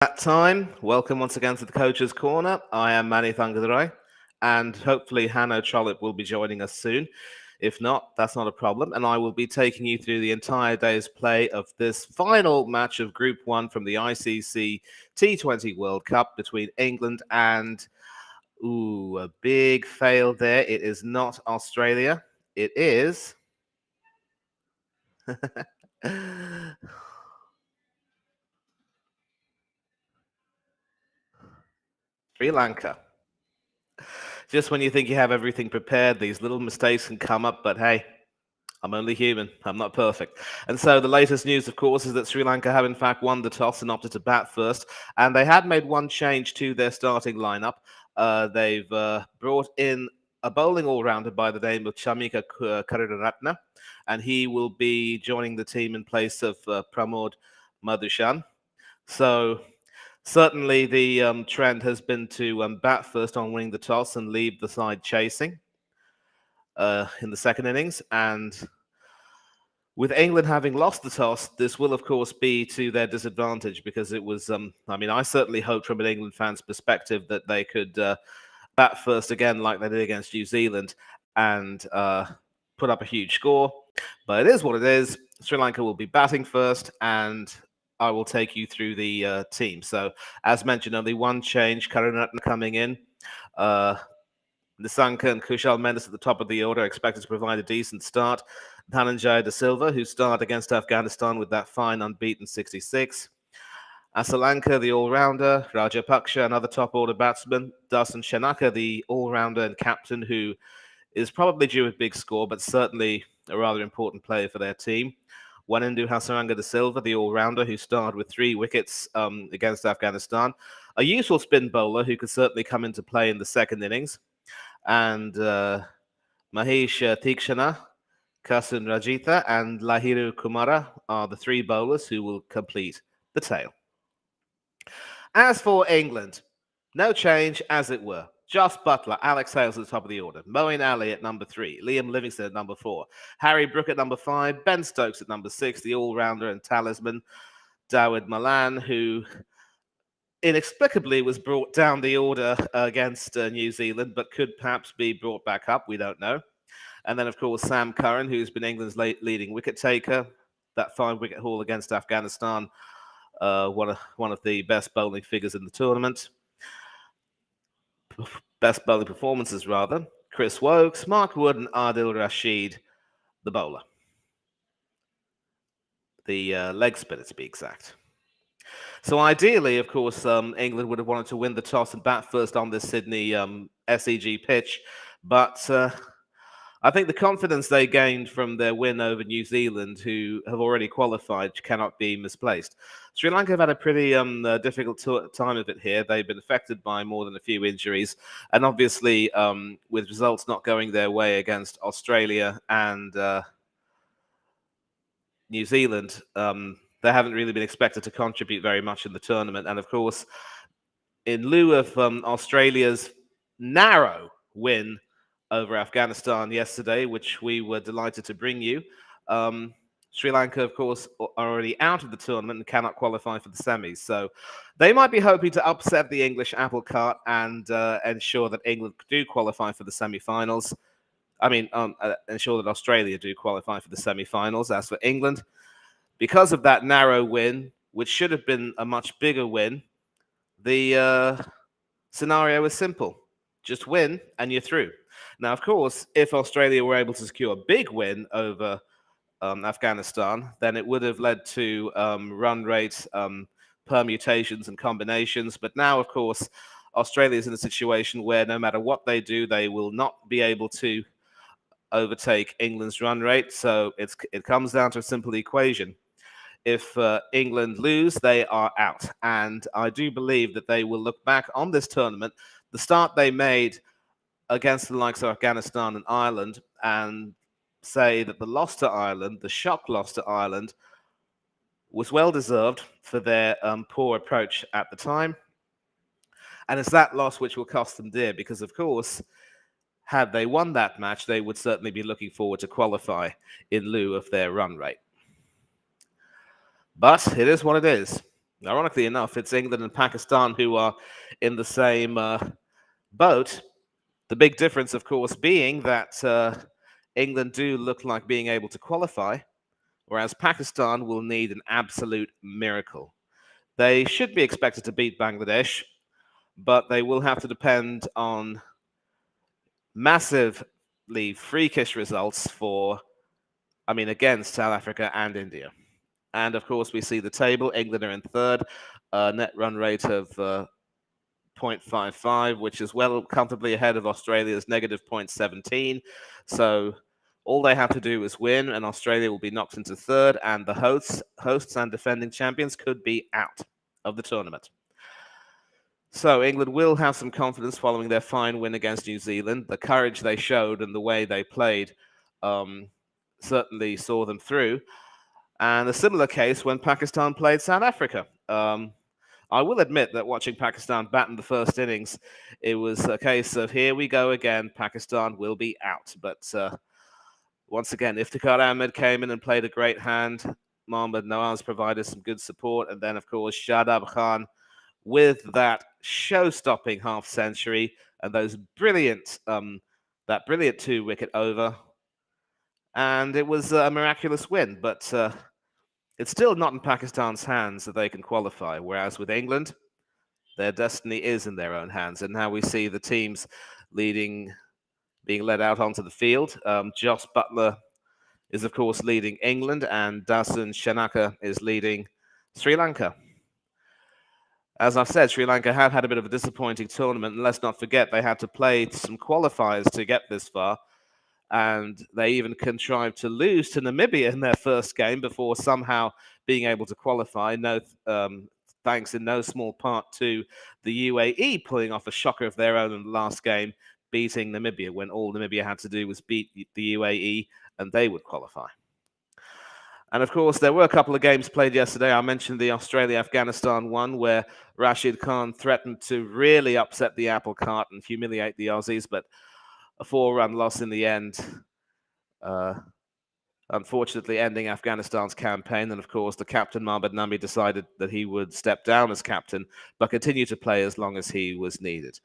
That time, welcome once again to the Coach's Corner. I am Manny Thangadurai, and hopefully Hanno Trollope will be joining us soon. If not, that's not a problem, and I will be taking you through the entire day's play of this final match of Group 1 from the ICC T20 World Cup between England and, a big fail there. It is not Australia. It is Sri Lanka. Just when you think you have everything prepared, these little mistakes can come up, but hey, I'm only human. I'm not perfect. And so the latest news, of course, is that Sri Lanka have in fact won the toss and opted to bat first. And they had made one change to their starting lineup. They've brought in a bowling all-rounder by the name of Chamika Karunaratne, and he will be joining the team in place of Pramod Madhushan. So certainly the trend has been to bat first on winning the toss and leave the side chasing in the second innings. And with England having lost the toss, this will, of course, be to their disadvantage because it was, I certainly hoped from an England fan's perspective that they could bat first again like they did against New Zealand and put up a huge score. But it is what it is. Sri Lanka will be batting first, and I will take you through the team. So, as mentioned, only one change, Karunaratne coming in. Nisanka and Kushal Mendes at the top of the order are expected to provide a decent start. Dhananjaya De Silva, who started against Afghanistan with that fine unbeaten 66. Asalanka, the all-rounder. Rajapaksa, another top-order batsman. Dasan Shanaka, the all-rounder and captain, who is probably due a big score, but certainly a rather important player for their team. Wanindu Hasaranga De Silva, the all-rounder, who started with 3 wickets against Afghanistan. A useful spin bowler who could certainly come into play in the second innings. And Mahesh Tikshana, Kasun Rajitha, and Lahiru Kumara are the 3 bowlers who will complete the tail. As for England, no change, as it were. Jos Buttler, Alex Hales at the top of the order, Moeen Ali at number 3, Liam Livingstone at number 4, Harry Brook at number 5, Ben Stokes at number 6, the all-rounder and talisman, Dawid Malan, who inexplicably was brought down the order against New Zealand, but could perhaps be brought back up. We don't know. And then, of course, Sam Curran, who's been England's leading wicket taker. That 5-wicket haul against Afghanistan, one of the best bowling figures in the tournament. Best bowling performances, rather. Chris Wokes, Mark Wood, and Adil Rashid, the bowler. The leg spinner, to be exact. So ideally, of course, England would have wanted to win the toss and bat first on this Sydney SEG pitch. But I think the confidence they gained from their win over New Zealand, who have already qualified, cannot be misplaced. Sri Lanka have had a pretty difficult time of it here. They've been affected by more than a few injuries. And obviously, with results not going their way against Australia and New Zealand, they haven't really been expected to contribute very much in the tournament. And of course, in lieu of Australia's narrow win over Afghanistan yesterday, which we were delighted to bring you, Sri Lanka, of course, are already out of the tournament and cannot qualify for the semis. So they might be hoping to upset the English apple cart and ensure that England do qualify for the semi-finals. Ensure that Australia do qualify for the semi-finals. As for England, because of that narrow win, which should have been a much bigger win, the scenario is simple. Just win and you're through. Now, of course, if Australia were able to secure a big win over Afghanistan, then it would have led to run rate permutations and combinations. But now, of course, Australia is in a situation where no matter what they do, they will not be able to overtake England's run rate. So it comes down to a simple equation. If England lose, they are out. And I do believe that they will look back on this tournament, the start they made against the likes of Afghanistan and Ireland, and say that the loss to Ireland, the shock loss to Ireland, was well-deserved for their poor approach at the time. And it's that loss which will cost them dear because, of course, had they won that match, they would certainly be looking forward to qualify in lieu of their run rate. But it is what it is. Ironically enough, it's England and Pakistan who are in the same boat. The big difference, of course, being that England do look like being able to qualify, whereas Pakistan will need an absolute miracle. They should be expected to beat Bangladesh, but they will have to depend on massively freakish results against South Africa and India. And of course, we see the table. England are in third, net run rate of 0.55, which is well comfortably ahead of Australia's negative 0.17. So all they have to do is win, and Australia will be knocked into third, and the hosts and defending champions could be out of the tournament. So England will have some confidence following their fine win against New Zealand. The courage they showed and the way they played certainly saw them through. And a similar case when Pakistan played South Africa. I will admit that watching Pakistan bat in the first innings, it was a case of here we go again, Pakistan will be out. But once again, Iftikhar Ahmed came in and played a great hand. Mohammad Nawaz provided some good support. And then, of course, Shadab Khan with that show-stopping half century and those that brilliant 2-wicket over. And it was a miraculous win, but it's still not in Pakistan's hands that they can qualify, whereas with England, their destiny is in their own hands. And now we see the teams being led out onto the field. Joss Butler is, of course, leading England, and Dasun Shanaka is leading Sri Lanka. As I've said, Sri Lanka have had a bit of a disappointing tournament, and let's not forget they had to play some qualifiers to get this far. And they even contrived to lose to Namibia in their first game before somehow being able to qualify. Thanks in no small part to the UAE pulling off a shocker of their own in the last game, beating Namibia when all Namibia had to do was beat the UAE and they would qualify. And of course, there were a couple of games played yesterday. I mentioned the Australia-Afghanistan one where Rashid Khan threatened to really upset the apple cart and humiliate the Aussies, but a 4-run loss in the end, unfortunately ending Afghanistan's campaign. And of course, the captain, Mahmoud Nami, decided that he would step down as captain, but continue to play as long as he was needed.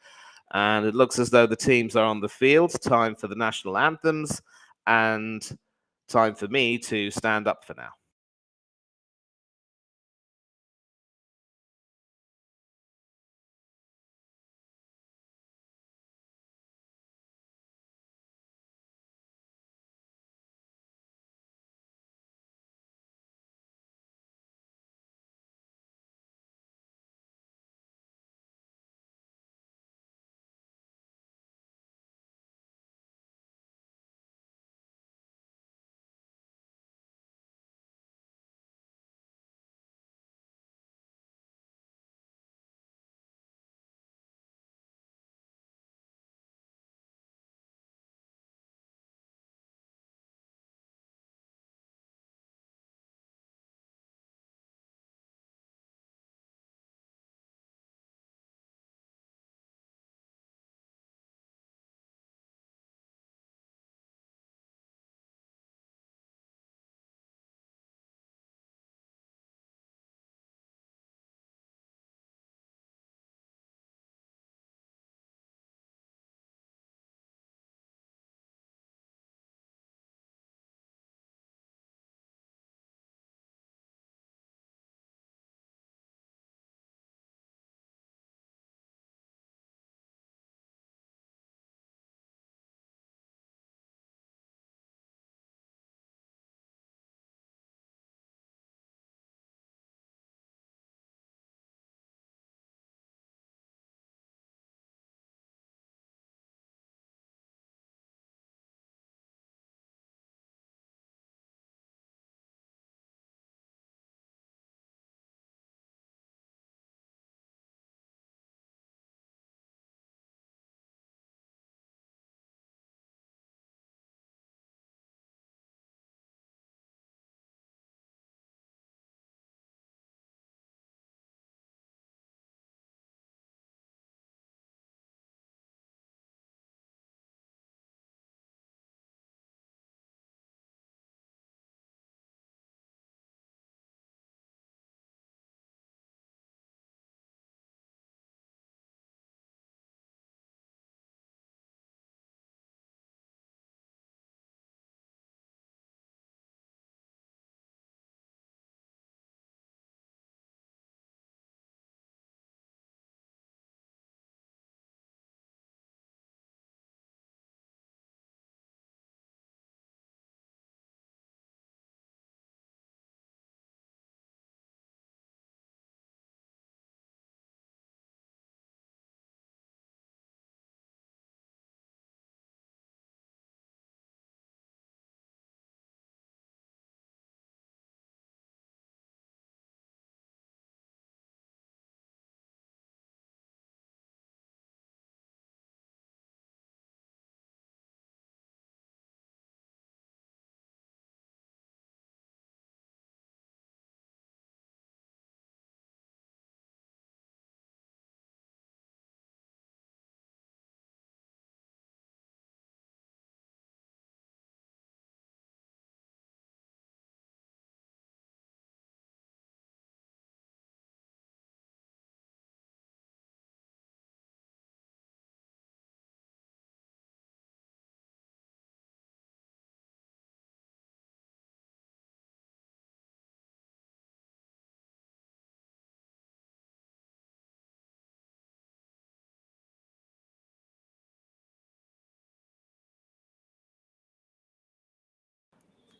And it looks as though the teams are on the field. Time for the national anthems and time for me to stand up for now.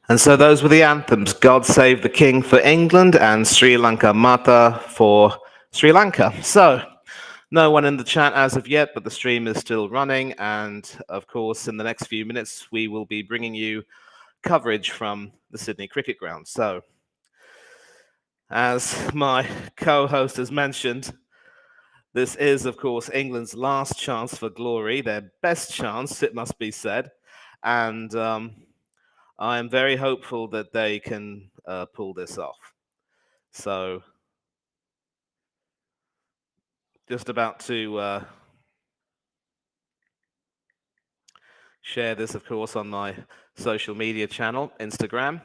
And so those were the anthems: God Save the King for England and Sri Lanka Mata for Sri Lanka. So no one in the chat as of yet, but the stream is still running. And of course, in the next few minutes, we will be bringing you coverage from the Sydney Cricket Ground. So, as my co host has mentioned, this is, of course, England's last chance for glory, their best chance, it must be said. And I am very hopeful that they can pull this off. So, just about to share this, of course, on my social media channel, Instagram.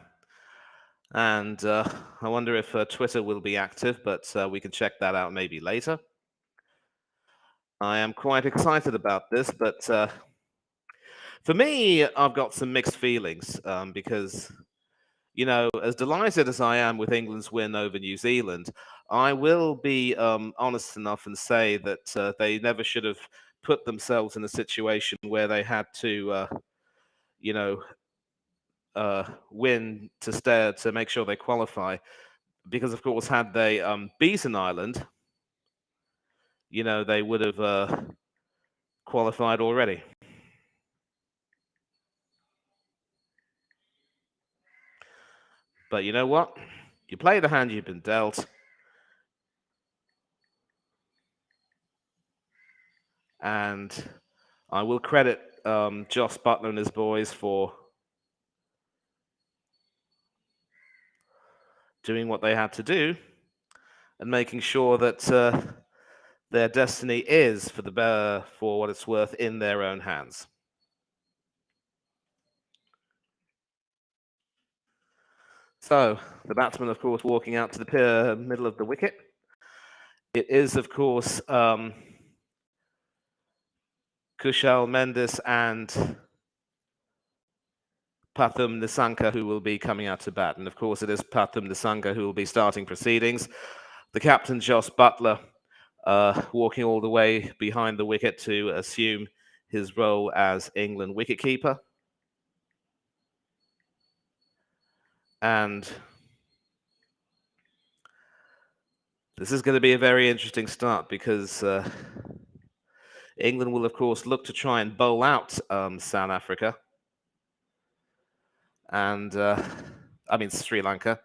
And I wonder if Twitter will be active, but we can check that out maybe later. I am quite excited about this, but for me, I've got some mixed feelings because, you know, as delighted as I am with England's win over New Zealand, I will be honest enough and say that they never should have put themselves in a situation where they had to, you know, win to stay to make sure they qualify. Because of course, had they beaten Ireland, you know, they would have qualified already. But you know what? You play the hand you've been dealt. And I will credit Joss Butler and his boys for doing what they had to do and making sure that their destiny is, for what it's worth, in their own hands. So the batsman, of course, walking out to the middle of the wicket. It is, of course, Kushal Mendes and Pathum Nissanka who will be coming out to bat. And of course, it is Pathum Nissanka who will be starting proceedings. The captain, Joss Butler, walking all the way behind the wicket to assume his role as England wicketkeeper. And this is going to be a very interesting start because England will, of course, look to try and bowl out South Africa. And, I mean, Sri Lanka.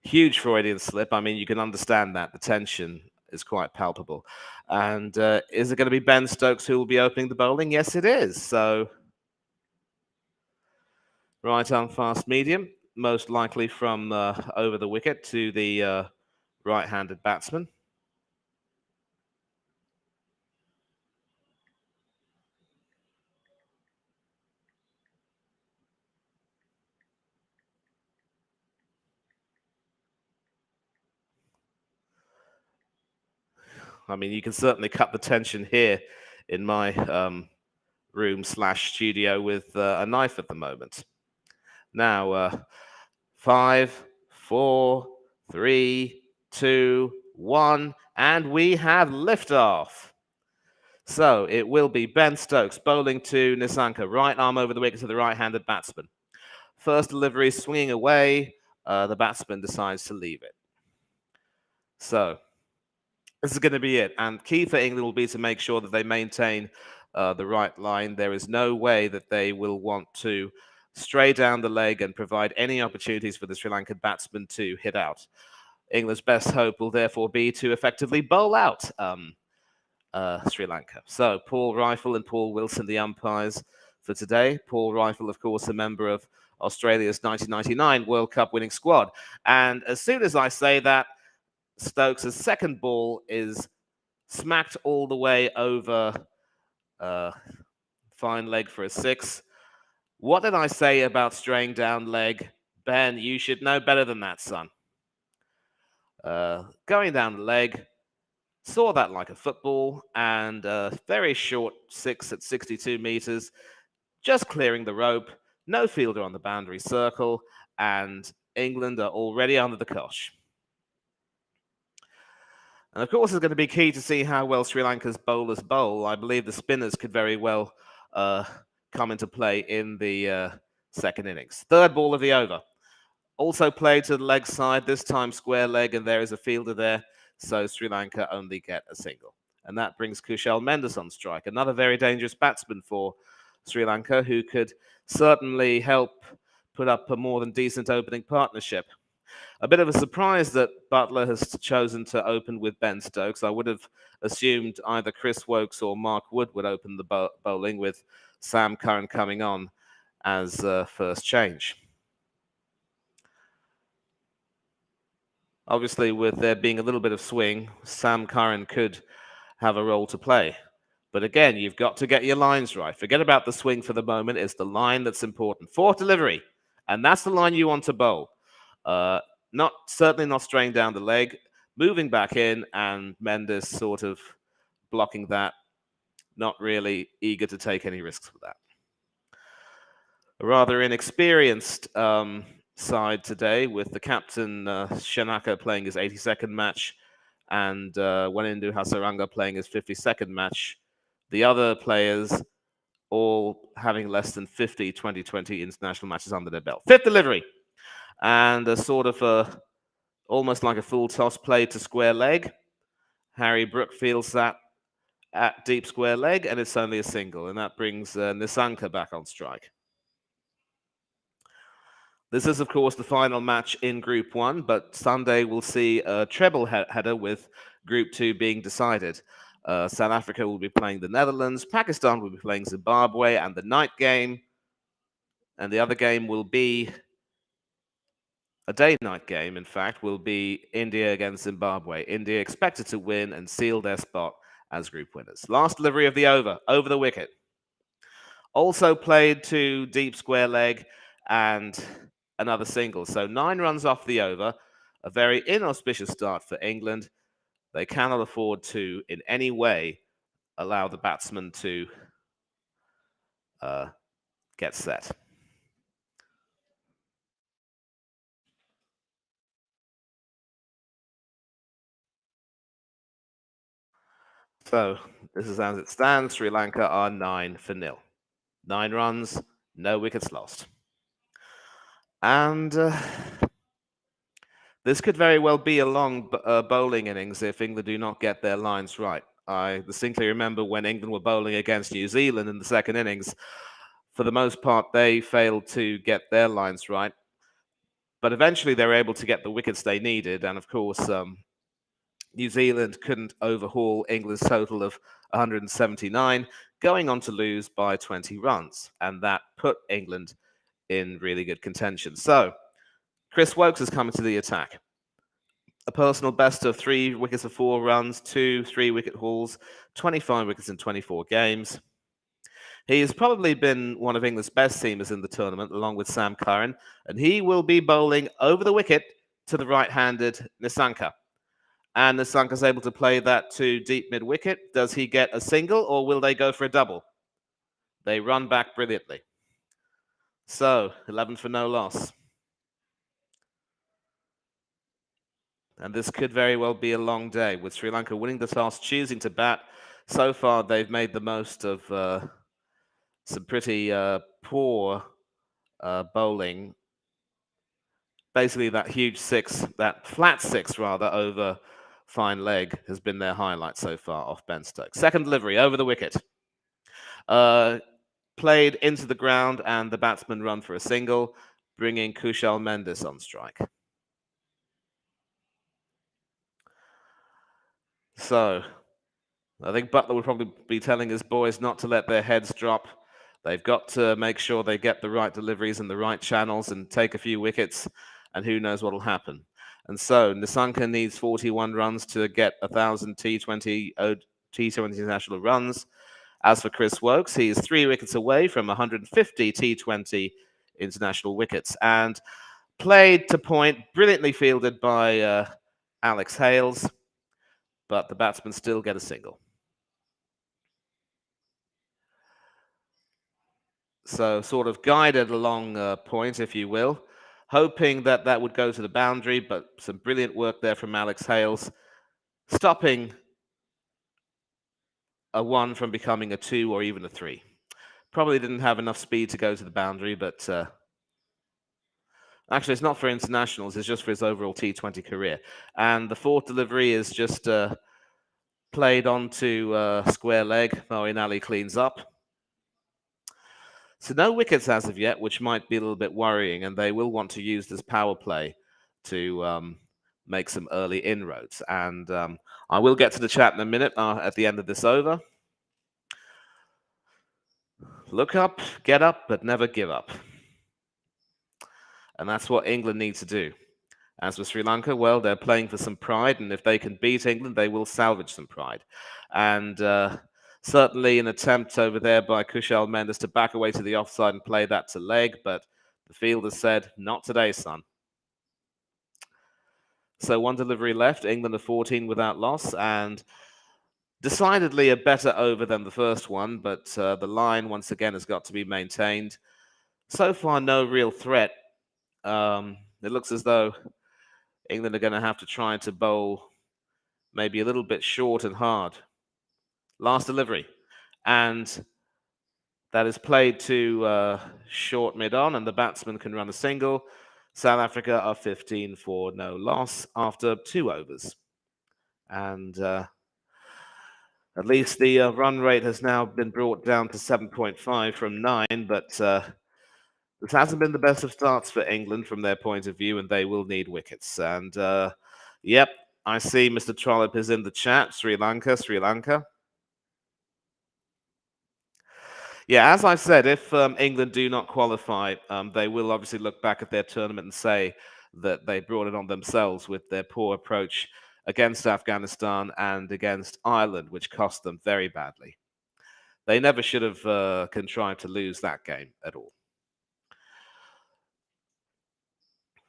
Huge Freudian slip. I mean, you can understand that. The tension is quite palpable. And is it going to be Ben Stokes who will be opening the bowling? Yes, it is. So, right arm fast medium, most likely from over the wicket to the right-handed batsman. I mean, you can certainly cut the tension here in my room/studio with a knife at the moment. Now, 5, 4, 3, 2, 1, and we have liftoff. So it will be Ben Stokes bowling to Nissanka, right arm over the wicket to the right-handed batsman. First delivery swinging away, the batsman decides to leave it. So this is going to be it. And key for England will be to make sure that they maintain the right line. There is no way that they will want to stray down the leg and provide any opportunities for the Sri Lankan batsman to hit out. England's best hope will therefore be to effectively bowl out Sri Lanka. So Paul Rifle and Paul Wilson, the umpires for today. Paul Rifle, of course, a member of Australia's 1999 World Cup winning squad. And as soon as I say that, Stokes' second ball is smacked all the way over fine leg for a 6. What did I say about straying down leg? Ben, you should know better than that, son. Going down the leg, saw that like a football, and a very short 6 at 62 meters, just clearing the rope, no fielder on the boundary circle, and England are already under the cosh. And of course, it's going to be key to see how well Sri Lanka's bowlers bowl. I believe the spinners could very well come into play in the second innings. Third ball of the over. Also played to the leg side, this time square leg, and there is a fielder there, so Sri Lanka only get a single. And that brings Kushal Mendis on strike, another very dangerous batsman for Sri Lanka, who could certainly help put up a more than decent opening partnership. A bit of a surprise that Butler has chosen to open with Ben Stokes. I would have assumed either Chris Wokes or Mark Wood would open the bowling, with Sam Curran coming on as first change. Obviously, with there being a little bit of swing, Sam Curran could have a role to play. But again, you've got to get your lines right. Forget about the swing for the moment. It's the line that's important. Fourth delivery, and that's the line you want to bowl. Certainly not straying down the leg, moving back in, and Mendes sort of blocking that. Not really eager to take any risks with that. A rather inexperienced side today, with the captain Shanaka playing his 82nd match and Wanindu Hasaranga playing his 52nd match. The other players all having less than 50 2020 international matches under their belt. Fifth delivery, and a sort of almost like a full toss play to square leg. Harry Brook fields that at deep square leg, and it's only a single, and that brings Nisanka back on strike. This is, of course, the final match in Group 1, but Sunday we'll see a treble header with Group 2 being decided. South Africa will be playing the Netherlands, Pakistan will be playing Zimbabwe, and the night game, and the other game will be a day-night game, in fact, will be India against Zimbabwe. India expected to win and seal their spot as group winners. Last delivery of the over the wicket. Also played to deep square leg and another single. So 9 runs off the over, a very inauspicious start for England. They cannot afford to, in any way, allow the batsman to get set. So this is as it stands. Sri Lanka are 9-0. 9 runs, no wickets lost. And this could very well be a long bowling innings if England do not get their lines right. I distinctly remember when England were bowling against New Zealand in the second innings. For the most part, they failed to get their lines right. But eventually they were able to get the wickets they needed. And of course, New Zealand couldn't overhaul England's total of 179, going on to lose by 20 runs. And that put England in really good contention. So Chris Wokes has come into the attack. A personal best of 3 wickets for 4 runs, 2 3-wicket hauls, 25 wickets in 24 games. He has probably been one of England's best seamers in the tournament, along with Sam Curran, and he will be bowling over the wicket to the right-handed Nisanka. And Nisanka's able to play that to deep mid-wicket. Does he get a single, or will they go for a double? They run back brilliantly. So, 11 for no loss. And this could very well be a long day, with Sri Lanka winning the toss, choosing to bat. So far, they've made the most of some pretty poor bowling. Basically, that huge 6, that flat 6 rather, over fine leg has been their highlight so far off Ben Stokes. Second delivery over the wicket. Played into the ground, and the batsman run for a single, bringing Kushal Mendis on strike. So, I think Butler would probably be telling his boys not to let their heads drop. They've got to make sure they get the right deliveries and the right channels and take a few wickets, and who knows what will happen. And so Nisanka needs 41 runs to get 1,000 T20 international runs. As for Chris Wokes, he is 3 wickets away from 150 T20 international wickets, and played to point, brilliantly fielded by Alex Hales, but the batsmen still get a single. So sort of guided along point, if you will, hoping that that would go to the boundary, but some brilliant work there from Alex Hales, stopping a 1 from becoming a 2 or even a 3. Probably didn't have enough speed to go to the boundary, but Actually, it's not for internationals, it's just for his overall T20 career. And the fourth delivery is just played onto square leg. Moeen Ali cleans up. So no wickets as of yet, which might be a little bit worrying, and they will want to use this power play to make some early inroads. And I will get to the chat in a minute at the end of this over. Look up, get up, but never give up. And that's what England need to do. As for Sri Lanka, well, they're playing for some pride, and if they can beat England, they will salvage some pride. And certainly an attempt over there by Kushal Mendes to back away to the offside and play that to leg, but the fielder said, not today, son. So one delivery left, England are 14 without loss, and decidedly a better over than the first one, but the line, once again, has got to be maintained. So far, no real threat. It looks as though England are going to have to try to bowl maybe a little bit short and hard. Last delivery. And that is played to short mid-on, and the batsman can run a single. South Africa are 15 for no loss after 2 overs. And at least the run rate has now been brought down to 7.5 from 9, but this hasn't been the best of starts for England from their point of view, and they will need wickets. And yep, I see Mr. Trollope is in the chat. Sri Lanka, Sri Lanka. Yeah, as I've said, if England do not qualify, they will obviously look back at their tournament and say that they brought it on themselves with their poor approach against Afghanistan and against Ireland, which cost them very badly. They never should have contrived to lose that game at all.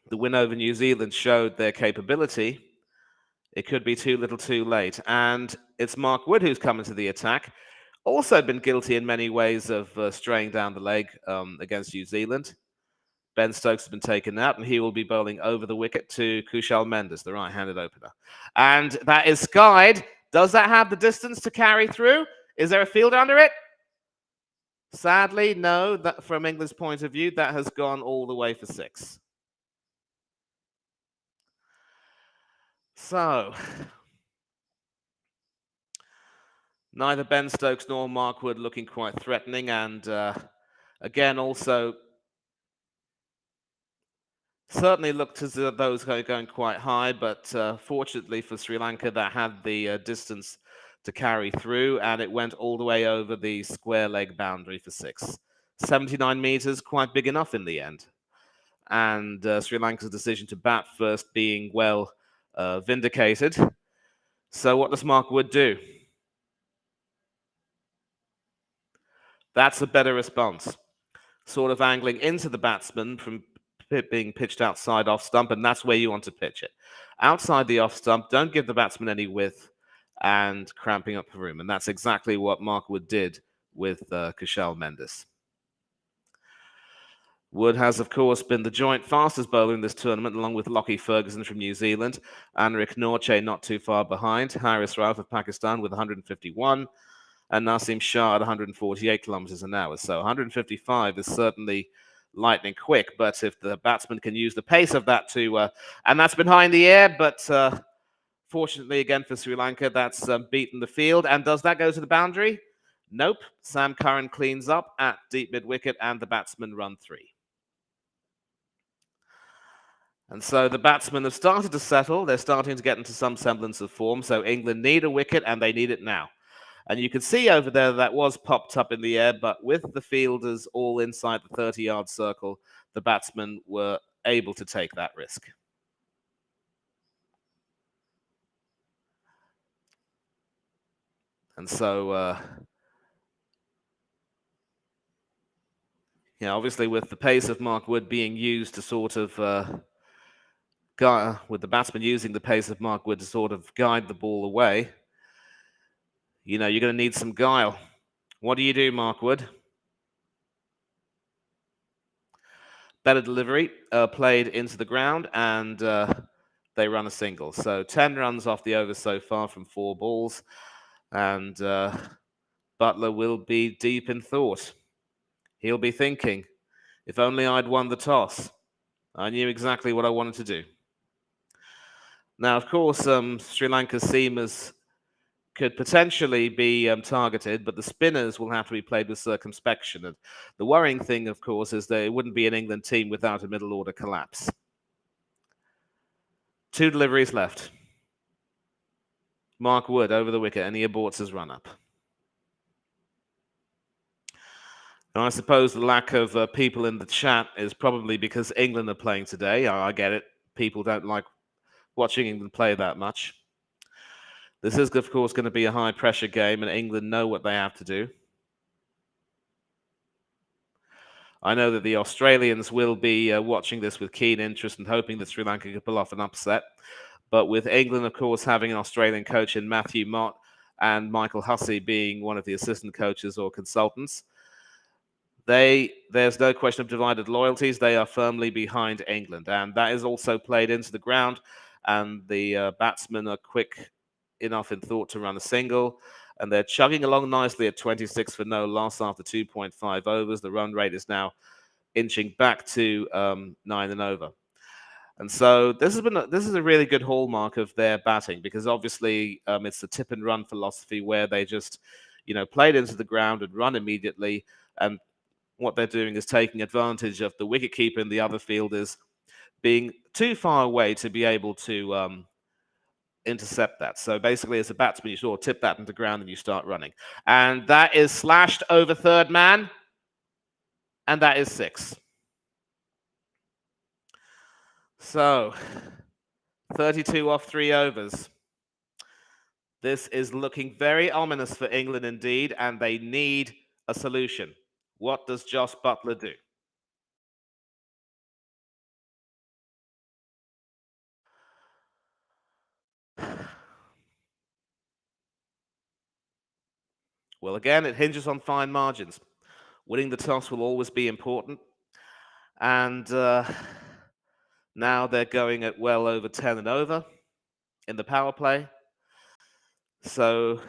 The win over New Zealand showed their capability. It could be too little too late. And it's Mark Wood who's coming to the attack. Also been guilty in many ways of straying down the leg against New Zealand. Ben Stokes has been taken out, and he will be bowling over the wicket to Kushal Mendes, the right-handed opener. And that is skied. Does that have the distance to carry through? Is there a field under it? Sadly, no. That, from England's point of view, that has gone all the way for 6. So, neither Ben Stokes nor Mark Wood looking quite threatening, and again, also certainly looked as though those going quite high, but fortunately for Sri Lanka, that had the distance to carry through, and it went all the way over the square leg boundary for 6. 79 meters, quite big enough in the end. And Sri Lanka's decision to bat first being well vindicated. So what does Mark Wood do? That's a better response. Sort of angling into the batsman from being pitched outside off stump, and that's where you want to pitch it. Outside the off stump, don't give the batsman any width and cramping up the room. And that's exactly what Mark Wood did with Kushal Mendes. Wood has, of course, been the joint fastest bowler in this tournament, along with Lockie Ferguson from New Zealand, Anrik Norche not too far behind, Haris Rauf of Pakistan with 151, and Nasim Shah at 148 kilometers an hour. So 155 is certainly lightning quick, but if the batsman can use the pace of that to, and that's been high in the air, but fortunately again for Sri Lanka, that's beaten the field. And does that go to the boundary? Nope. Sam Curran cleans up at deep mid-wicket, and the batsmen run 3. And so the batsmen have started to settle. They're starting to get into some semblance of form. So England need a wicket, and they need it now. And you can see over there that was popped up in the air, but with the fielders all inside the 30-yard circle, the batsmen were able to take that risk. And so, obviously with the pace of Mark Wood being used to sort of with the batsman using the pace of Mark Wood to sort of guide the ball away, you're going to need some guile. What do you do, Mark Wood? Better delivery, played into the ground, and they run a single. So 10 runs off the over so far from 4 balls, and Butler will be deep in thought. He'll be thinking, if only I'd won the toss. I knew exactly what I wanted to do. Now, of course, Sri Lanka's seamers could potentially be targeted, but the spinners will have to be played with circumspection. And the worrying thing, of course, is that it wouldn't be an England team without a middle order collapse. 2 deliveries left. Mark Wood over the wicket, and he aborts his run up. Now, I suppose the lack of people in the chat is probably because England are playing today. I get it. People don't like watching England play that much. This is, of course, going to be a high-pressure game, and England know what they have to do. I know that the Australians will be watching this with keen interest and hoping that Sri Lanka can pull off an upset. But with England, of course, having an Australian coach in Matthew Mott and Michael Hussey being one of the assistant coaches or consultants, there's no question of divided loyalties. They are firmly behind England, and that is also played into the ground. And the batsmen are quick enough in thought to run a single, and they're chugging along nicely at 26 for no loss after 2.5 overs. The run rate is now inching back to 9 and over. And so this is a really good hallmark of their batting, because obviously it's the tip and run philosophy where they just play it into the ground and run immediately. And what they're doing is taking advantage of the wicketkeeper in the other fielders being too far away to be able to intercept that. So basically, as a batsman, you sort of tip that into the ground and you start running. And that is slashed over third man, and that is 6. So 32 off 3 overs. This is looking very ominous for England indeed, and they need a solution. What does Josh Buttler do? Well, again, it hinges on fine margins. Winning the toss will always be important. And now they're going at well over 10 and over in the power play. So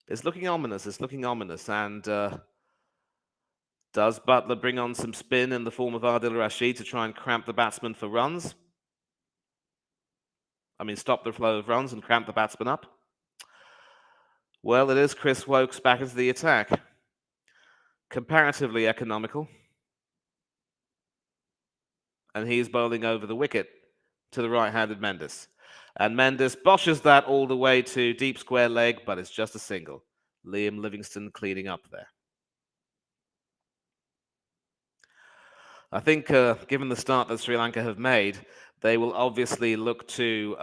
it's looking ominous. It's looking ominous. And does Buttler bring on some spin in the form of Adil Rashid to try and cramp the batsman for runs? I mean, stop the flow of runs and cramp the batsman up? Well, it is Chris Woakes back into the attack. Comparatively economical. And he's bowling over the wicket to the right-handed Mendes. And Mendes boshes that all the way to deep square leg, but it's just a single. Liam Livingstone cleaning up there. I think, given the start that Sri Lanka have made, they will obviously look to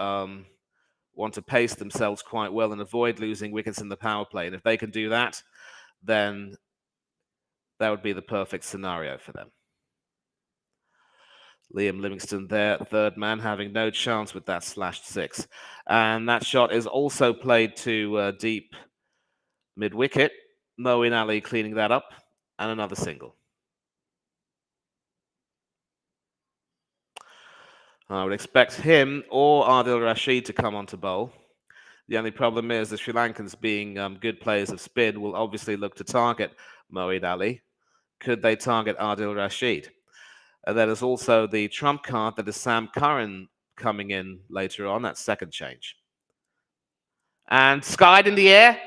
want to pace themselves quite well and avoid losing wickets in the power play. And if they can do that, then that would be the perfect scenario for them. Liam Livingstone there, third man, having no chance with that slashed 6. And that shot is also played to deep mid-wicket. Moeen Ali cleaning that up, and another single. I would expect him or Adil Rashid to come on to bowl. The only problem is the Sri Lankans, being good players of spin, will obviously look to target Moeen Ali. Could they target Adil Rashid? And then there's also the trump card that is Sam Curran coming in later on, that second change. And skied in the air.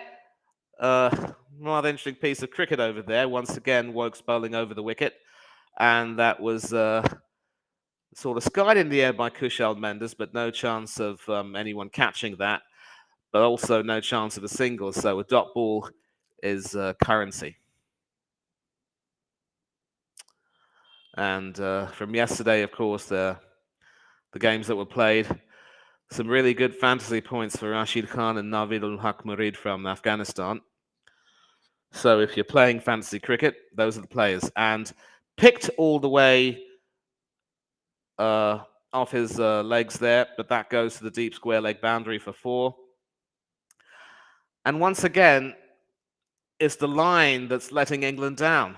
Rather interesting piece of cricket over there. Once again, Woakes bowling over the wicket. And that was sort of skied in the air by Kushal Mendes, but no chance of anyone catching that. But also no chance of a single. So a dot ball is currency. And from yesterday, of course, the games that were played, some really good fantasy points for Rashid Khan and Navid ul Haq Murid from Afghanistan. So if you're playing fantasy cricket, those are the players. And picked all the way off his legs there, but that goes to the deep square leg boundary for 4. And once again, it's the line that's letting England down.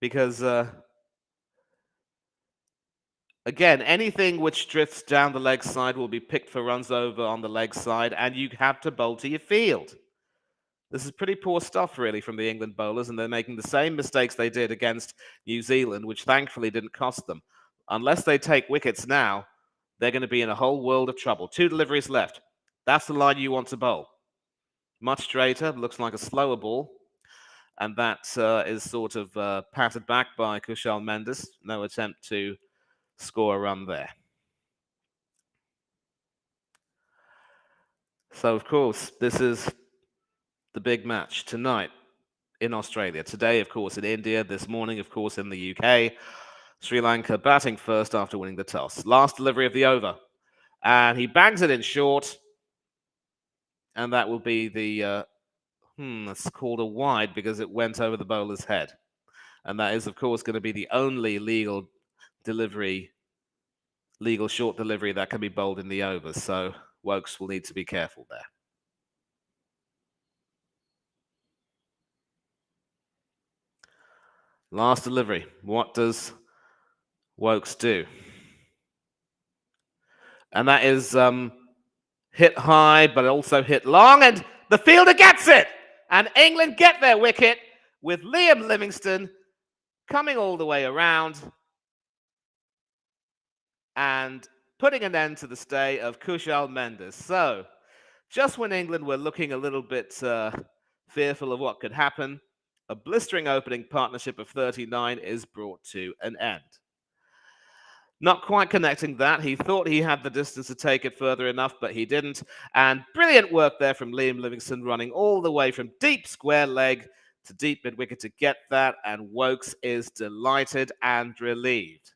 Because, again, anything which drifts down the leg side will be picked for runs over on the leg side, and you have to bowl to your field. This is pretty poor stuff, really, from the England bowlers, and they're making the same mistakes they did against New Zealand, which thankfully didn't cost them. Unless they take wickets now, they're going to be in a whole world of trouble. 2 deliveries left. That's the line you want to bowl. Much straighter, looks like a slower ball. And that is sort of patted back by Kushal Mendis. No attempt to score a run there. So, of course, this is the big match tonight in Australia. Today, of course, in India. This morning, of course, in the UK. Sri Lanka batting first after winning the toss. Last delivery of the over. And he bangs it in short. And that will be the, that's called a wide because it went over the bowler's head. And that is, of course, going to be the only legal short delivery that can be bowled in the overs. So Woakes will need to be careful there. Last delivery. What does Woakes do? And that is hit high, but also hit long, and the fielder gets it! And England get their wicket with Liam Livingstone coming all the way around and putting an end to the stay of Kushal Mendis. So, just when England were looking a little bit fearful of what could happen, a blistering opening partnership of 39 is brought to an end. Not quite connecting that. He thought he had the distance to take it further enough, but he didn't. And brilliant work there from Liam Livingstone, running all the way from deep square leg to deep mid-wicket to get that. And Woakes is delighted and relieved.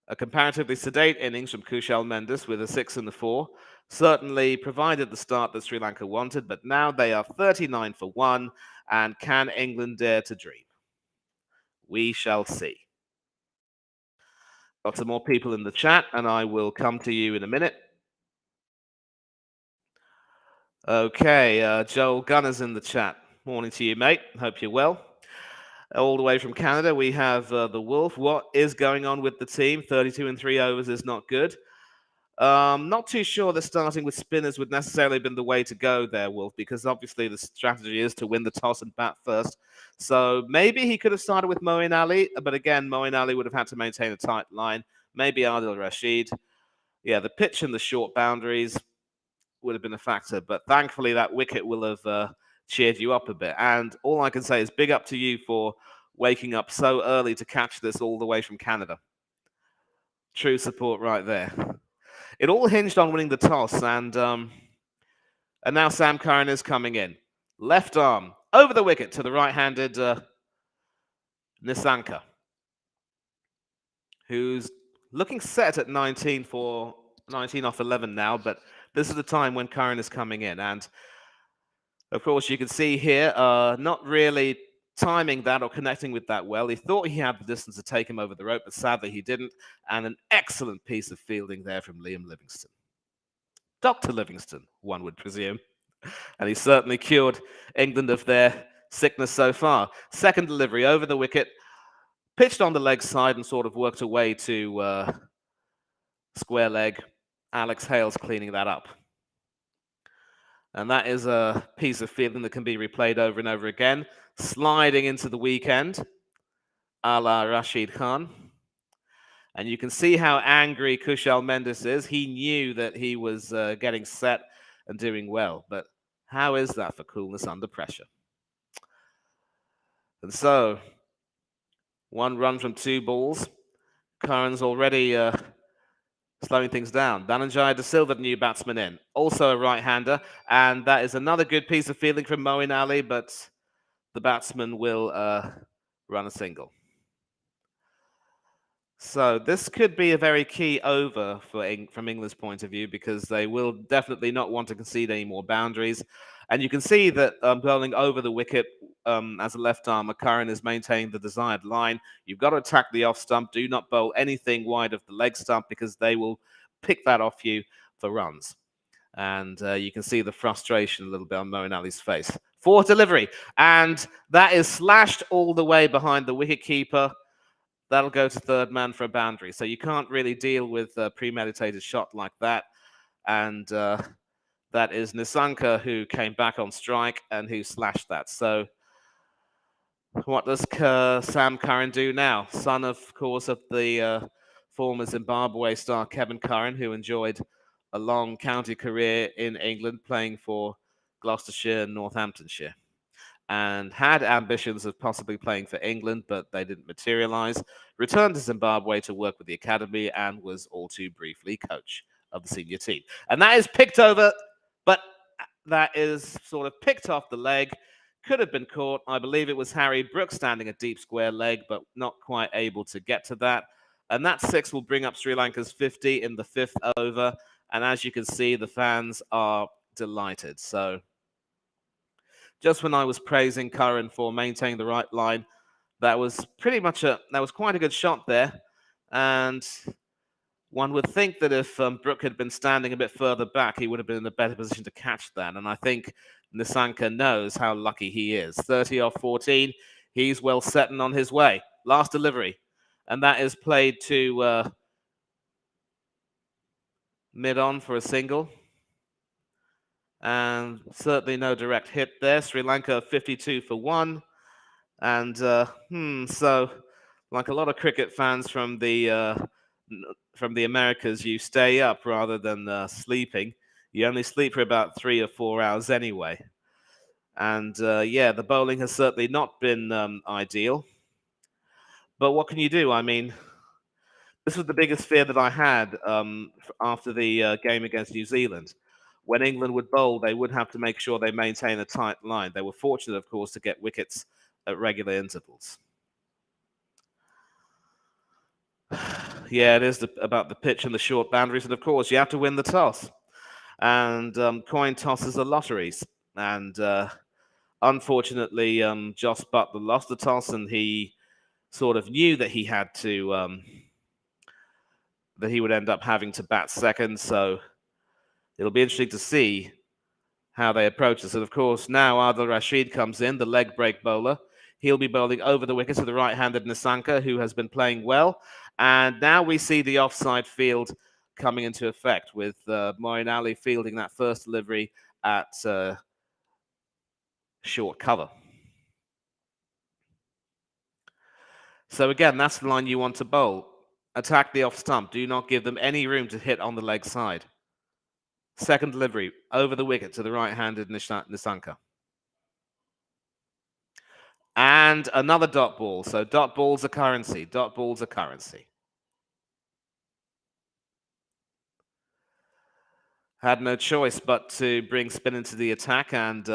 A comparatively sedate innings from Kushal Mendis with a 6 and a 4 certainly provided the start that Sri Lanka wanted, but now they are 39 for 1, and can England dare to dream? We shall see. Got some more people in the chat, and I will come to you in a minute. Okay, Joel Gunner's in the chat. Morning to you, mate. Hope you're well. All the way from Canada, we have the Wolf. What is going on with the team? 32 and 3 overs is not good. Not too sure that starting with spinners would necessarily have been the way to go there, Wolf, because obviously the strategy is to win the toss and bat first. So maybe he could have started with Moeen Ali, but again, Moeen Ali would have had to maintain a tight line. Maybe Adil Rashid. Yeah, the pitch and the short boundaries would have been a factor, but thankfully that wicket will have cheered you up a bit. And all I can say is big up to you for waking up so early to catch this all the way from Canada. True support right there. It all hinged on winning the toss, and now Sam Curran is coming in. Left arm, over the wicket to the right-handed Nissanka, who's looking set at 19 off 11 now, but this is the time when Curran is coming in. And, of course, you can see here, not really timing that or connecting with that well. He thought he had the distance to take him over the rope, but sadly he didn't. And an excellent piece of fielding there from Liam Livingstone. Dr. Livingstone, one would presume. And he certainly cured England of their sickness so far. Second delivery over the wicket, pitched on the leg side and sort of worked away to square leg. Alex Hales cleaning that up. And that is a piece of fielding that can be replayed over and over again. Sliding into the weekend, a la Rashid Khan. And you can see how angry Kushal Mendis is. He knew that he was getting set and doing well. But how is that for coolness under pressure? And so, 1 run from 2 balls. Curran's already slowing things down. Dhananjaya De Silva, the new batsman in. Also a right-hander. And that is another good piece of fielding from Moeen Ali, but the batsman will run a single. So this could be a very key over from England's point of view, because they will definitely not want to concede any more boundaries. And you can see that bowling over the wicket as a left armer, Curran is maintaining the desired line. You've got to attack the off stump. Do not bowl anything wide of the leg stump, because they will pick that off you for runs. And you can see the frustration a little bit on Moeen Ali's face. Fourth delivery. And that is slashed all the way behind the wicketkeeper. That'll go to third man for a boundary. So you can't really deal with a premeditated shot like that. And that that is Nisanka who came back on strike and who slashed that. So what does Sam Curran do now? Son, of course, of the former Zimbabwe star Kevin Curran, who enjoyed a long county career in England playing for Gloucestershire and Northamptonshire, and had ambitions of possibly playing for England, but they didn't materialize. Returned to Zimbabwe to work with the academy and was all too briefly coach of the senior team. And that is picked over, but that is sort of picked off the leg. Could have been caught. I believe it was Harry Brooks standing a deep square leg, but not quite able to get to that. And that 6 will bring up Sri Lanka's 50 in the 5th over. And as you can see, the fans are delighted. So just when I was praising Curran for maintaining the right line, that was quite a good shot there. And one would think that if Brook had been standing a bit further back, he would have been in a better position to catch that. And I think Nisanka knows how lucky he is. 30 off 14. He's well set and on his way. Last delivery. And that is played to mid-on for a single. And certainly no direct hit there. Sri Lanka 52 for 1. And so like a lot of cricket fans from the Americas, you stay up rather than sleeping. You only sleep for about 3 or 4 hours anyway. And the bowling has certainly not been ideal. But what can you do? I mean, this was the biggest fear that I had after the game against New Zealand. When England would bowl, they would have to make sure they maintain a tight line. They were fortunate, of course, to get wickets at regular intervals. Yeah, it is about the pitch and the short boundaries. And of course, you have to win the toss. And coin tosses are lotteries. And unfortunately, Jos Buttler lost the toss, and he sort of knew that he had to, that he would end up having to bat second. So it'll be interesting to see how they approach this. And of course, now Adil Rashid comes in, the leg break bowler. He'll be bowling over the wicket to the right-handed Nisanka, who has been playing well. And now we see the offside field coming into effect with Moeen Ali fielding that first delivery at short cover. So again, that's the line you want to bowl. Attack the off stump. Do not give them any room to hit on the leg side. Second delivery over the wicket to the right-handed Nisanka. And another dot ball. So dot balls are currency. Dot balls are currency. Had no choice but to bring spin into the attack. And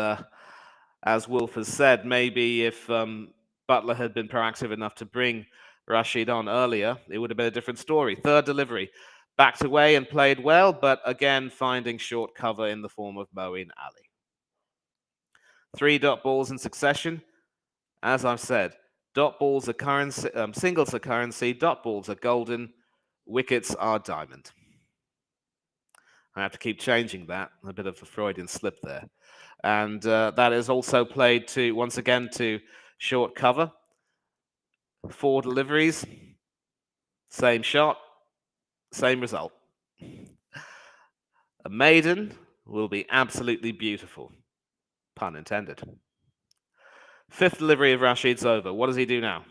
as Wolf has said, maybe if Buttler had been proactive enough to bring Rashid on earlier, it would have been a different story. Third delivery. Backed away and played well, but again finding short cover in the form of Moeen Ali. 3 dot balls in succession. As I've said, dot balls are currency, singles are currency, dot balls are golden, wickets are diamond. I have to keep changing that. A bit of a Freudian slip there. And that is also played to, once again, to short cover. 4 deliveries, same shot, same result. A maiden will be absolutely beautiful. Pun intended. 5th delivery of Rashid's over. What does he do now?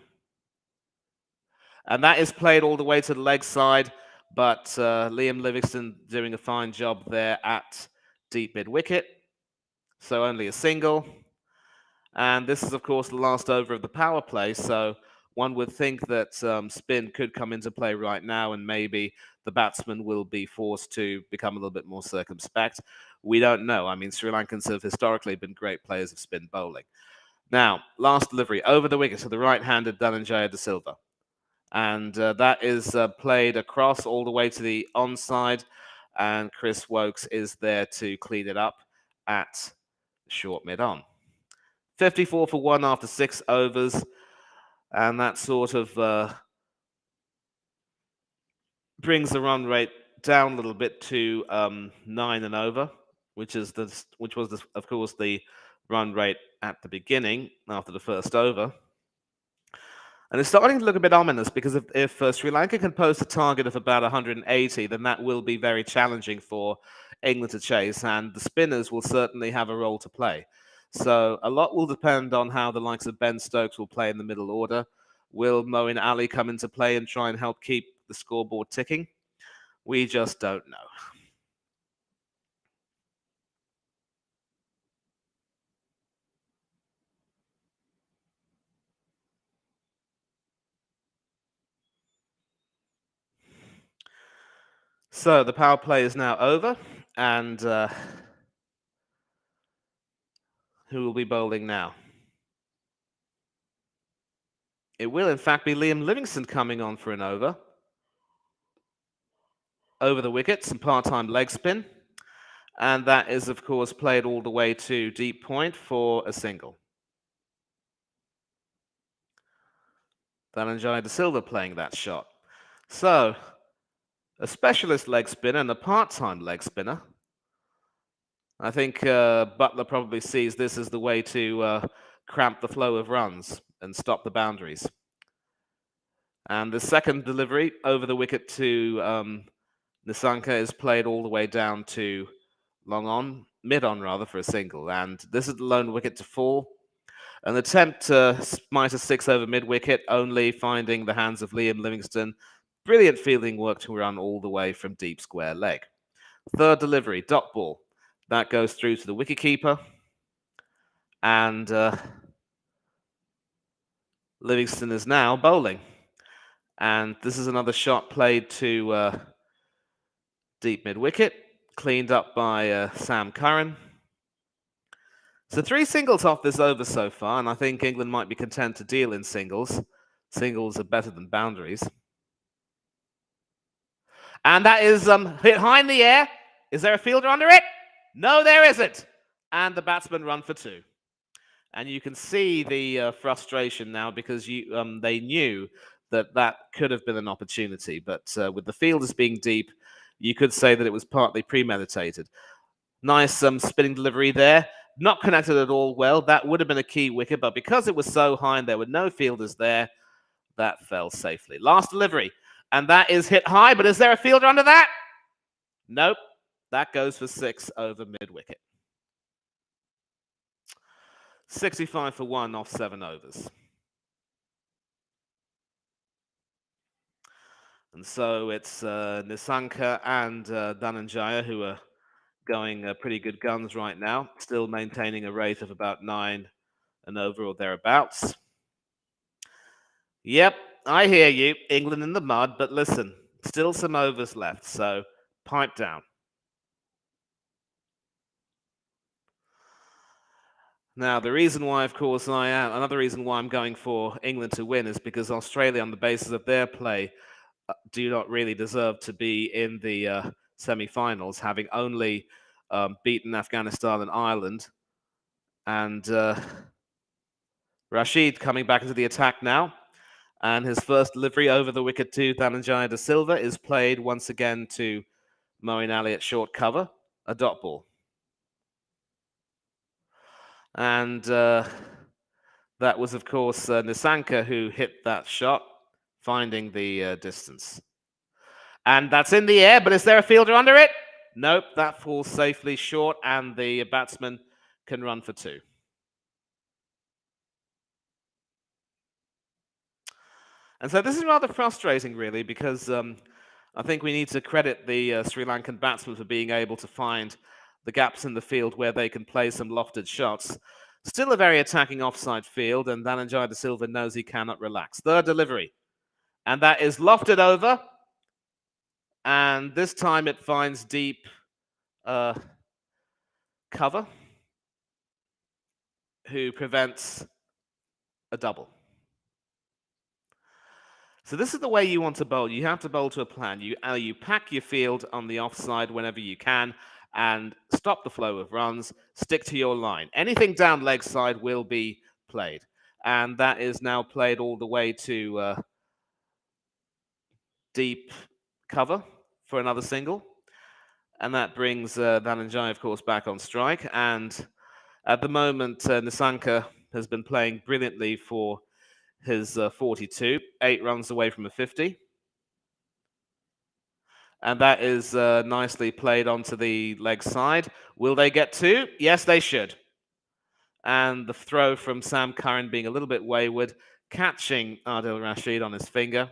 And that is played all the way to the leg side, but Liam Livingston doing a fine job there at deep mid-wicket. So only a single. And this is, of course, the last over of the power play, so one would think that spin could come into play right now, and maybe the batsman will be forced to become a little bit more circumspect. We don't know. I mean, Sri Lankans have historically been great players of spin bowling. Now, last delivery over the wicket to the right-handed Dhananjaya de Silva. And that is played across all the way to the onside, and Chris Wokes is there to clean it up at short mid-on. 54 for 1 after 6 overs, and that sort of brings the run rate down a little bit to 9 and over, which was, of course, the run rate at the beginning after the first over. And it's starting to look a bit ominous, because if Sri Lanka can post a target of about 180, then that will be very challenging for England to chase, and the spinners will certainly have a role to play. So a lot will depend on how the likes of Ben Stokes will play in the middle order. Will Moeen Ali come into play and try and help keep the scoreboard ticking? We just don't know. So the power play is now over, and who will be bowling now? It will, in fact, be Liam Livingstone coming on for an over. Over the wicket, some part-time leg spin. And that is, of course, played all the way to deep point for a single. Dhananjaya De Silva playing that shot. So, a specialist leg spinner and a part-time leg spinner. I think Butler probably sees this as the way to cramp the flow of runs and stop the boundaries. And the second delivery over the wicket to Nisanka is played all the way down to long on, mid on rather, for a single. And this is the lone wicket to fall. An attempt to smite a six over mid wicket, only finding the hands of Liam Livingstone. Brilliant fielding work to run all the way from deep square leg. Third delivery, dot ball. That goes through to the wicketkeeper. And Livingstone is now bowling. And this is another shot played to deep mid wicket, cleaned up by Sam Curran. So 3 singles off this over so far, and I think England might be content to deal in singles. Singles are better than boundaries. And that is hit high in the air. Is there a fielder under it? No, there isn't. And the batsmen run for 2. And you can see the frustration now because they knew that that could have been an opportunity. But with the fielders being deep, you could say that it was partly premeditated. Nice spinning delivery there. Not connected at all well. That would have been a key wicket, but because it was so high and there were no fielders there, that fell safely. Last delivery. And that is hit high, but is there a fielder under that? Nope. That goes for 6 over mid-wicket. 65 for 1 off 7 overs. And so it's Nisanka and Dhananjaya who are going pretty good guns right now, still maintaining a rate of about 9 an over or thereabouts. Yep, I hear you, England in the mud, but listen, still some overs left, so pipe down. Now, the reason why, of course, another reason why I'm going for England to win is because Australia, on the basis of their play, do not really deserve to be in the semi-finals, having only beaten Afghanistan and Ireland. And Rashid coming back into the attack now. And his first delivery over the wicket to Dhananjaya De Silva is played once again to Moeen Ali at short cover, a dot ball. And that was, of course, Nisanka who hit that shot, finding the distance. And that's in the air, but is there a fielder under it? Nope, that falls safely short, and the batsman can run for 2. And so this is rather frustrating, really, because I think we need to credit the Sri Lankan batsmen for being able to find the gaps in the field where they can play some lofted shots. Still a very attacking offside field, and Dhananjaya De Silva knows he cannot relax. Third delivery, and that is lofted over, and this time it finds deep cover, who prevents a double. So this is the way you want to bowl. You have to bowl to a plan. You pack your field on the offside whenever you can and stop the flow of runs, stick to your line. Anything down leg side will be played. And that is now played all the way to deep cover for another single. And that brings Dhananjaya, of course, back on strike. And at the moment, Nisanka has been playing brilliantly for his 42, 8 runs away from a 50. And that is nicely played onto the leg side. Will they get two? Yes, they should. And the throw from Sam Curran being a little bit wayward, catching Adil Rashid on his finger.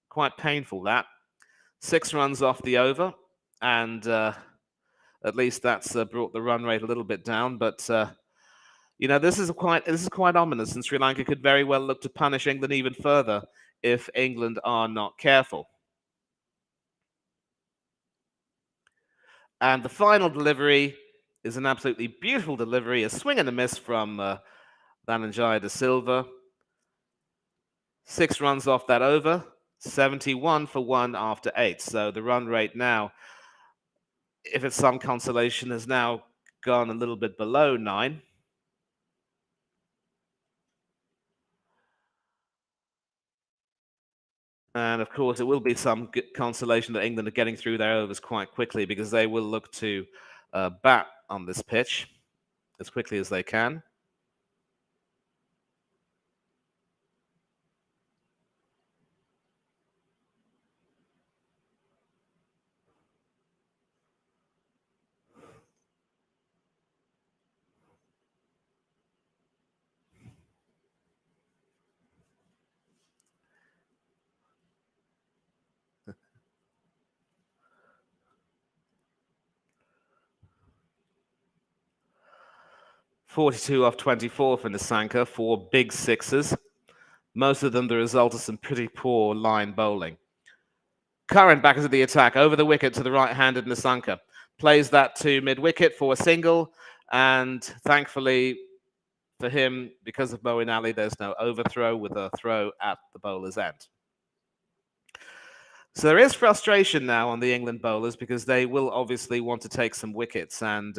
Quite painful, that. 6 runs off the over, and at least that's brought the run rate a little bit down. But this is quite ominous, and Sri Lanka could very well look to punish England even further if England are not careful. And the final delivery is an absolutely beautiful delivery, a swing and a miss from Dhananjaya de Silva. 6 runs off that over, 71 for 1 after 8. So the run rate now, if it's some consolation, has now gone a little bit below 9. And of course, it will be some consolation that England are getting through their overs quite quickly, because they will look to bat on this pitch as quickly as they can. .42 off 24 for Nissanka, 4 big sixes. Most of them the result of some pretty poor line bowling. Curran back into the attack, over the wicket to the right-handed Nissanka. Plays that to mid-wicket for a single, and thankfully for him, because of Moeen Ali, there's no overthrow with a throw at the bowler's end. So there is frustration now on the England bowlers, because they will obviously want to take some wickets, and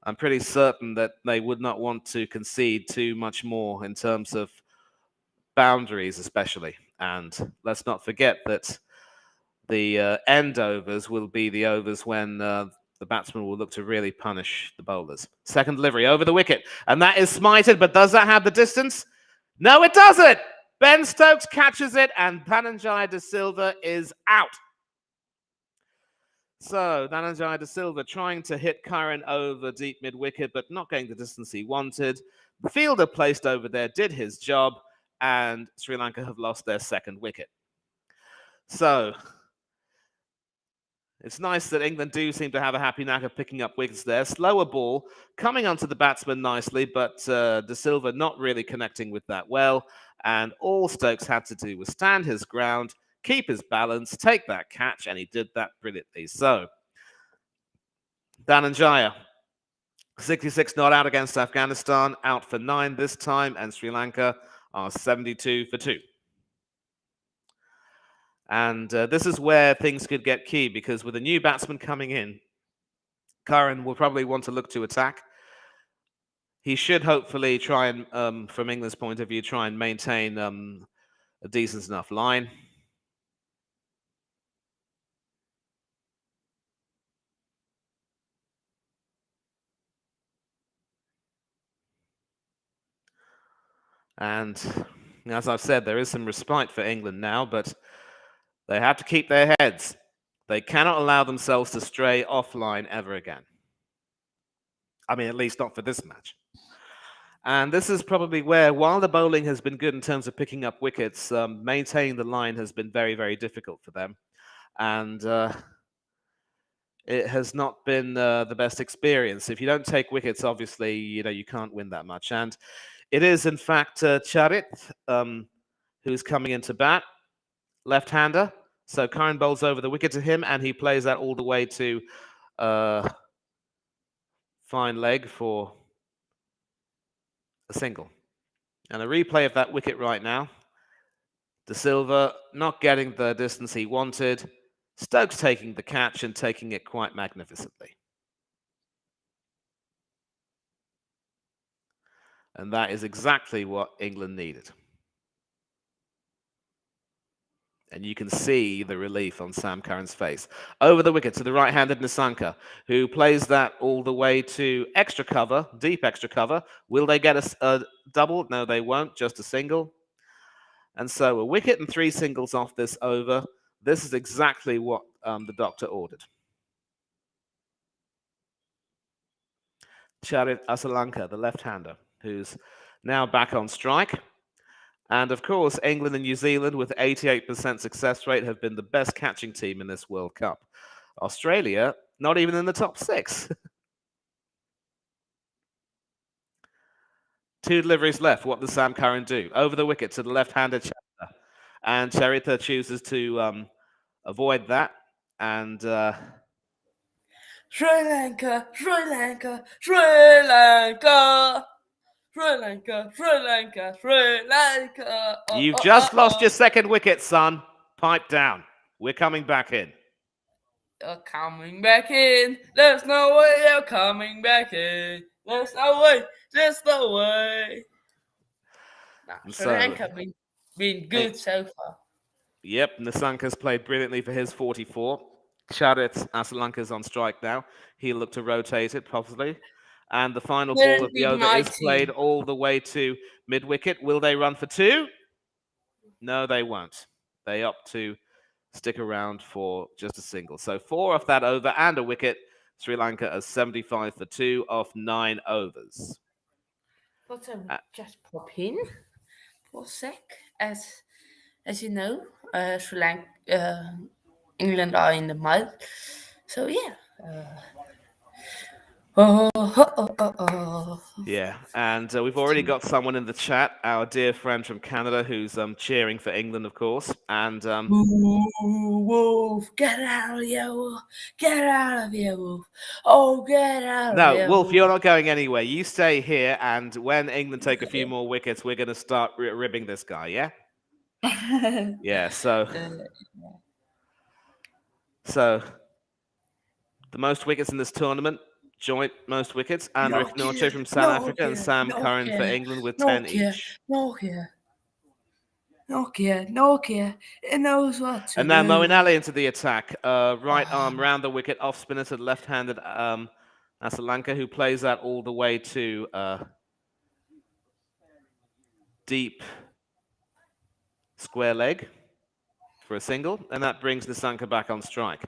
I'm pretty certain that they would not want to concede too much more in terms of boundaries, especially. And let's not forget that the end overs will be the overs when the batsman will look to really punish the bowlers. Second delivery over the wicket, and that is smited, but does that have the distance? No, it doesn't! Ben Stokes catches it, and Dhananjaya de Silva is out. So, Dhananjaya de Silva trying to hit Curran over deep mid-wicket, but not getting the distance he wanted. The fielder placed over there did his job, and Sri Lanka have lost their second wicket. So, it's nice that England do seem to have a happy knack of picking up wickets there. Slower ball, coming onto the batsman nicely, but de Silva not really connecting with that well. And all Stokes had to do was stand his ground, keep his balance, take that catch, and he did that brilliantly. So, Dhananjaya, 66 not out against Afghanistan, out for 9 this time, and Sri Lanka are 72 for 2. And this is where things could get key, because with a new batsman coming in, Curran will probably want to look to attack. He should hopefully try and, from England's point of view, try and maintain a decent enough line. And as I've said, there is some respite for England now, but they have to keep their heads. They cannot allow themselves to stray offline ever again. I mean, at least not for this match. And this is probably where, while the bowling has been good in terms of picking up wickets, maintaining the line has been very, very difficult for them. And it has not been the best experience. If you don't take wickets, obviously, you can't win that much. And it is, in fact, Charit who's coming into bat, left-hander. So Curran bowls over the wicket to him, and he plays that all the way to fine leg for a single. And a replay of that wicket right now. De Silva not getting the distance he wanted. Stokes taking the catch and taking it quite magnificently. And that is exactly what England needed. And you can see the relief on Sam Curran's face. Over the wicket to the right-handed Nissanka, who plays that all the way to extra cover, deep extra cover. Will they get a double? No, they won't, just a single. And so a wicket and 3 singles off this over. This is exactly what the doctor ordered. Charit Asalanka, the left-hander, who's now back on strike. And of course, England and New Zealand, with 88% success rate, have been the best catching team in this World Cup. Australia, not even in the top six. Two deliveries left. What does Sam Curran do? Over the wicket to the left-handed Charitha. And Charitha chooses to avoid that. And Sri Lanka, Sri Lanka, Sri Lanka. Sri Lanka, Sri Lanka, Sri Lanka. You've just lost your second wicket, son. Pipe down. We're coming back in. You're coming back in. There's no way you're coming back in. There's no way. There's no way. Sri Lanka been good so far. Yep, Nisanka's played brilliantly for his 44. Charit Asalanka's on strike now. He'll look to rotate it, possibly. And the final ball of the over is played all the way to mid-wicket. Will they run for two? No, they won't. They opt to stick around for just a single. So 4 off that over and a wicket. Sri Lanka as 75 for 2 off 9 overs. But just pop in for a sec. As you know, Sri Lanka, England are in the mud. So yeah. Yeah, and we've already got someone in the chat, our dear friend from Canada, who's cheering for England, of course. And Wolf, get out of here, Wolf! Get out of here, Wolf! Oh, get out no, of here, Wolf, you're not going anywhere. You stay here, and when England take a few more wickets, we're going to start ribbing this guy. Yeah. Yeah. So the most wickets in this tournament. Joint most wickets, Anrich Nortje from South Africa and Sam Curran for England with 10 each. Nokia, it knows what to and now do. Moeen Ali into the attack. Right arm round the wicket, off spinner to the left-handed Asalanka, who plays that all the way to deep square leg for a single, and that brings Nisanka back on strike.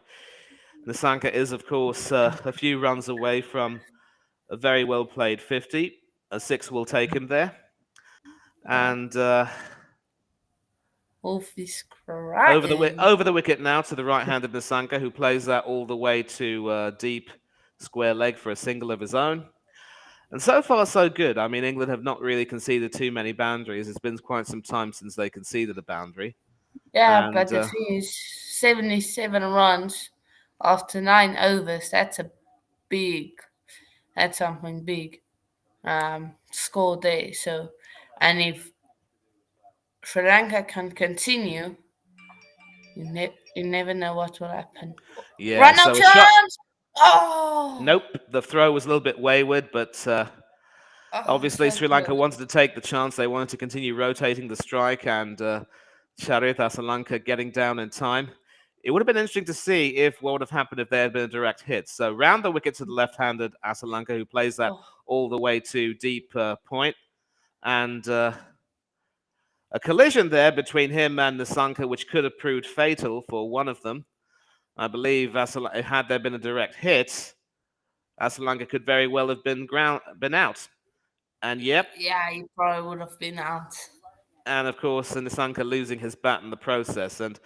Nisanka is, of course, a few runs away from a very well played 50. A 6 will take him there. And Wolf is over the wicket now to the right-handed Nisanka, who plays that all the way to deep square leg for a single of his own. And so far, so good. I mean, England have not really conceded too many boundaries. It's been quite some time since they conceded a boundary. Yeah, but the thing is, 77 runs after 9 overs. That's something big. Score day. So, and if Sri Lanka can continue, you never know what will happen. Yeah, run out chance. Oh, nope. The throw was a little bit wayward, but obviously Sri Lanka wanted to take the chance. They wanted to continue rotating the strike, and Charit Asalanka getting down in time. It would have been interesting to see what would have happened if there had been a direct hit. So round the wicket to the left-handed Asalanka, who plays that all the way to deep point. And a collision there between him and Nisanka, which could have proved fatal for one of them. I believe had there been a direct hit, Asalanka could very well have been out. And yep. Yeah, he probably would have been out. And of course, Nisanka losing his bat in the process. And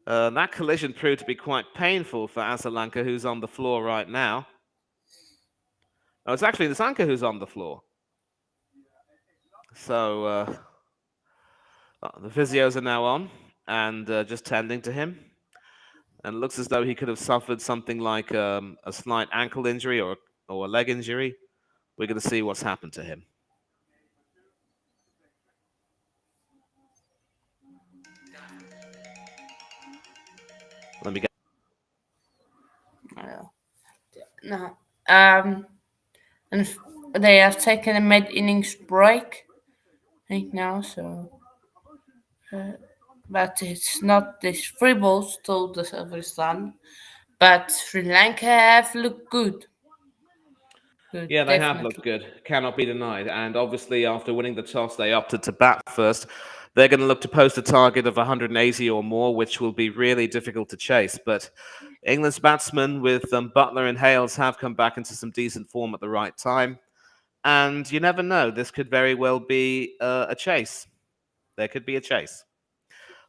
that collision proved to be quite painful for Asalanka, who's on the floor right now. Oh, it's actually Nisanka who's on the floor. So the physios are now on and just tending to him. And it looks as though he could have suffered something like a slight ankle injury or a leg injury. We're going to see what's happened to him. Let me go. No. And they have taken a mid-innings break right now, so. But it's not this 3 balls till the over is done. But Sri Lanka have looked good. good, Yeah, they have looked definitely. good. Cannot be denied. And obviously, after winning the toss, they opted to bat first. They're going to look to post a target of 180 or more, which will be really difficult to chase. But England's batsmen with Butler and Hales have come back into some decent form at the right time. And you never know, this could very well be a chase. There could be a chase.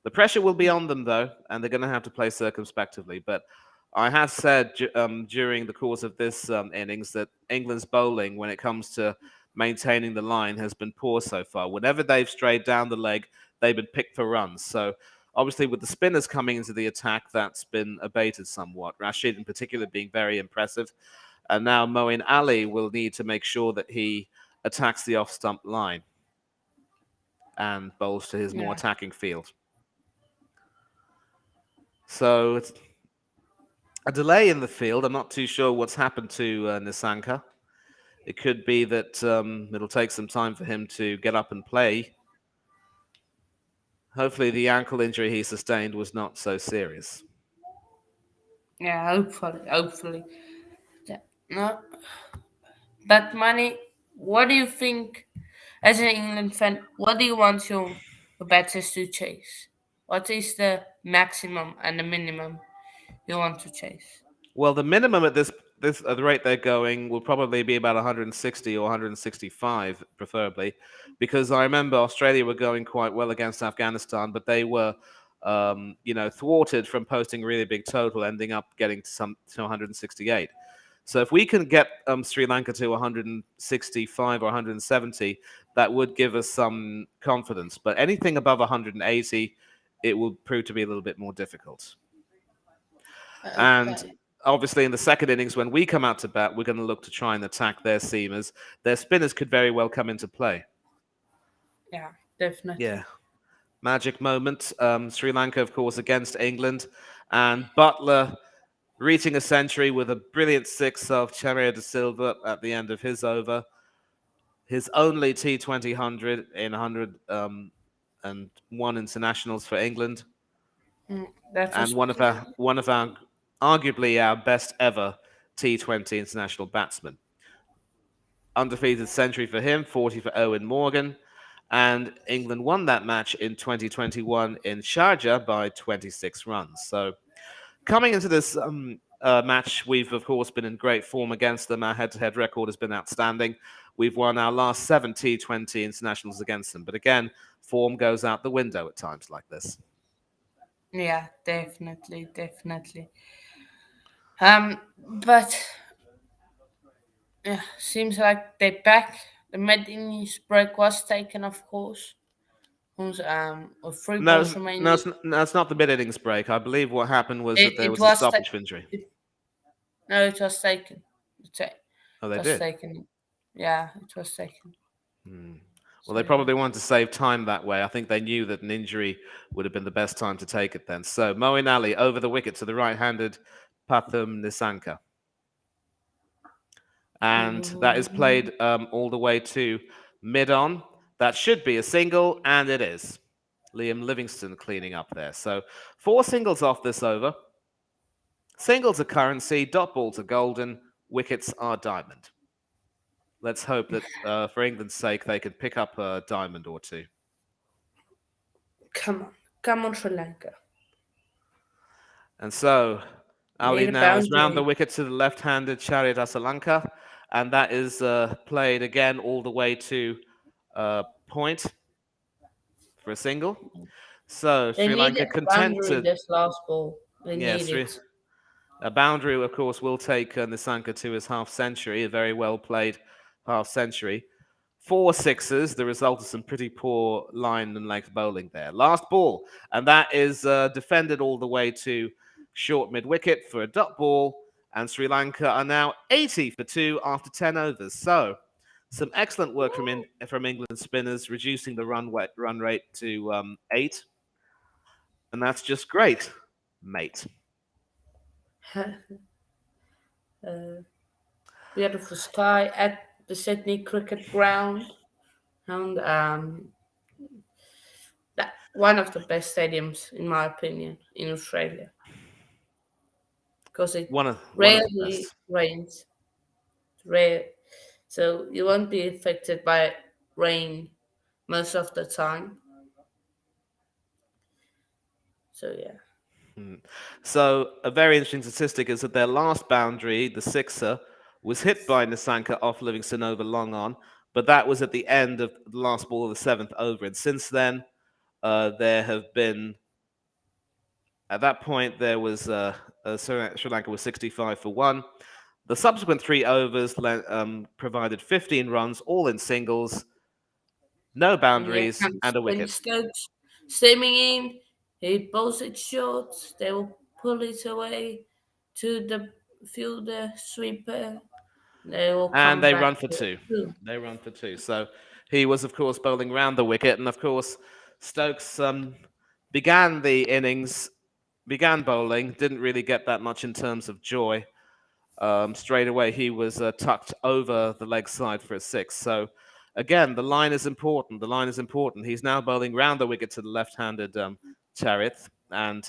The pressure will be on them, though, and they're going to have to play circumspectively. But I have said during the course of this innings that England's bowling, when it comes to maintaining the line, has been poor so far. Whenever they've strayed down the leg, they've been picked for runs. So obviously, with the spinners coming into the attack, that's been abated somewhat. Rashid, in particular, being very impressive. And now Moeen Ali will need to make sure that he attacks the off stump line and bowls to his more Yeah, attacking field. So it's a delay in the field. I'm not too sure what's happened to Nisanka. It could be that it'll take some time for him to get up and play. Hopefully, the ankle injury he sustained was not so serious. yeah. Hopefully. Yeah. No, but money. What do you think, as an England fan? What do you want your batters to chase? What is the maximum and the minimum you want to chase? Well, the minimum at this at the rate they're going will probably be about 160 or 165, preferably, because I remember Australia were going quite well against Afghanistan, but they were, thwarted from posting a really big total, ending up getting to 168. So if we can get Sri Lanka to 165 or 170, that would give us some confidence. But anything above 180, it will prove to be a little bit more difficult. And Okay. obviously, in the second innings, when we come out to bat, we're going to look to try and attack their seamers. Their spinners could very well come into play. Yeah, Yeah, definitely. magic moment. Sri Lanka, of course, against England, and Butler reaching a century with a brilliant six of Cheria de Silva at the end of his over. His only T20 100 in 100 and one internationals for England, That and was one of our arguably our best ever T20 international batsmen. Undefeated century for him, 40 for Owen Morgan. And England won that match in 2021 in Sharjah by 26 runs. So coming into this match, we've of course been in great form against them. Our head-to-head record has been outstanding. We've won our last 7 T20 internationals against them. But again, form goes out the window at times like this. yeah, definitely. But yeah, seems like they back. The mid-innings break was taken, of course. With three No, balls no, remaining. no, it's not the mid-innings break. I believe what happened was that there It was a was stoppage for injury. no, it was taken. Oh, It they was did. taken. Yeah, it was taken. Hmm. Well, So they yeah. probably wanted to save time that way. I think they knew that an injury would have been the best time to take it then. So Moeen Ali over the wicket to the right-handed Pathum Nisanka. And that is Mhm. played all the way to mid-on. That should be a single, and it is. Liam Livingston cleaning up there. So 4 singles off this over. Singles are currency, dot balls are golden, wickets are diamond. Let's hope that for England's sake they can pick up a diamond or two. Come on, come on, Sri Lanka. And so Ali Need a now is round the boundary. wicket to the left-handed Chariot Asalanka, and that is played again all the way to point for a single. So They Sri needed Lanka a content boundary to this last ball. They yeah, need it. a boundary, of course, will take Nisanka to his half century, a very well played half century. 4 sixes, the result of some pretty poor line and length bowling there. Last ball, and that is defended all the way to short mid wicket for a dot ball. And Sri Lanka are now 80 for 2 after 10 overs. So, some excellent work from England spinners, reducing the run rate to 8. And that's just great, mate. Beautiful sky at the Sydney Cricket Ground, and one of the best stadiums in my opinion in Australia because it One of the rarely best. rains. Rare. so you won't be affected by rain most of the time. So yeah. Hmm. So a very interesting statistic is that their last boundary, the sixer, was hit by Nisanka off Livingston over long on, but that was at the end of the last ball of the seventh over. And since then, there have been at that point there was Sri Lanka was 65 for one. The subsequent three overs provided 15 runs, all in singles, no And here boundaries, comes and a Ben wicket. Stokes steaming in. He bowls it short. They will pull it away to the fielder sweeper. They will And come they back run for to two. two. They run for two. So he was, of course, bowling round the wicket, and of course, Stokes began the innings, began bowling, didn't really get that much in terms of joy. Straight away, he was tucked over the leg side for a six. So again, the line is important. The line is important. He's now bowling round the wicket to the left-handed Charith, and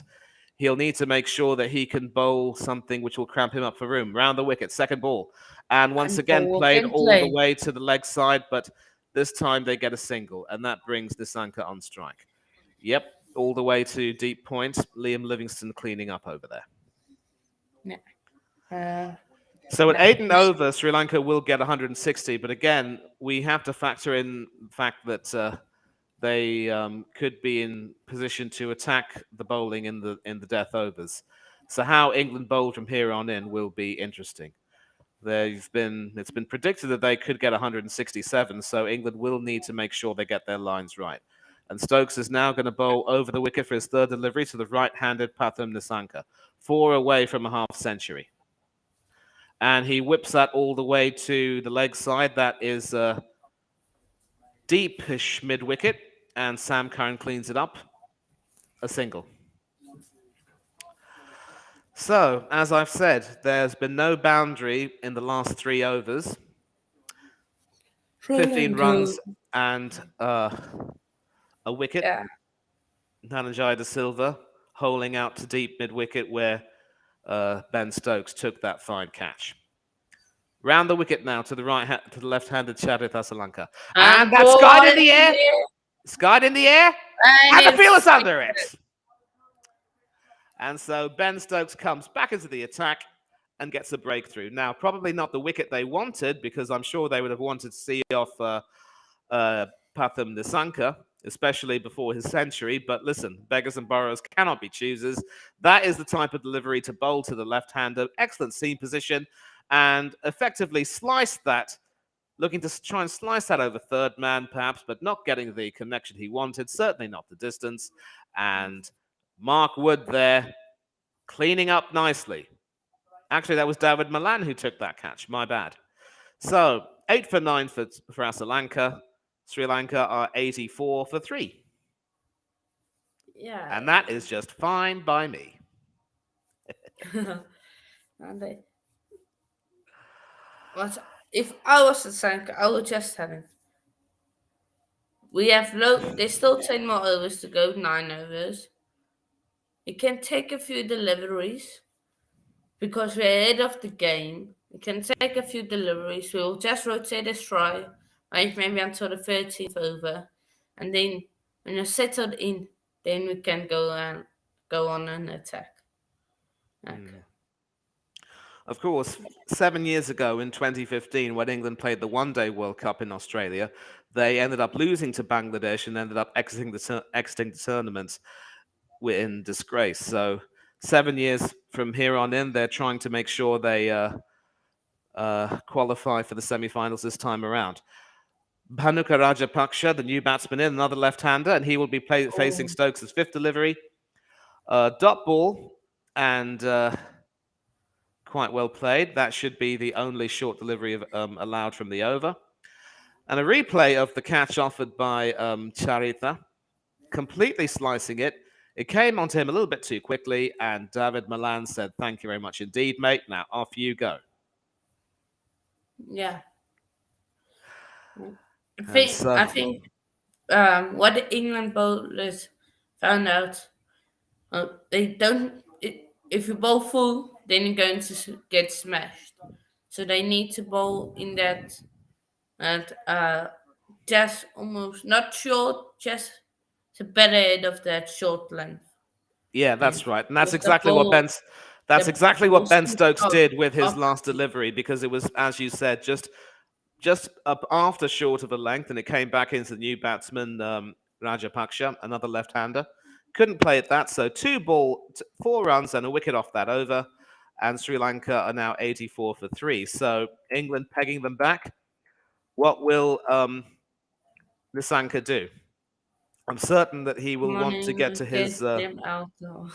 he'll need to make sure that he can bowl something which will cramp him up for room. Round the wicket, second ball. And once And again, ball played again all the play. way to the leg side, but this time they get a single, and that brings Nisanka on strike. Yep, all the way to deep point. Liam Livingston cleaning up over there. Yeah. Uh, So at nah. eight and over, Sri Lanka will get 160. But again, we have to factor in the fact that they could be in position to attack the bowling in the death overs. So how England bowl from here on in will be interesting. It's been predicted that they could get 167, so England will need to make sure they get their lines right. And Stokes is now going to bowl over the wicket for his third delivery to the right-handed Pathum Nisanka, 4 away from a half century. And he whips that all the way to the leg side. That is deepish mid wicket, and Sam Curran cleans it up. A single. So, as I've said, there's been no boundary in the last 3 overs. Sri 15 Lanka. runs and a wicket. Yeah. Dhananjaya de Silva holing out to deep mid wicket where Ben Stokes took that fine catch. Round the wicket now to the to the left-handed Chadith Asalanka. And And that's ball skied in the in air. the air. Skied in the air. And And the it's fielder's under it. And so Ben Stokes comes back into the attack and gets a breakthrough. Now, probably not the wicket they wanted, because I'm sure they would have wanted to see off Pathum Nisanka, especially before his century. But listen, beggars and borrowers cannot be choosers. That is the type of delivery to bowl to the left-hander. Excellent seam position, and effectively sliced that, looking to try and slice that over third man, perhaps, but not getting the connection he wanted, certainly not the distance. And Mark Wood there, cleaning up nicely. Actually, that was David Malan who took that catch. My bad. So 8 for 9 for Asalanka. Sri Lanka are 84 for 3. yeah. And that is just fine by me. And if I was the Sanka, I would just have him. We have there's still 10 more overs to go, 9 overs. It can take a few deliveries because we're ahead of the game. It can take a few deliveries. We'll just rotate a try, right, maybe until the 13th over. And then when you're settled in, then we can go on an attack. Okay. Of course, 7 years ago in 2015, when England played the One Day World Cup in Australia, they ended up losing to Bangladesh and ended up exiting the tournament in disgrace. So 7 years from here on in, they're trying to make sure they qualify for the semi-finals this time around. Bhanuka Rajapaksha, the new batsman in, another left-hander, and he will be facing Stokes' fifth delivery. Dot ball, and quite well played. That should be the only short delivery allowed from the over. And a replay of the catch offered by Charitha, completely slicing it. It came onto him a little bit too quickly, and David Malan said, "Thank you very much indeed, mate. Now off you go." Yeah. I think what the England bowlers found out, they don't. If you bowl full, then you're going to get smashed. So they need to bowl in that and just almost not short, just the better end of that short length. Yeah, And that's right, and with the ball, that's the exactly ball what Ben switched Stokes did with his up. last delivery, because it was, as you said, just up after short of the length, and it came back into the new batsman, Rajapaksha, another left-hander. Couldn't play at that, so 4 runs and a wicket off that over, and Sri Lanka are now 84 for 3. So England pegging them back. What will Nissanka do? I'm certain that he will want to get Morning, to get his. them out now.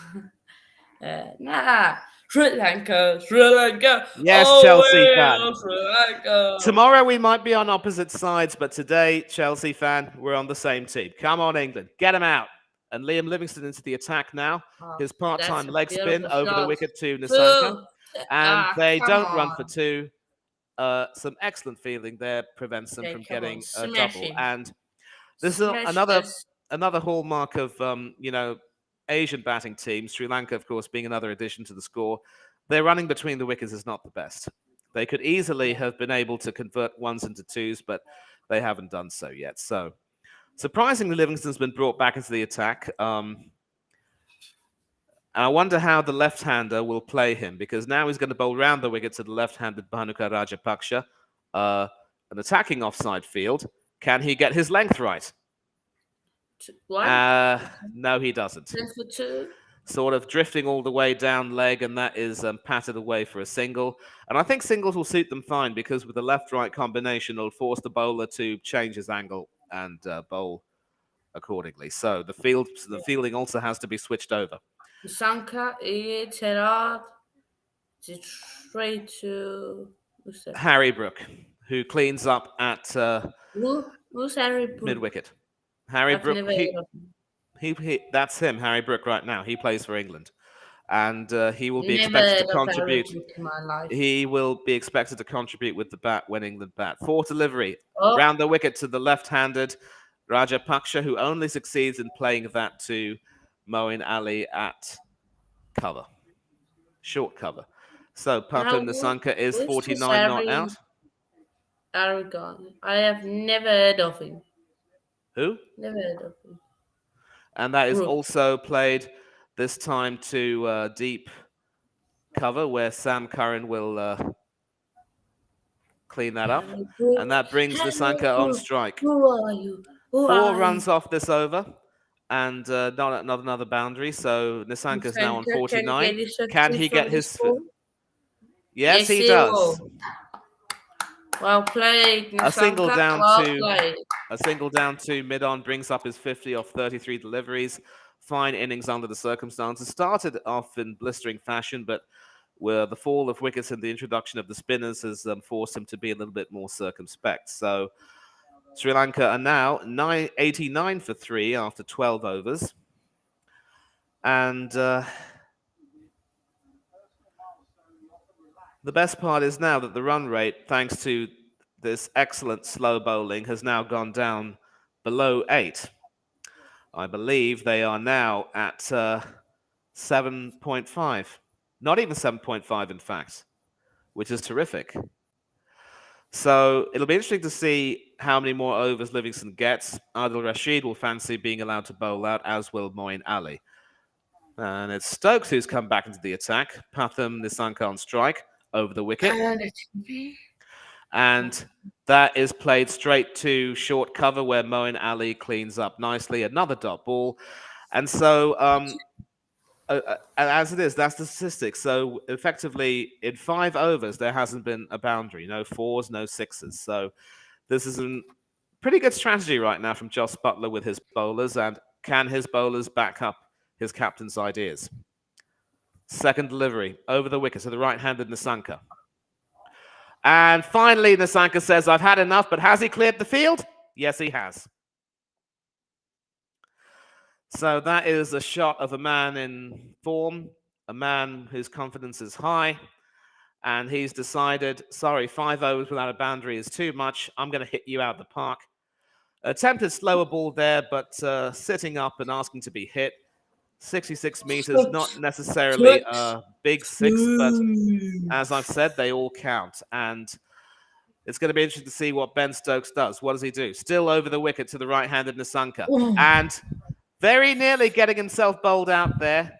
Nah, Sri Lanka, Sri Lanka, Yes, oh Chelsea fan. well, Sri Lanka. Tomorrow we might be on opposite sides, but today, Chelsea fan, we're on the same team. Come on, England, get him out. And Liam Livingston into the attack now. Oh, His that's part-time a leg spin beautiful over the shot. wicket to Nissanka. Two. And they Come don't run for on. two. Some excellent fielding there prevents them Okay, from come on, getting a smash double. him. And this is Smash this. another hallmark of Asian batting teams. Sri Lanka, of course, being another addition to the score. Their running between the wickets is not the best. They could easily Yeah. have been able to convert ones into twos, but they haven't done so yet. So, surprisingly, Livingston's been brought back into the attack. And I wonder how the left-hander will play him, because now he's going to bowl round the wicket to the left-handed Bhanuka Rajapaksha, an attacking offside field. Can he get his length right? One. No, he doesn't. 10 for 2. Sort of drifting all the way down leg, and that is patted away for a single. And I think singles will suit them fine, because with the left-right combination, it'll force the bowler to change his angle and bowl accordingly. So the fielding also has to be switched over. Sanka, it's head out. Straight to. Who's that? Harry Brook, who cleans up at Who's Harry Brook? mid-wicket. Harry I've Brook, never heard of him. that's him, Harry Brook, right now. He plays for England. And he will be Never expected to heard of Harry contribute. Brook in my life. He will be expected to contribute with the bat when England bat. Fourth delivery, Oh, round the wicket to the left-handed Rajapaksha, who only succeeds in playing that to Moeen Ali at cover. Short cover. So Pathum Nissanka is who's 49 not Harry out. Aragon. I have never heard of him. Who? Never heard of him. And that is Brook. also played this time to deep cover, where Sam Curran will clean that up. Harry Brook. And that brings Harry Nissanka on Brook. strike. Who are you? Who 4 are runs you? off this over, and not another boundary. So Nissanka's now on 49. Can he get his? Yes, he does. Well played, Nissanka. A single down to mid-on brings up his 50 off 33 deliveries. Fine innings under the circumstances. Started off in blistering fashion, but where the fall of wickets and the introduction of the spinners has forced him to be a little bit more circumspect. So Sri Lanka are now 89 for 3 after 12 overs. And the best part is now that the run rate, thanks to this excellent slow bowling, has now gone down below 8. I believe they are now at 7.5. Not even 7.5, in fact, which is terrific. So it'll be interesting to see how many more overs Livingston gets. Adil Rashid will fancy being allowed to bowl out, as will Moeen Ali. And it's Stokes who's come back into the attack. Pathum Nissanka on strike over the wicket. And that is played straight to short cover, where Moeen Ali cleans up nicely. Another dot ball. And so, as it is, that's the statistics. So effectively, in 5 overs, there hasn't been a boundary. No 4s, no 6s. So this is a pretty good strategy right now from Jos Buttler with his bowlers. And can his bowlers back up his captain's ideas? Second delivery over the wicket to the right-handed Nissanka. And finally, Nissanka says, I've had enough, but has he cleared the field? Yes, he has. So that is a shot of a man in form, a man whose confidence is high, and he's decided, sorry, 5 overs without a boundary is too much. I'm going to hit you out of the park. Attempted slower ball there, but sitting up and asking to be hit. 66 meters, not necessarily a big 6, but as I've said, they all count. And It's going to be interesting to see what Ben Stokes does. What does he do? Still over the wicket to the right-handed Nisanka. Ooh. And very nearly getting himself bowled out there.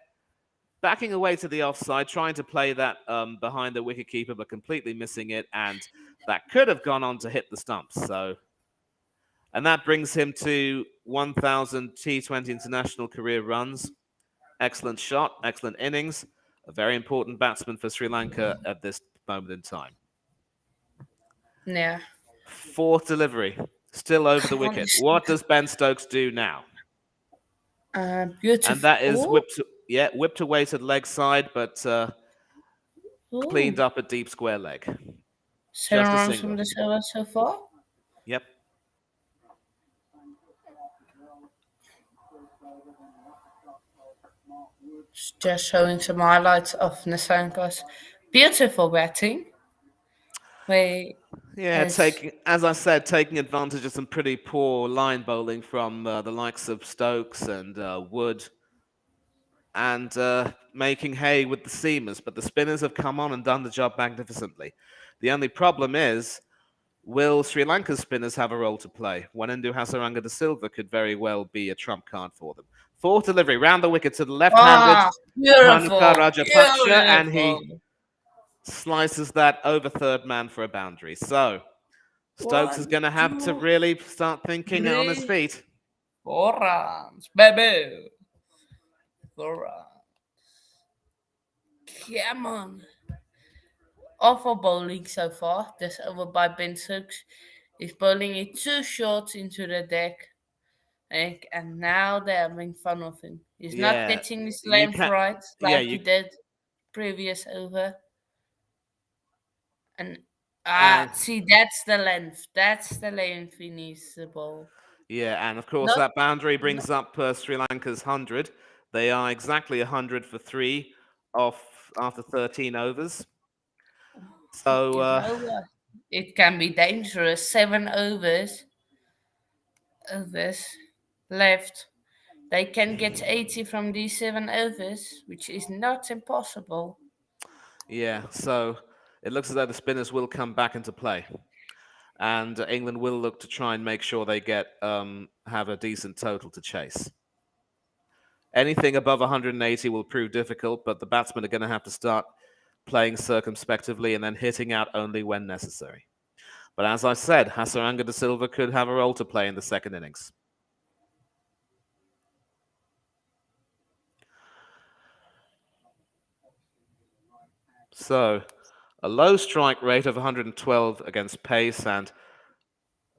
Backing away to the offside, trying to play that behind the wicketkeeper, but completely missing it. And that could have gone on to hit the stumps. And that brings him to 1,000 T20 international career runs. Excellent shot, excellent innings. A very important batsman for Sri Lanka at this moment in time. Yeah. Fourth delivery, still over the wicket. What does Ben Stokes do now? Beautiful. And that is whipped away to the leg side, but cleaned up a deep square leg. 7 Just a runs single. from the over so far. Yep. Just showing some highlights of Nisanka's beautiful batting. As I said, taking advantage of some pretty poor line bowling from the likes of Stokes and Wood, and making hay with the seamers. But the spinners have come on and done the job magnificently. The only problem is, will Sri Lanka's spinners have a role to play? Wanindu Hasaranga de Silva could very well be a trump card for them. Fourth delivery, round the wicket to the left-handed Hanukkah Rajapaksa, and he slices that over third man for a boundary. So Stokes is going to have to really start thinking on his feet. 4 runs, baby. 4 runs. Come on. Awful bowling so far. This over by Ben Stokes. He's bowling it too short into the deck. And now they're having fun of him. He's not getting his length right like he did previous over. And see, that's the length. That's the length he needs to bowl. Yeah, and of course that boundary brings up Sri Lanka's 100. They are exactly 100 for 3 off after 13 overs. So it can be dangerous. 7 overs left. They can get 80 from these 7 overs, which is not impossible. Yeah, so it looks as though the spinners will come back into play. And England will look to try and make sure they have a decent total to chase. Anything above 180 will prove difficult, but the batsmen are going to have to start playing circumspectively and then hitting out only when necessary. But as I said, Hasaranga de Silva could have a role to play in the second innings. So, a low strike rate of 112 against pace and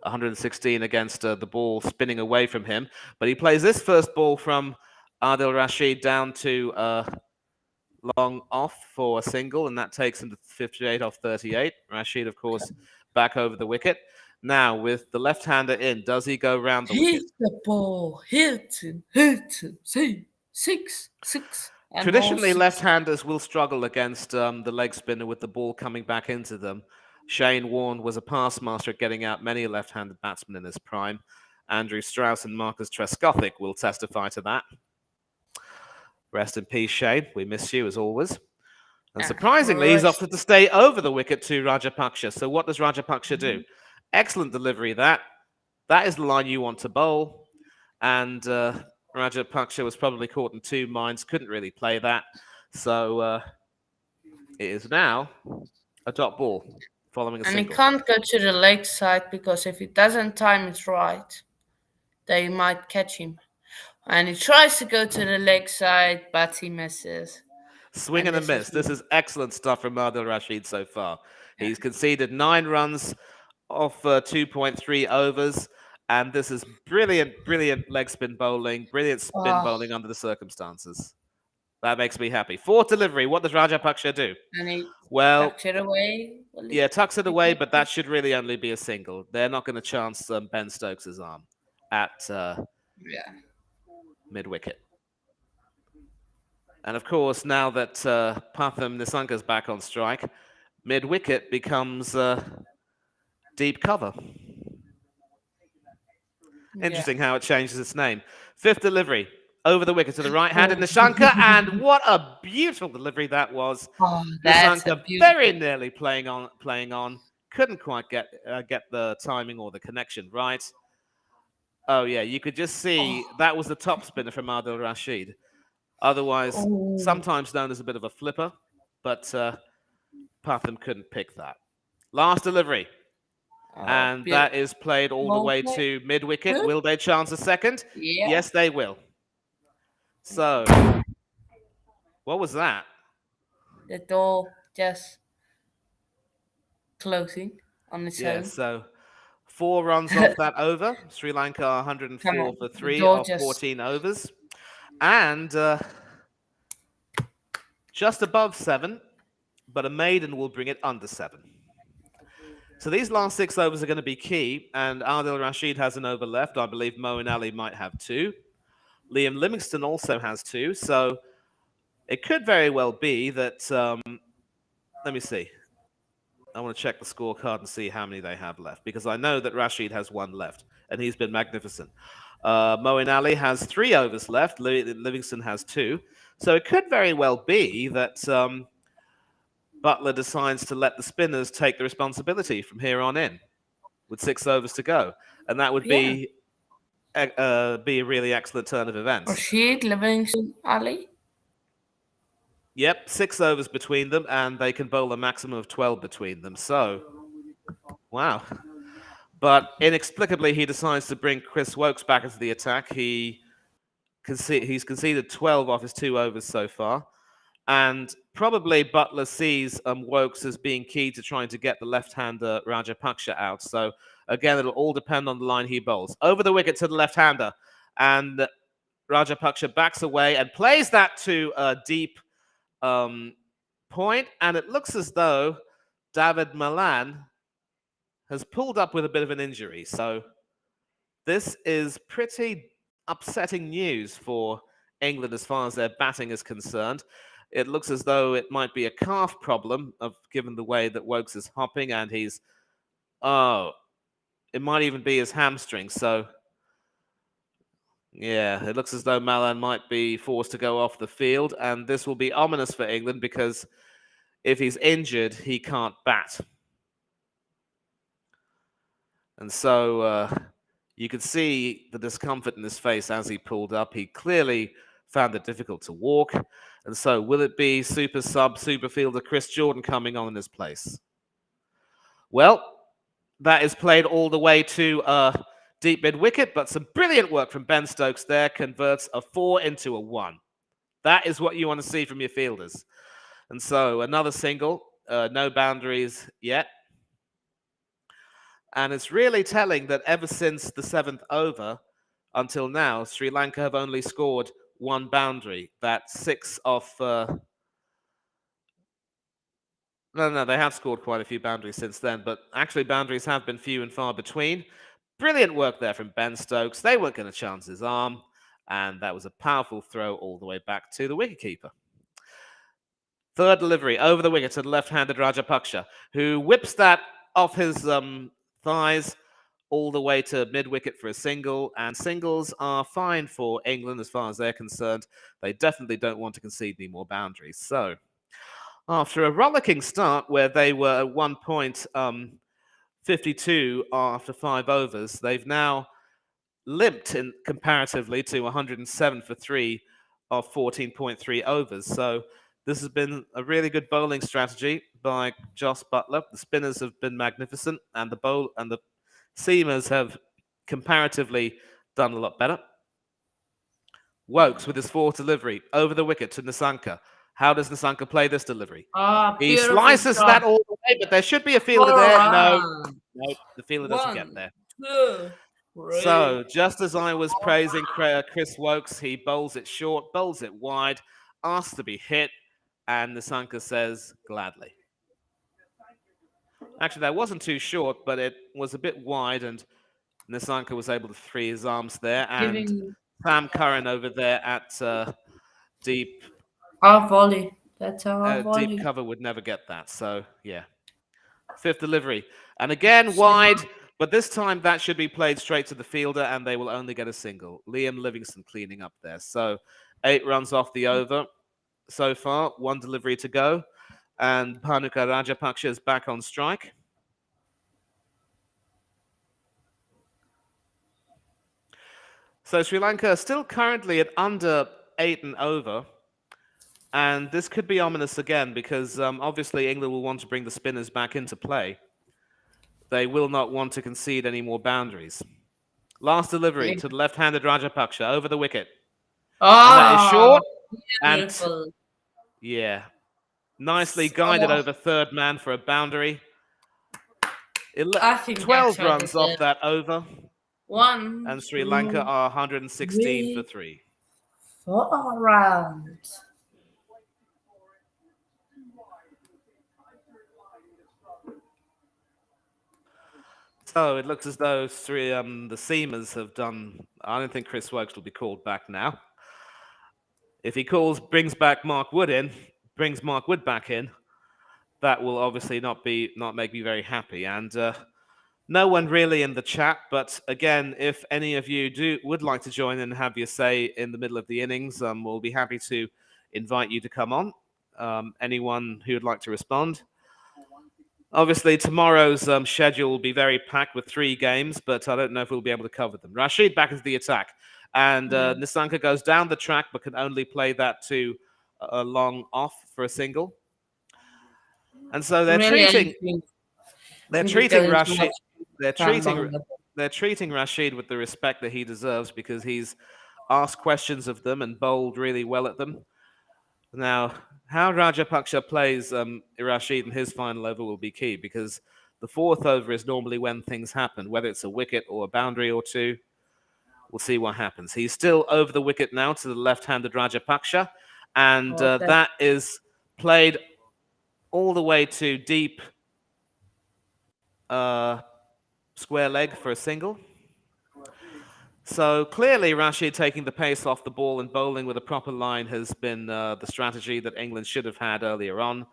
116 against the ball spinning away from him. But he plays this first ball from Adil Rashid down to long off for a single, and that takes him to 58 off 38. Rashid, of course, back over the wicket. Now, with the left-hander in, does he go round the wicket? Hit the ball, hit him, see, 6. Traditionally, left-handers will struggle against the leg spinner with the ball coming back into them. Shane Warne was a pass master at getting out many left-handed batsmen in his prime. Andrew Strauss and Marcus Trescothick will testify to that. Rest in peace, Shane. We miss you as always. And surprisingly, he's opted to stay over the wicket to Rajapaksa. So what does Rajapaksa do? Excellent delivery, that. That is the line you want to bowl. And Rajapaksa was probably caught in 2 minds, couldn't really play that. So it is now a dot ball following a single. And he can't go to the leg side because if he doesn't time it right, they might catch him. And he tries to go to the leg side, but he misses. Swing and a miss. This is excellent stuff from Adil Rashid so far. He's conceded 9 runs off 2.3 overs. And this is brilliant leg spin bowling, brilliant spin bowling under the circumstances. That makes me happy. 4th delivery. What does Rajapaksa do? And he tucks it away. Tucks it away, but that should really only be a single. They're not going to chance Ben Stokes' arm at mid-wicket. And of course, now that Patham Nisanka's back on strike, mid-wicket becomes deep cover. Interesting how it changes its name. 5th delivery, over the wicket to the right-handed Nisanka, and what a beautiful delivery that was. Nisanka very nearly playing on couldn't quite get the timing or the connection right. Oh yeah, you could just see Oh, that was the top spinner from Adil Rashid. Otherwise, oh, sometimes known as a bit of a flipper, but Putham couldn't pick that. Last delivery, and that is played all the beautiful way play. to mid wicket. Good. Will they chance a second? Yeah. Yes, they will. So, what was that? The door just closing on its Yeah, own. so 4 runs off that over. Sri Lanka Come 104 on. for The three door of just 14 overs. And just above 7, but a maiden will bring it under 7. So these last 6 overs are going to be key, and Adil Rashid has an over left. I believe Moeen Ali might have 2. Liam Livingston also has 2, so it could very well be that. Let me see. I want to check the scorecard and see how many they have left, because I know that Rashid has 1 left, and he's been magnificent. Moeen Ali has 3 overs left. Livingston has 2. So it could very well be that Butler decides to let the spinners take the responsibility from here on in, with 6 overs to go, and that would yeah. be a really excellent turn of events. Rashid, Livingston, Ali. Yep, 6 overs between them, and they can bowl a maximum of 12 between them. So, wow. But inexplicably, he decides to bring Chris Wokes back into the attack. He's conceded 12 off his 2 overs so far. And probably Butler sees Wokes as being key to trying to get the left-hander Rajapaksha out. So again, it'll all depend on the line he bowls. Over the wicket to the left-hander. And Rajapaksha backs away and plays that to a deep point. And it looks as though David Malan has pulled up with a bit of an injury. So this is pretty upsetting news for England as far as their batting is concerned. It looks as though it might be a calf problem, given the way that Wokes is hopping, and it might even be his hamstring. So, yeah, it looks as though Malan might be forced to go off the field, and this will be ominous for England because if he's injured, he can't bat. And so you could see the discomfort in his face as he pulled up. He clearly found it difficult to walk. And so will it be super fielder Chris Jordan coming on in his place? Well, that is played all the way to deep mid wicket, but some brilliant work from Ben Stokes there converts a 4 into a 1. That is what you want to see from your fielders. And so another single, no boundaries yet. And it's really telling that ever since the 7th over until now, Sri Lanka have only scored 1 boundary. That's 6 off. No, they have scored quite a few boundaries since then, but actually boundaries have been few and far between. Brilliant work there from Ben Stokes. They weren't going to chance his arm, and that was a powerful throw all the way back to the wicketkeeper. Third delivery over the wicket to the left-handed Rajapaksha, who whips that off his thighs all the way to mid-wicket for a single, and singles are fine for England as far as they're concerned. They definitely don't want to concede any more boundaries. So, after a rollicking start where they were at 1 point 52 after 5 overs, they've now limped in comparatively to 107 for 3 of 14.3 overs. So this has been a really good bowling strategy by Jos Buttler. The spinners have been magnificent, and the seamers have comparatively done a lot better. Wokes with his 4th delivery over the wicket to Nissanka. How does Nissanka play this delivery? He slices that all the way, but there should be a fielder there. No, the fielder doesn't get there. 1, 2, 3. So, just as I was praising Chris Wokes, he bowls it short, bowls it wide, asks to be hit, and Nissanka says, gladly. Actually, that wasn't too short, but it was a bit wide, and Nissanka was able to free his arms there. And Sam Curran over there at deep volley. That's our volley. Deep cover would never get that. So, yeah. 5th delivery. And again, wide. But this time, that should be played straight to the fielder, and they will only get a single. Liam Livingston cleaning up there. So 8 runs off the over so far. 1 delivery to go. And Bhanuka Rajapaksha is back on strike. So Sri Lanka are still currently at under 8 and over. And this could be ominous again because obviously England will want to bring the spinners back into play. They will not want to concede any more boundaries. Last delivery to the left-handed Rajapaksha over the wicket. And that is Oh, short. And beautiful. yeah, nicely guided Oh, over third man for a boundary. I think that's 12 what runs it off is. that over. One, And Sri Lanka two, are 116 for three, 3. 4 rounds. So it looks as though the seamers have done. I don't think Chris Wokes will be called back now. If he brings back Mark Wood in, brings Mark Wood back in, that will obviously not make me very happy. And no one really in the chat, but again, if any of you would like to join and have your say in the middle of the innings, we'll be happy to invite you to come on. Anyone who would like to respond. Obviously, tomorrow's schedule will be very packed with 3 games, but I don't know if we'll be able to cover them. Rashid back into the attack, and Nissanka goes down the track, but can only play that to a long off for a single. And so they're treating Rashid. They're treating Rashid with the respect that he deserves because he's asked questions of them and bowled really well at them. Now, how Rajapaksha plays Rashid in his final over will be key because the 4th over is normally when things happen, whether it's a wicket or a boundary or 2. We'll see what happens. He's still over the wicket now to the left-handed Rajapaksha, and that is played all the way to deep square leg for a single. So clearly, Rashid taking the pace off the ball and bowling with a proper line has been the strategy that England should have had earlier on.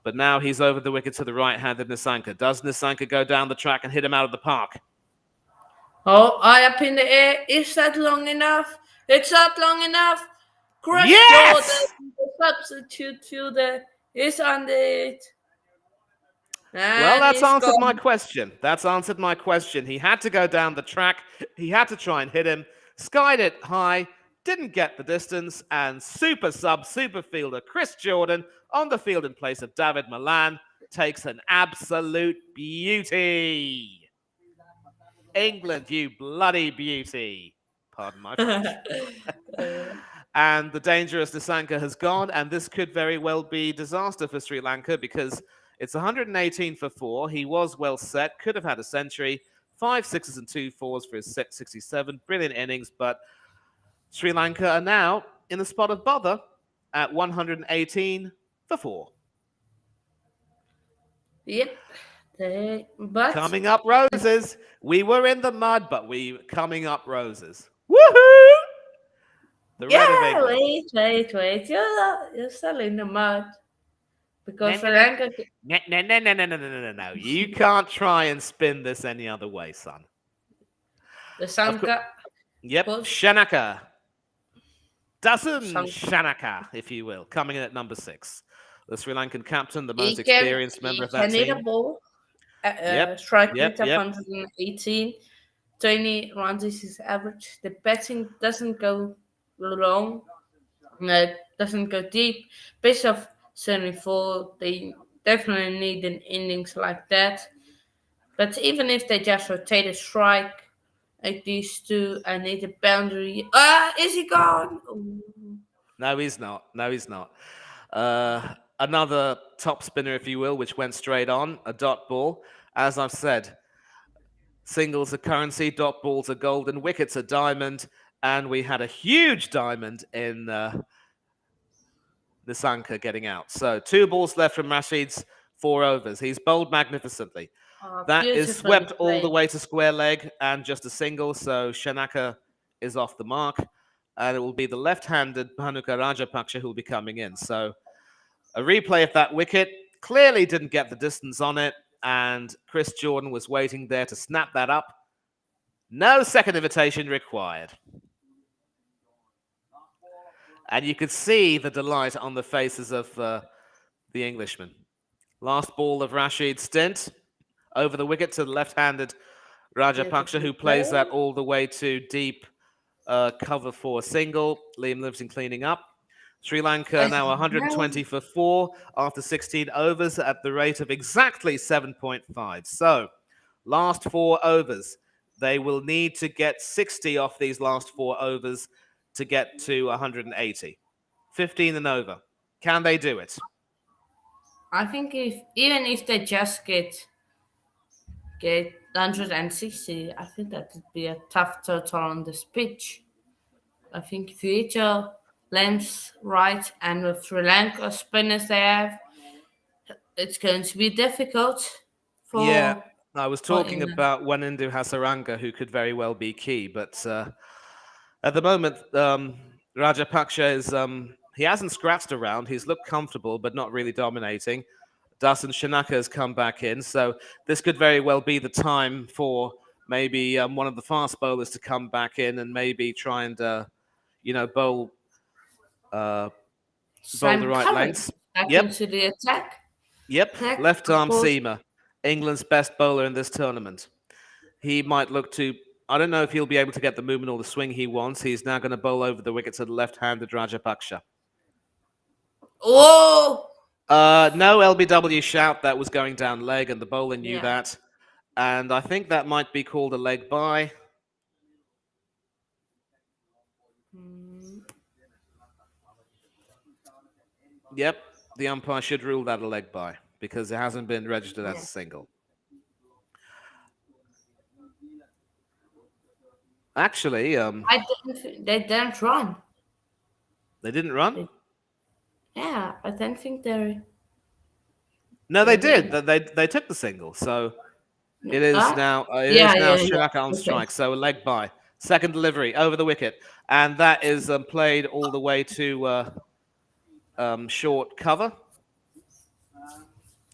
But now he's over the wicket to the right-handed Nissanka. Does Nissanka go down the track and hit him out of the park? Oh, eye up in the air. Is that long enough? It's not long enough. Chris Yes! Jordan, the substitute fielder, is on it. Well, And that's he's answered my gone. question. That's answered my question. He had to go down the track. He had to try and hit him. Skied it high. Didn't get the distance. And super fielder Chris Jordan on the field in place of David Malan takes an absolute beauty. England, you bloody beauty. Pardon my French. And the dangerous Nissanka has gone, and this could very well be disaster for Sri Lanka because it's 118 for 4. He was well set, could have had a century. 5 sixes and 2 fours for his 67. Brilliant innings, but Sri Lanka are now in the spot of bother at 118 for 4. Yep. But coming up roses. We were in the mud, but we coming up roses. Woohoo! The red of England. wait. You're still in the mud. Because No, Sri no, no. Lanka. No. You can't try and spin this any other way, son. The Sanka. Yep, Push. Shanaka. Dasun Shanaka, if you will, coming in at number 6. The Sri Lankan captain, the most experienced member of that team. He can hit a ball. Strike rate of 118. 20 runs is his average. The batting doesn't go long. Doesn't go deep. Pace of 74. They definitely need an innings like that. But even if they just rotate a strike like these two, I need a boundary. Is he gone? Ooh. No, he's not. Another top spinner, if you will, which went straight on, a dot ball. As I've said, singles are currency, dot balls are gold, and wickets are diamond. And we had a huge diamond in Nissanka getting out. So 2 balls left from Rashid's 4 overs. He's bowled magnificently. That is swept all the way to square leg and just a single. So Shanaka is off the mark. And it will be the left-handed Bhanuka Rajapaksha who will be coming in. So a replay of that wicket. Clearly didn't get the distance on it. And Chris Jordan was waiting there to snap that up. No second invitation required. And you could see the delight on the faces of the Englishmen. Last ball of Rashid's stint over the wicket to the left-handed Rajapaksha, who plays that all the way to deep cover for a single. Liam Livingstone cleaning up. Sri Lanka I now know. 120 for 4 after 16 overs at the rate of exactly 7.5. So, last 4 overs. They will need to get 60 off these last 4 overs to get to 180. 15 and over. Can they do it? I think if even if they just get 160, I think that would be a tough total on this pitch. I think if you hit your length right and with Sri Lanka spinners they have, it's going to be difficult Yeah, for I was for talking England. about Wanindu Hasaranga, who could very well be key, but at the moment, Rajapaksha is he hasn't scratched around. He's looked comfortable, but not really dominating. Dasan Shanaka has come back in, so this could very well be the time for maybe one of the fast bowlers to come back in and maybe try and bowl uh, bowl the Sam right Curry lengths. back Yep, into the attack. yep. Attack, Left of arm course. seamer, England's best bowler in this tournament. He might look to. I don't know if he'll be able to get the movement or the swing he wants. He's now going to bowl over the wicket to the left-handed Rajapaksha. Oh, No LBW shout. That was going down leg, and the bowler knew yeah. that. And I think that might be called a leg by. Mm, Yep, the umpire should rule that a leg by because it hasn't been registered as yeah. a single. Actually, They didn't run. they didn't run. They, yeah, I don't think they No, they they did. did. They took the single. So it Yeah, is now yeah, Sri yeah. Lanka on Okay. strike. So a leg by. Second delivery over the wicket, and that is played all the way to short cover.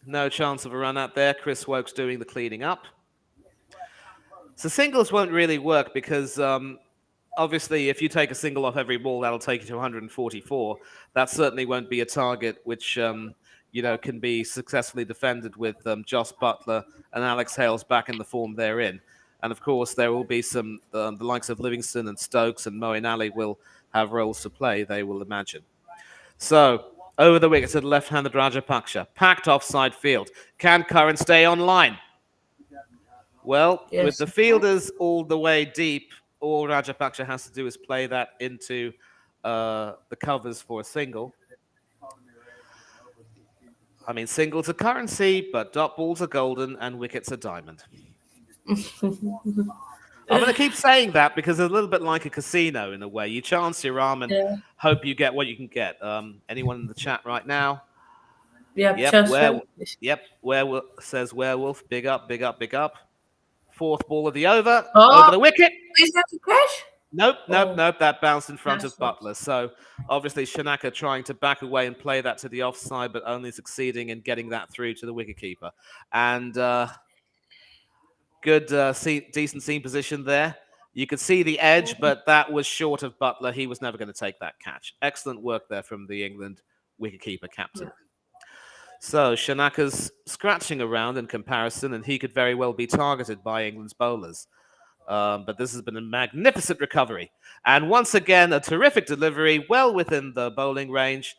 No chance of a run out there. Chris Wokes doing the cleaning up. So singles won't really work because obviously if you take a single off every ball, that'll take you to 144. That certainly won't be a target which can be successfully defended with Joss Butler and Alex Hales back in the form they're in. And of course, there will be some the likes of Livingston and Stokes and Moeen Ali will have roles to play. They will imagine. So over the wicket to the left-handed Rajapaksha, packed offside field. Can Curran stay on line? Well, with Yes. the fielders all the way deep, all Rajapaksha has to do is play that into the covers for a single. I mean, singles are currency, but dot balls are golden and wickets are diamond. I'm going to keep saying that because it's a little bit like a casino in a way. You chance your arm and Yeah. hope you get what you can get. Anyone in the chat right now? Yeah, Yep, just like this. Werewolf says werewolf. Big up, big up, big up. Fourth ball of the over Oh, the wicket. is that a crash? Nope, nope, Oh, nope. That bounced in front of that's not. Butler. So obviously Shanaka trying to back away and play that to the offside, but only succeeding in getting that through to the wicketkeeper. And good, decent seam position there. You could see the edge, but that was short of Butler. He was never going to take that catch. Excellent work there from the England wicketkeeper captain. So Shanaka's scratching around in comparison, and he could very well be targeted by England's bowlers. But this has been a magnificent recovery. And once again, a terrific delivery, well within the bowling range.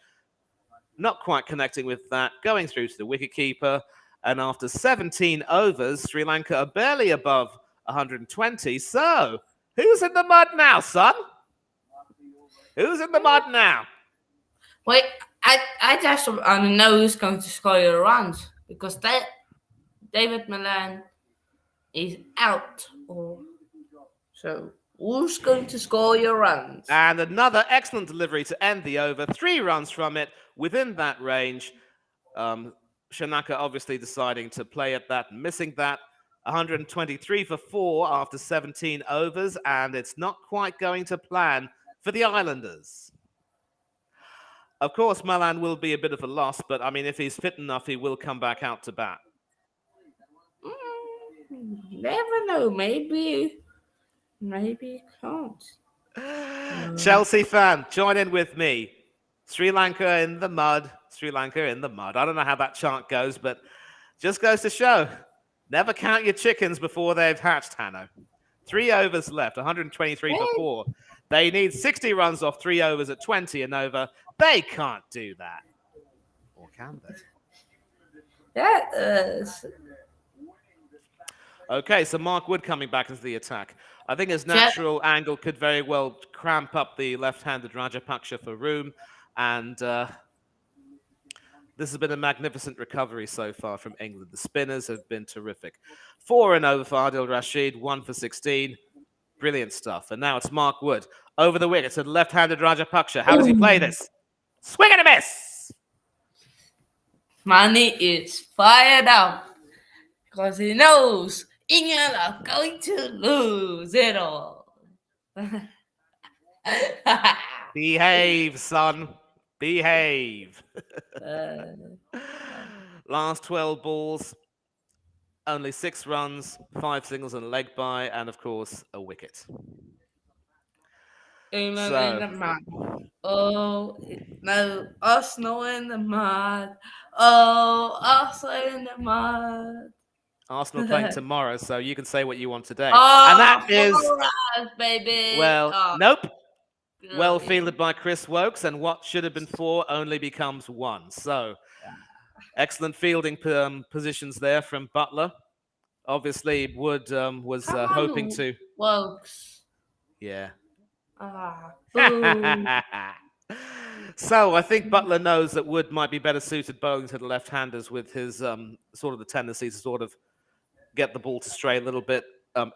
Not quite connecting with that, going through to the wicketkeeper. And after 17 overs, Sri Lanka are barely above 120. So, who's in the mud now, son? Who's in the mud now? Wait, I just want to know who's going to score your runs because David Milan is out. So who's going to score your runs? And another excellent delivery to end the over. 3 runs from it within that range. Shanaka obviously deciding to play at that, missing that. 123 for 4 after 17 overs, and it's not quite going to plan for the Islanders. Of course, Malan will be a bit of a loss, but I mean, if he's fit enough, he will come back out to bat. Never know. Maybe he can't. Chelsea fan, join in with me. Sri Lanka in the mud. Sri Lanka in the mud. I don't know how that chant goes, but just goes to show. Never count your chickens before they've hatched, Hanno. 3 overs left, 123 for 4. They need 60 runs off 3 overs at 20 and over. They can't do that. Or can they? That is. Okay, so Mark Wood coming back into the attack. I think his natural angle could very well cramp up the left-handed Rajapaksha for room. And this has been a magnificent recovery so far from England. The spinners have been terrific. 4 and over for Adil Rashid, 1 for 16. Brilliant stuff. And now it's Mark Wood over the wicket to the left-handed Rajapaksha. How does he play this? Swing and a miss! Money is fired up because he knows England are going to lose it all. Behave, son. Behave. Last 12 balls, only 6 runs, 5 singles and a leg bye, and of course, a wicket. England in the mud. Oh, no, Arsenal in the mud. Oh, Arsenal in the mud. Arsenal playing tomorrow, so you can say what you want today. Oh, and that is, baby. Well, nope. Well fielded by Chris Wokes, and what should have been 4 only becomes 1. So, excellent fielding positions there from Butler. Obviously, Wood was hoping to. Wokes. Yeah. So I think Butler knows that Wood might be better suited bowling to the left-handers with his sort of the tendency to sort of get the ball to stray a little bit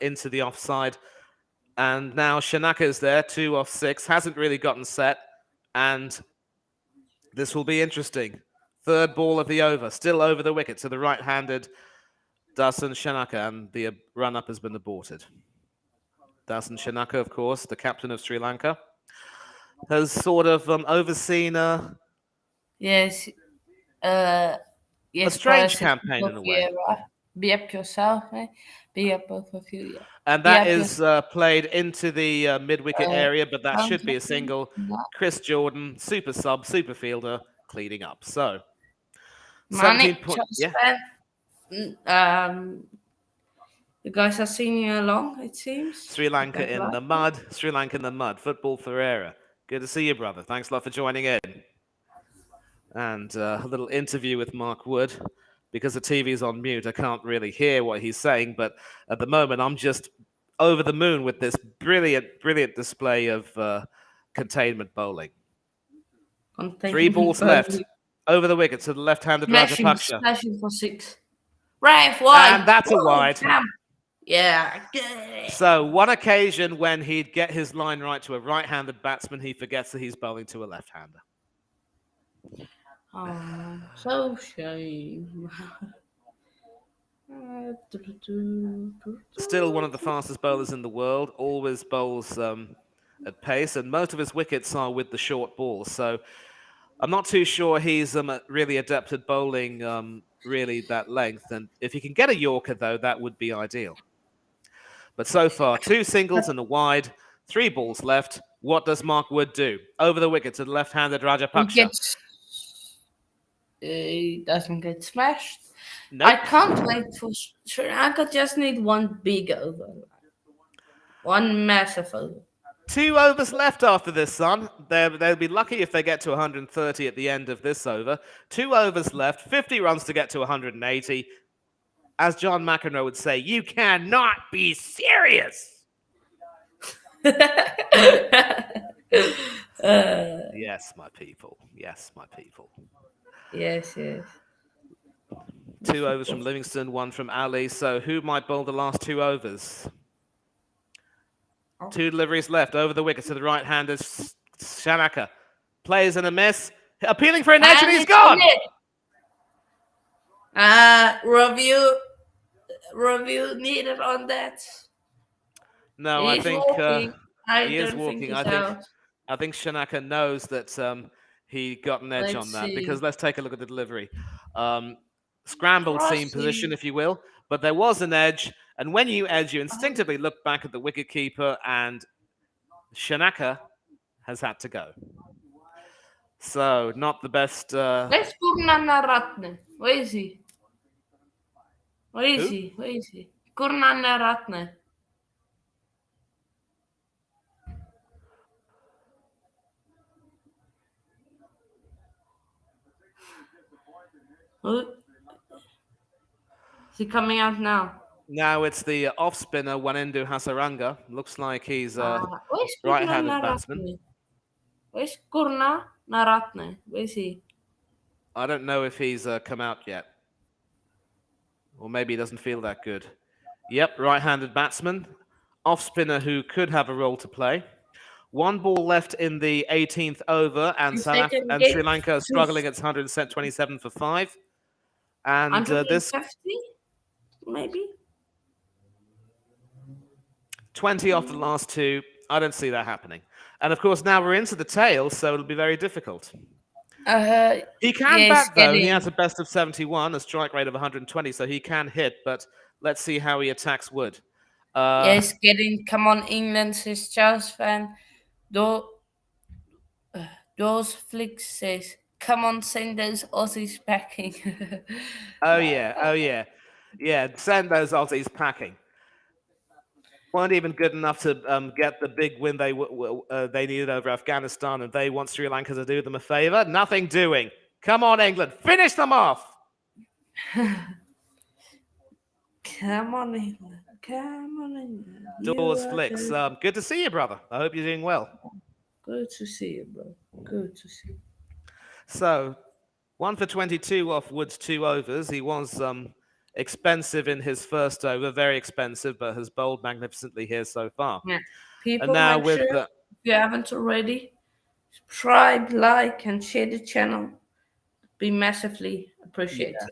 into the offside. And now Shanaka is there, 2 off 6, hasn't really gotten set. And this will be interesting. Third ball of the over, still over the wicket to the right-handed Dasan Shanaka, and the run-up has been aborted. Dasan Shanaka, of course, the captain of Sri Lanka, has sort of overseen yes, a strange campaign in a way. Be up yourself, eh? Be up both of you, yeah. And that is played into the mid-wicket area, but that should be a single. Chris Jordan, super sub, super fielder, cleaning up. So, 17 points. Yeah. You guys are singing along, it seems. Sri Lanka in the mud. Sri Lanka in the mud. Football Ferreira. Good to see you, brother. Thanks a lot for joining in. And a little interview with Mark Wood. Because the TV's on mute, I can't really hear what he's saying. But at the moment, I'm just over the moon with this brilliant, brilliant display of containment bowling. 3 balls left. Over the wicket to the left-handed Rajapaksha. Smashing for 6. Right, wide. And that's a wide. Yeah. So one occasion when he'd get his line right to a right-handed batsman, he forgets that he's bowling to a left-hander. Oh, so shame. Still one of the fastest bowlers in the world, always bowls at pace, and most of his wickets are with the short ball. So I'm not too sure he's really adept at bowling really that length. And if he can get a Yorker, though, that would be ideal. But so far, 2 singles and a wide, 3 balls left. What does Mark Wood do? Over the wicket to the left-handed Rajapaksha. He doesn't get smashed. Nope. I can't wait for Sri Lanka. Just need 1 big over. 1 massive over. 2 overs left after this, son. They'll be lucky if they get to 130 at the end of this over. 2 overs left, 50 runs to get to 180. As John McEnroe would say, you cannot be serious. Yes, my people. Yes, my people. Yes. 2 overs from Livingston, 1 from Ali. So who might bowl the last 2 overs? 2 deliveries left over the wicket to the right-handed Shanaka. Plays in a miss. Appealing for an edge, and he's gone. Review needed on that. No, I think he is walking. I think Shanaka knows that he got an edge on that, because let's take a look at the delivery. Scrambled seam position, if you will, but there was an edge, and when you edge, you instinctively look back at the wicketkeeper, and Shanaka has had to go. So, not the best. Where's Gurnaratne? Where is he? Where is he? Gurnaratne. Who is he coming out now? Now it's the off spinner Wanindu Hasaranga. Looks like he's a Where's Kurna right-handed batsman. Naratne? Where's Kurna Naratne? Where's he? I don't know if he's come out yet. Or maybe he doesn't feel that good. Yep, right-handed batsman. Off spinner who could have a role to play. One ball left in the 18th over, and If they can Sri get Lanka are to struggling. It's 127 for 5. And this 150, maybe? 20 off the last two, I don't see that happening. And of course, now we're into the tail, so it'll be very difficult. He can Yes, bat, though. He getting. has a best of 71, a strike rate of 120, so he can hit, but let's see how he attacks Wood. Yes, getting. Come on, England, says Charles fan. Those flicks says, come on, send those Aussies packing. Oh, yeah. Yeah, send those Aussies packing. Weren't even good enough to get the big win they needed over Afghanistan, and they want Sri Lanka to do them a favor. Nothing doing. Come on, England, finish them off. Come on, England. Come on, England. Doors flicks. Good to see you, brother. I hope you're doing well. Good to see you, bro. Good to see you. So, 1 for 22 off Wood's 2 overs. He was expensive in his first over, very expensive, but has bowled magnificently here so far. Yeah. People, And now make with sure, if you haven't already, subscribe, like, and share the channel. Be massively appreciated. Yeah.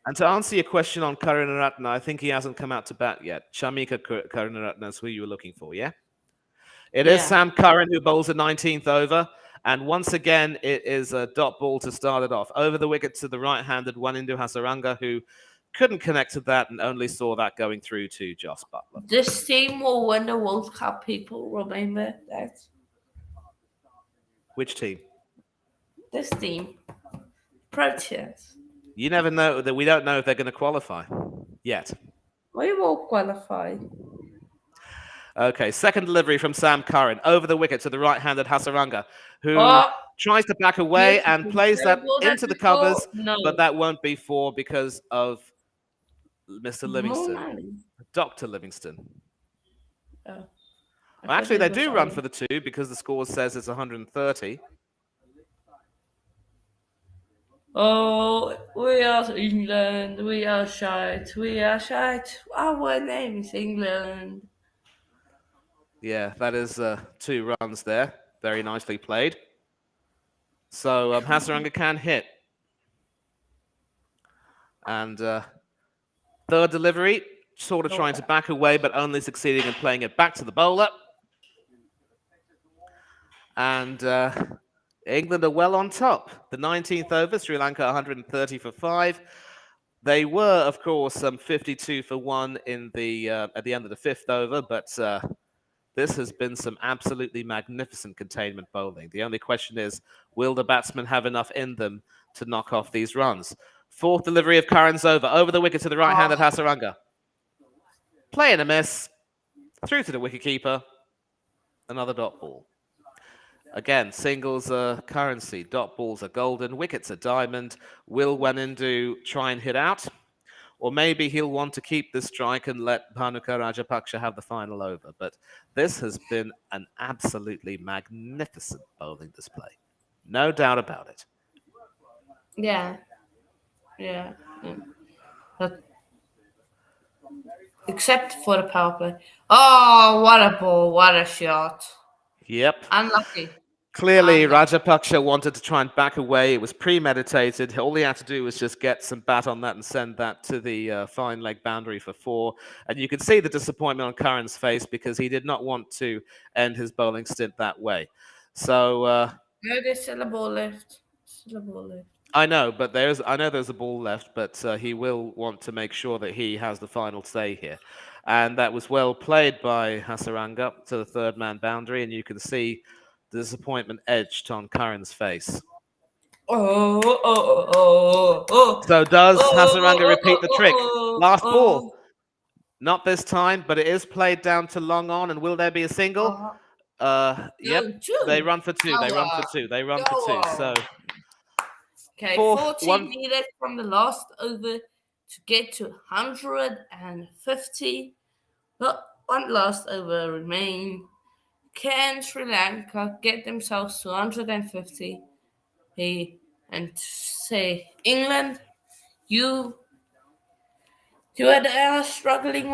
And to answer your question on Karunaratne, I think he hasn't come out to bat yet. Shamika Karunaratne is who you were looking for, yeah? It is Sam Curran who bowls the 19th over. And once again, it is a dot ball to start it off. Over the wicket to the right-handed Wanindu Hasaranga, who couldn't connect to that and only saw that going through to Jos Buttler. This team will win the World Cup, people. Remember that. Which team? This team. Proteas. You never know. That we don't know if they're going to qualify yet. We will qualify. Okay, second delivery from Sam Curran. Over the wicket to the right-handed Hasaranga, who tries to back away and plays that into the covers, but that won't be four because of Mr. Livingston. Dr. Livingston. Well, actually, they do run for the 2 because the score says it's 130. Oh, we are England. We are shite. We are shite. Our name is England. Yeah, that is 2 runs there. Very nicely played. So Hasaranga can hit. And third delivery, sort of trying to back away, but only succeeding in playing it back to the bowler. And England are well on top. The 19th over, Sri Lanka 130 for 5. They were, of course, 52 for 1 in the at the end of the 5th over, but this has been some absolutely magnificent containment bowling. The only question is, will the batsmen have enough in them to knock off these runs? Fourth delivery of Curran's over the wicket to the right-handed Hasaranga. Play and a miss, through to the wicketkeeper, another dot ball. Again, singles are currency, dot balls are golden, wickets are diamond. Will Wanindu try and hit out? Or maybe he'll want to keep the strike and let Bhanuka Rajapaksa have the final over. But this has been an absolutely magnificent bowling display. No doubt about it. Yeah. But except for the power play. Oh, what a ball. What a shot. Yep. Unlucky. Clearly, Rajapaksa wanted to try and back away. It was premeditated. All he had to do was just get some bat on that and send that to the fine leg boundary for 4. And you could see the disappointment on Curran's face because he did not want to end his bowling stint that way. So no, there's still a ball left. I know, but there's a ball left, but he will want to make sure that he has the final say here. And that was well played by Hasaranga to the third man boundary, and you can see the disappointment edged on Curran's face. So does Hasaranga repeat the trick? Last ball. Not this time, but it is played down to long on, and will there be a single? Yep. They run for 2. So Okay, Fourth 40 one. needed from the last over to get to 150. But one last over remain. Can Sri Lanka get themselves to 150? Hey, and say, England, you you are struggling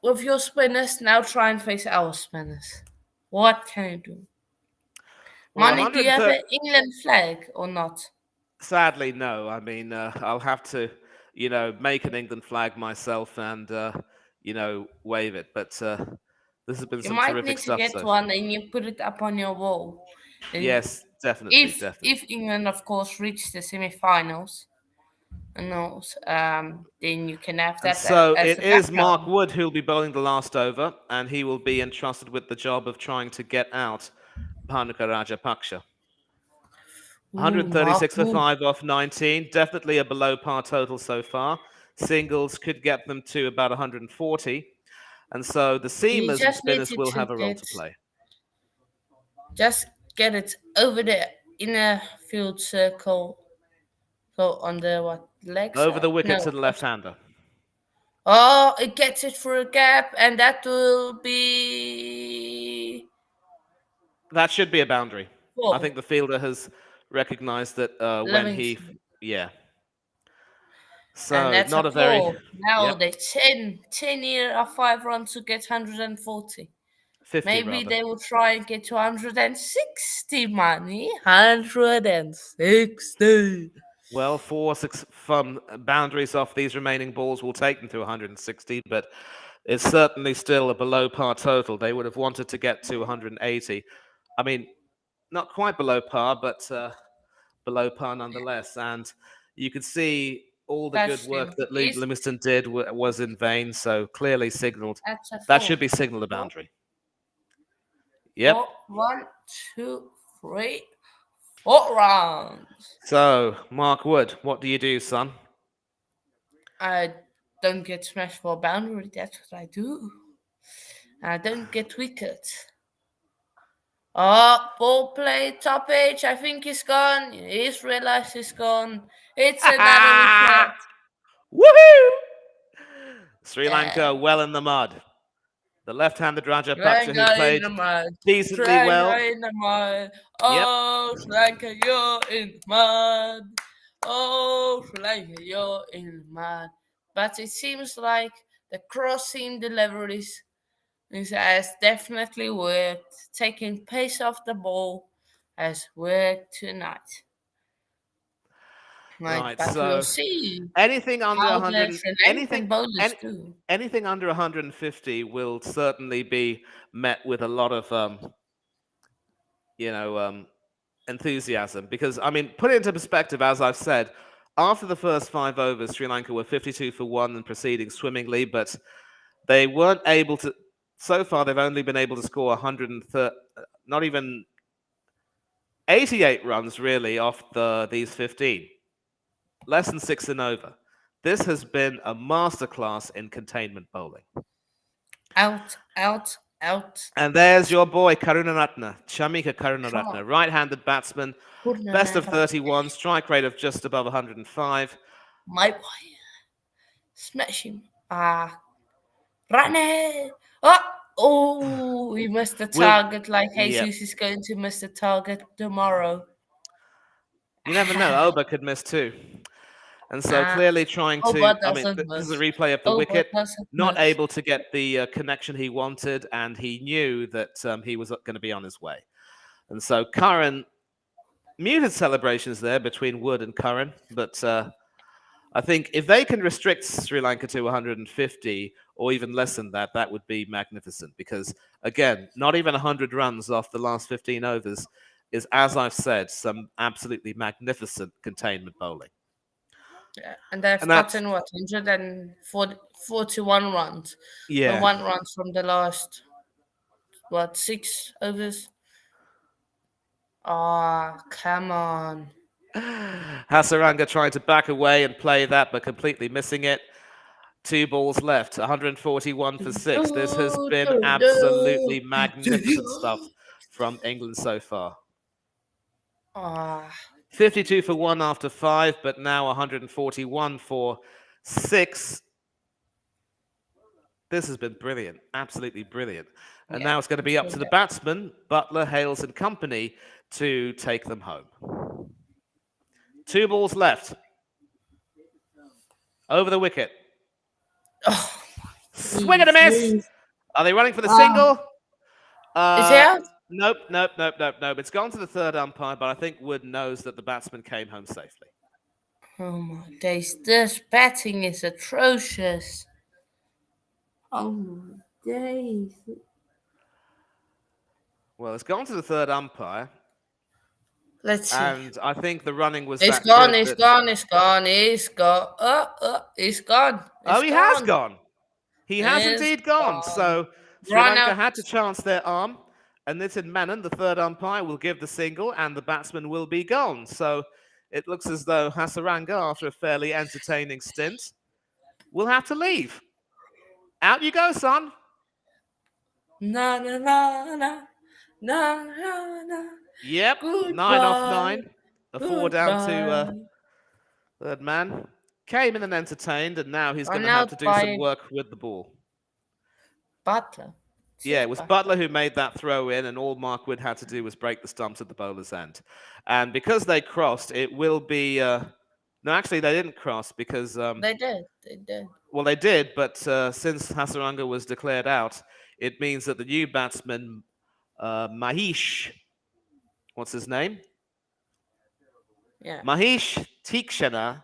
with your spinners. Now try and face our spinners. What can you do? Well, Money, do you have 130. an England flag or not? Sadly, no. I mean, I'll have to, make an England flag myself and, wave it. But this has been You some might terrific need to stuff get so far. one and you put it up on your wall. And Yes, definitely, if definitely. England, of course, reach the semi-finals, then you can have And that so as it a is Mark background. Wood who'll be bowling the last over, and he will be entrusted with the job of trying to get out Bhanuka Rajapaksha. Ooh, Mark 136 for Wood. 5 off 19. Definitely a below par total so far. Singles could get them to about 140. And so the He seamers and just needs spinners it will to have a role get to play. just get it over the inner field circle. So on the what leg Over the side? wicket to No. the left-hander. Oh, it gets it through a gap, and that will be That should be a boundary. I four. think the fielder has recognized that when he, Livingston. yeah. And So that's a not a very, four. Now yep, they 10 here are 5 runs to get 140. 50 Maybe rather. they will try and get to 160 money. 160. Well, 4 6 from boundaries off these remaining balls will take them to 160, but it's certainly still a below par total. They would have wanted to get to 180. I mean, not quite below par, but below par nonetheless. And you could see all the good That's work him. that Is Livingston did was in vain. So clearly signaled that's a that four. should be signaled a Four, boundary. Yep. four, 1, 2, 3, 4 rounds. So Mark Wood, what do you do, son? I don't get smashed for a boundary. That's what I do. I don't get wickets. Oh, ball play, top edge. I think he's gone. He's realized he's gone. It's another wicket. Woohoo! Sri Lanka Yeah. well in the mud. The left-handed Rajapaksa who Lanka in played the mud. Sri decently Lanka well. in the mud. Yep. Oh, Sri Lanka, you're in the mud. Oh, Sri Lanka, you're in the mud. But it seems like the cross-seam deliveries has definitely worked. Taking pace off the ball has worked tonight. Right, Right. but we'll So see anything under how the 100, Sri anything, Lankan bowlers any, do. anything under 150 will certainly be met with a lot of, you know, enthusiasm. Because I mean, put it into perspective, as I've said, after the first 5 overs, Sri Lanka were 52 for 1 and proceeding swimmingly, but they weren't able to. So far, they've only been able to score 130, not even 88 runs really off these 15. Less than 6 and over. This has been a masterclass in containment bowling. Out, out, out. And there's your boy, Karunaratne, Shamika Come on. Karunaratne, right-handed batsman, best of 31, strike rate of just above 105. My boy. Smash him. Run it. Oh, we missed the Will, target like yeah, Jesus is going to miss the target tomorrow. you never know. Oba could miss too. And so Ah, clearly trying to, Oba I mean, doesn't this is a miss. replay of the Oba wicket, doesn't not miss. able to get the connection he wanted, and he knew that he was going to be on his way. And so Curran, muted celebrations there between Wood and Curran, but I think if they can restrict Sri Lanka to 150 or even less than that, that would be magnificent because, again, not even 100 runs off the last 15 overs is, as I've said, some absolutely magnificent containment bowling. Yeah, and they've And that's, gotten what 141 runs. The yeah. 1 runs from the last 6 overs. Ah, come on. Hasaranga trying to back away and play that, but completely missing it. 2 balls left, 141 for 6. This has been absolutely magnificent stuff from England so far. Ah, 52 for 1 after 5, but now 141 for 6. This has been brilliant, absolutely brilliant. And Yeah, now it's going to be it's up so to the good. batsman, Butler, Hales, and company to take them home. 2 balls left. Over the wicket. Oh, Swing and a miss. please. Are they running for the Wow. single? Is he Uh, out? nope, nope, nope, nope, nope. It's gone to the third umpire, but I think Wood knows that the batsman came home safely. Oh my days, this batting is atrocious. Oh my days. Well, it's gone to the third umpire, Let's see. and I think the running was It's that gone, good it's that. gone, it's gone, it's gone. It's gone, Oh, it's he has gone, gone. He has it's indeed gone. gone. So Sri Run Lanka out. had to chance their arm, and Nitin Menon, the third umpire, will give the single, and the batsman will be gone. So it looks as though Hasaranga, after a fairly entertaining stint, will have to leave. Out you go, son. Na na na na na na na. Yep, 9 off Goodbye, 9. A 4 down to goodbye. third man. Came in and entertained, and now he's going Run to have to out do some by work with the ball. Butler. It Yeah, says it was Butler. Butler who made that throw in, and all Mark Wood had to do was break the stumps at the bowler's end. And because they crossed, it will be. No, actually, they didn't cross because, They did, they did. well, they did, but since Hasaranga was declared out, it means that the new batsman, Mahesh, what's his name? Yeah, Mahesh Tikshana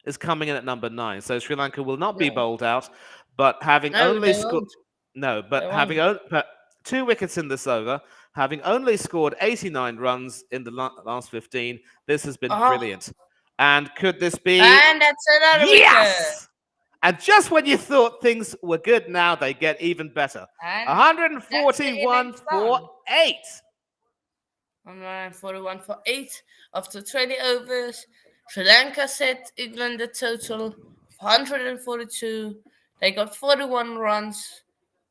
is coming in at number 9. So Sri Lanka will not be yeah. bowled out, but having No, only they scored. won't. No, They but won't. but 2 wickets in this over, having only scored 89 runs in the last 15, this has been Oh, brilliant. And could this be? and that's another wicket. Yes! And just when you thought things were good now, they get even better. And that's the 141 innings for done. 8. 141 for 8 after 20 overs. Sri Lanka set England a total of 142. They got 41 runs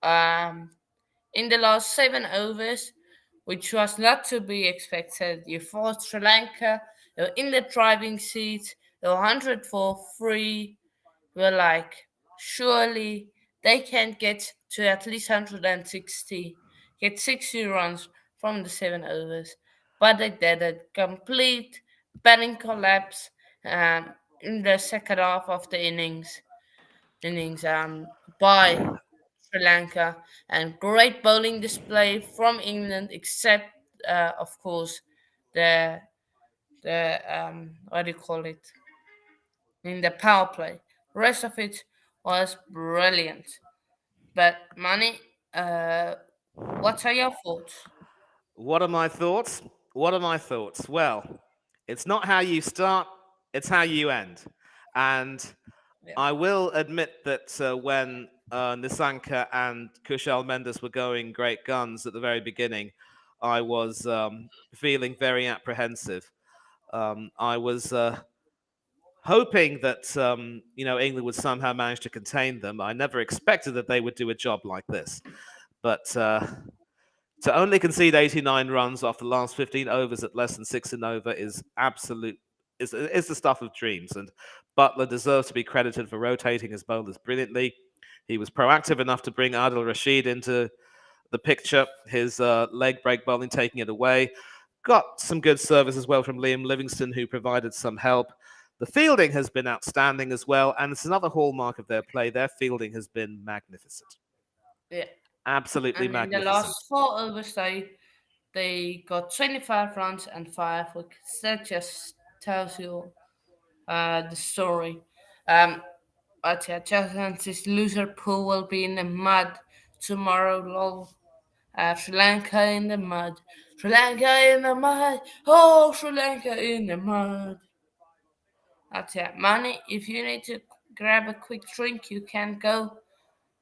in the last 7 overs, which was not to be expected. You fought Sri Lanka, they were in the driving seat, they were 100 for 3. We're like, surely they can get to at least 160, get 60 runs from the 7 overs. But they did a complete batting collapse in the second half of the innings by Sri Lanka, and great bowling display from England, except of course the what do you call it, in the power play. Rest of it was brilliant. But Manny, uh, what are your thoughts? What are my thoughts? What are my thoughts? Well, it's not how you start, it's how you end. And Yeah, I will admit that when Nisanka and Kushal Mendes were going great guns at the very beginning, I was feeling very apprehensive. I was hoping that England would somehow manage to contain them. I never expected that they would do a job like this, but to only concede 89 runs off the last 15 overs at less than 6 and over is absolute is the stuff of dreams. And Butler deserves to be credited for rotating his bowlers brilliantly. He was proactive enough to bring Adil Rashid into the picture, his leg break bowling taking it away. Got some good service as well from Liam Livingston, who provided some help. The fielding has been outstanding as well, and it's another hallmark of their play. Their fielding has been magnificent. yeah. Absolutely And in the magnificent. last 4 overs, they got 25 runs and 5 wickets. That just tells you the story. Um, but yeah, this loser pool will be in the mud tomorrow. Lol. Sri Lanka in the mud. Sri Lanka in the mud. Oh, Sri Lanka in the mud. That's it. Money, if you need to grab a quick drink, you can go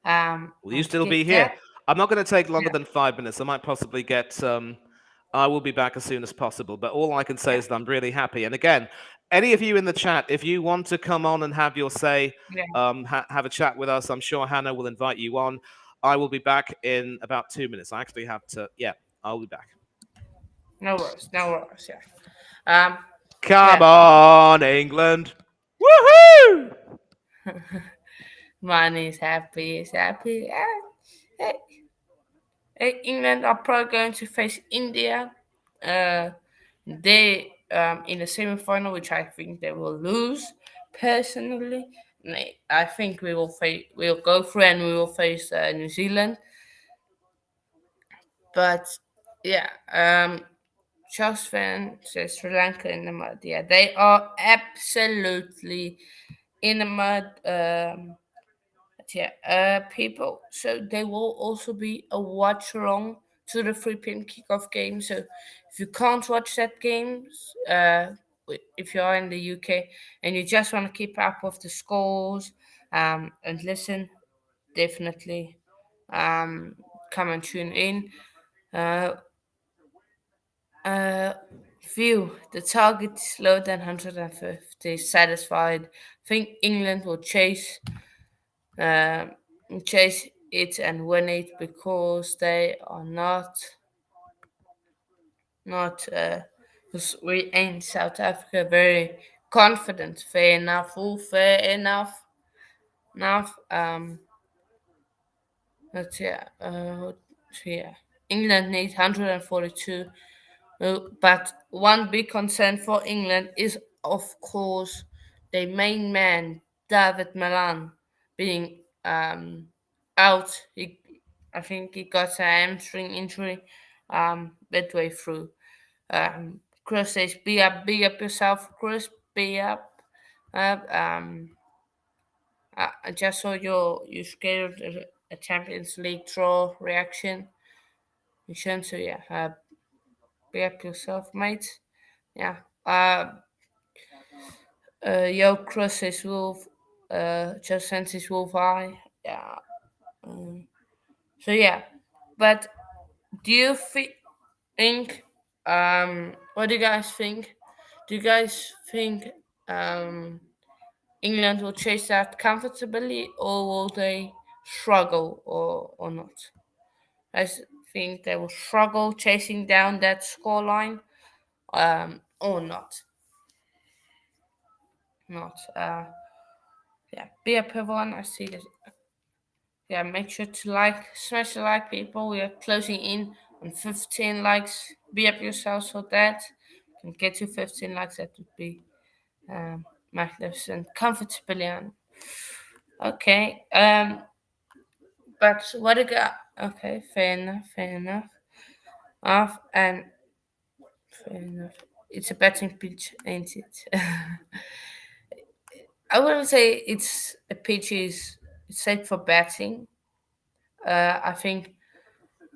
Will you and still be get here? that. I'm not going to take longer Yeah, than 5 minutes. I might possibly get. I will be back as soon as possible. But all I can say yeah, is that I'm really happy. And again, any of you in the chat, if you want to come on and have your say, yeah. have a chat with us, I'm sure Hannah will invite you on. I will be back in about 2 minutes. I actually have to. Yeah, I'll be back. No worries, no worries. Yeah. Come Yeah. on, England. Woohoo! Man is happy, is happy. Eh, England are probably going to face India. Uh, they in the semi-final, which I think they will lose. Personally, I think we'll go through and we will face New Zealand. But yeah, Charles Fan says Sri Lanka in the mud. Yeah, they are absolutely in the mud. Yeah, people. So they will also be a watch along to the 3 p.m. kickoff game. So if you can't watch that game, if you are in the UK and you just want to keep up with the scores and listen, definitely um, come and tune in. Uh, uh, View the target is lower than 150. Satisfied. Think England will um, chase it and win it because they are not. 'Cause we in South Africa very confident. Fair enough. All fair enough. Enough. Let's yeah. Yeah. England needs 142. But one big concern for England is, of course, their main man, David Milan, being out. I think he got a hamstring injury midway through. Chris says, be up yourself, Chris, be up. I just saw you scared a Champions League draw reaction. So yeah, be up yourself, mate. Yeah. Yo, Cross is Wolf. Just Sense is Wolf Eye. Yeah. Um, so yeah, but do you think? What do you guys think? Do you guys think um England will chase that comfortably, or will they struggle, or not? Think they will struggle chasing down that scoreline, or not. Not. Yeah. Be up, everyone. I see this. Yeah, make sure to smash the like, people. We are closing in on 15 likes. Be up yourselves for that. Can get to 15 likes. That would be magnificent. Comfortably on. Okay. But what a guy. Okay, fair enough. Fair enough. And fair enough. It's a betting pitch, ain't it? I wouldn't say it's a pitch. Is safe for betting. I think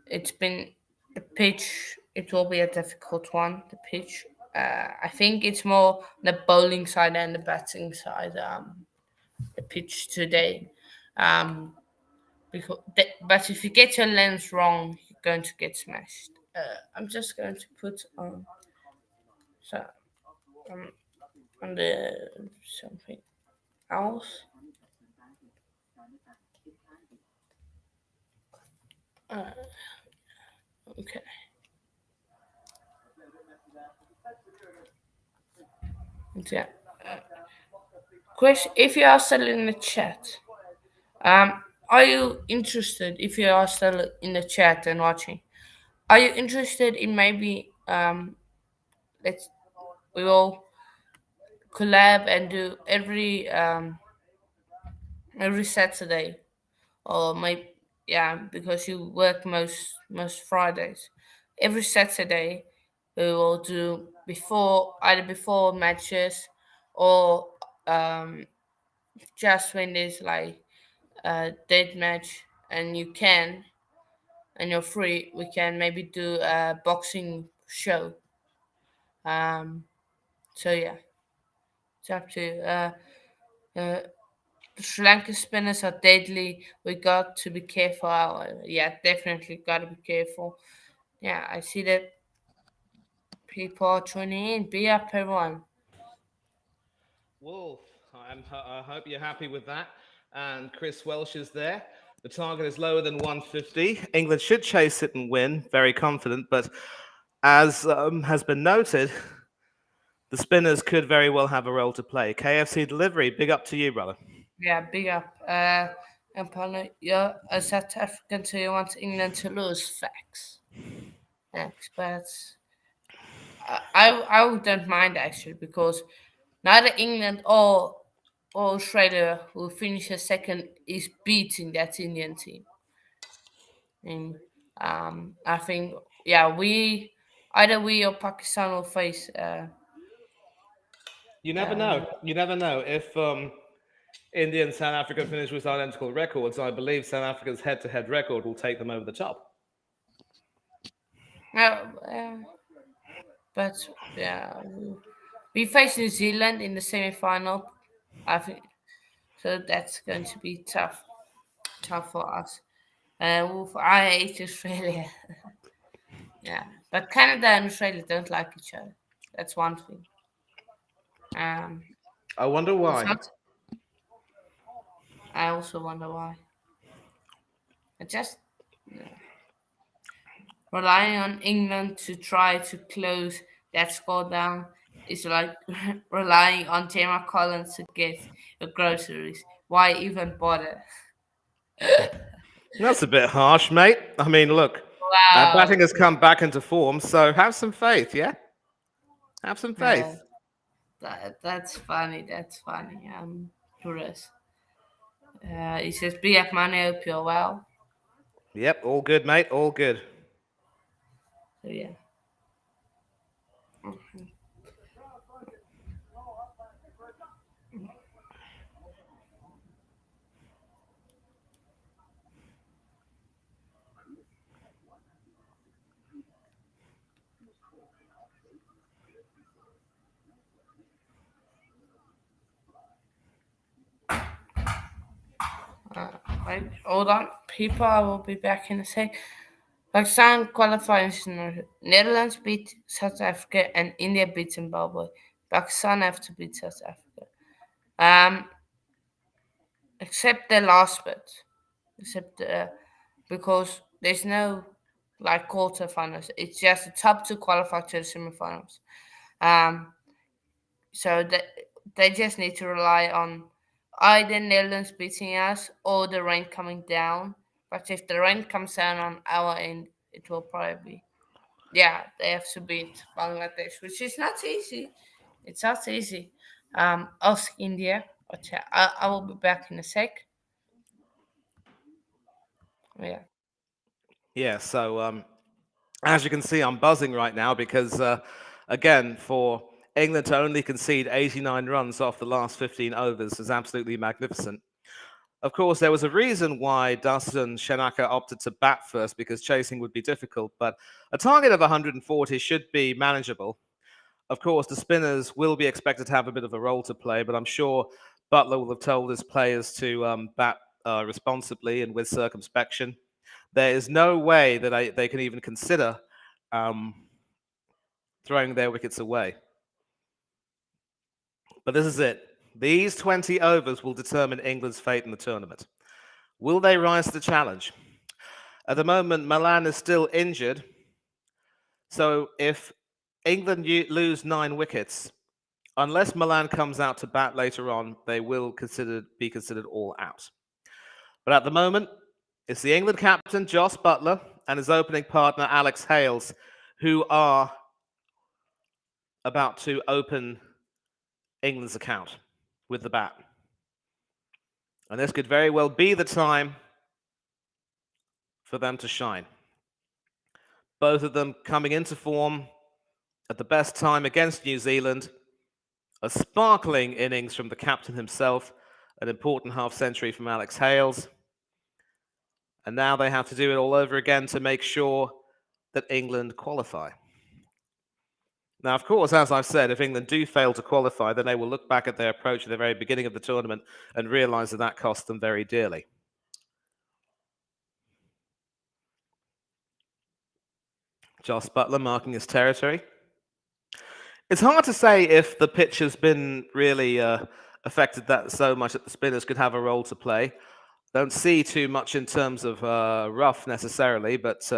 it's been the pitch. It will be a difficult one. The pitch. I think it's more the bowling side and the batting side. The pitch today. Um, but if you get your lens wrong, you're going to get smashed. I'm just going to put on so um, on the something else. Uh, okay. Yeah. Question: if you are still in the chat, are you interested? If you are still in the chat and watching, are you interested in maybe let's we will collab and do every Saturday, or maybe yeah, because you work most Fridays. Every Saturday we will do before matches, or um just when there's like a dead match and you can and you're free, we can maybe do a boxing show. Um, so yeah, it's up to you. Uh, the Sri Lanka spinners are deadly. We got to be careful. Yeah, definitely got to be careful. Yeah, I see that people are tuning in. Be up, everyone. Wolf, I hope you're happy with that. And Chris Welsh is there. The target is lower than 150. England should chase it and win. Very confident. But as has been noted, The spinners could very well have a role to play. KFC delivery, big up to you, brother. Yeah, big up. And Paulo, you're a South African, so you want England to lose. Facts. Thanks, but I wouldn't mind actually because neither England or Australia, who finishes second, is beating that Indian team. And I think yeah, we either we or Pakistan will face. You never Uh, know. You never know. If India and South Africa finish with identical records, I believe South Africa's head-to-head record will take them over the top. uh, uh, but yeah, we face New Zealand in the semi-final. I think so. That's going to be tough for us. I hate Australia. Yeah, but Canada and Australia don't like each other. That's one thing. Um, I wonder it's why. not. I also wonder why. I just relying on England to try to close that score down is like relying on Tamara Collins to get your groceries. Why even bother? That's a bit harsh, mate. I mean, look, batting Wow. has come back into form, so have some faith, yeah? Have some Uh, faith. that's funny. That's funny. Curious. He says, "Be up, man. I hope you're well." Yep, all good, mate. All good. So yeah. Wait, hold on, people. I will be back in a sec. Pakistan qualifies. Netherlands beat South Africa and India beat Zimbabwe. Pakistan have to beat South Africa. Um, except the last bit, except because there's no like quarterfinals. It's just the top two qualify to the semifinals. Um, so they just need to rely on either Netherlands beating us or the rain coming down. But if the rain comes down on our end, it will probably be. Yeah, they have to beat Bangladesh, which is not easy. It's not easy. Ask India, but yeah, I will be back in a sec. Yeah. Yeah, so as you can see, I'm buzzing right now because, again, for England to only concede 89 runs off the last 15 overs is absolutely magnificent. Of course, there was a reason why Dustin Shanaka opted to bat first because chasing would be difficult, but a target of 140 should be manageable. Of course, the spinners will be expected to have a bit of a role to play, but I'm sure Butler will have told his players to bat responsibly and with circumspection. There is no way that they can even consider um, throwing their wickets away. But this is it. These 20 overs will determine England's fate in the tournament. Will they rise to the challenge? At the moment, Milan is still injured. So if England lose 9 wickets, unless Milan comes out to bat later on, they will be considered all out. But at the moment, it's the England captain, Joss Butler, and his opening partner, Alex Hales, who are about to open England's account with the bat. And this could very well be the time for them to shine. Both of them coming into form at the best time against New Zealand. A sparkling innings from the captain himself, an important half century from Alex Hales. And now they have to do it all over again to make sure that England qualify. Now, of course, as I've said, if England do fail to qualify, then they will look back at their approach at the very beginning of the tournament and realise that that cost them very dearly. Joss Butler marking his territory. It's hard to say if the pitch has been really affected that so much that the spinners could have a role to play. Don't see too much in terms of rough necessarily, but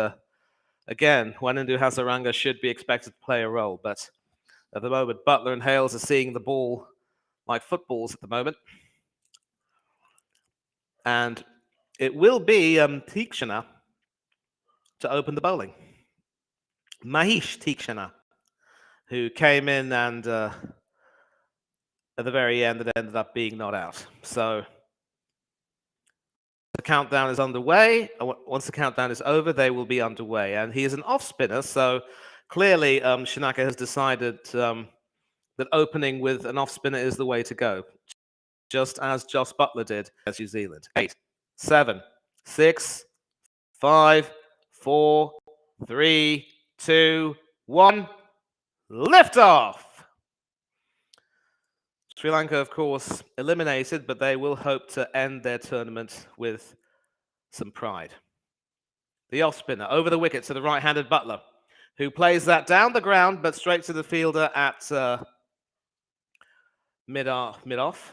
again, Wanindu Hasaranga should be expected to play a role. But at the moment. Butler and Hales are seeing the ball like footballs at the moment. And it will be Tikshana to open the bowling. Mahesh Tikshana, who came in and at the very end it ended up being not out. So the countdown is underway. Once the countdown is over, they will be underway. And he is an off spinner, so clearly Shanaka has decided that opening with an off spinner is the way to go, just as Joss Butler did as New Zealand. 8, 7, 6, 5, 4, 3, 2, 1. Lift off! Sri Lanka, of course, eliminated, but they will hope to end their tournament with some pride. The off spinner over the wicket to the right-handed Butler, who plays that down the ground, but straight to the fielder at mid-off.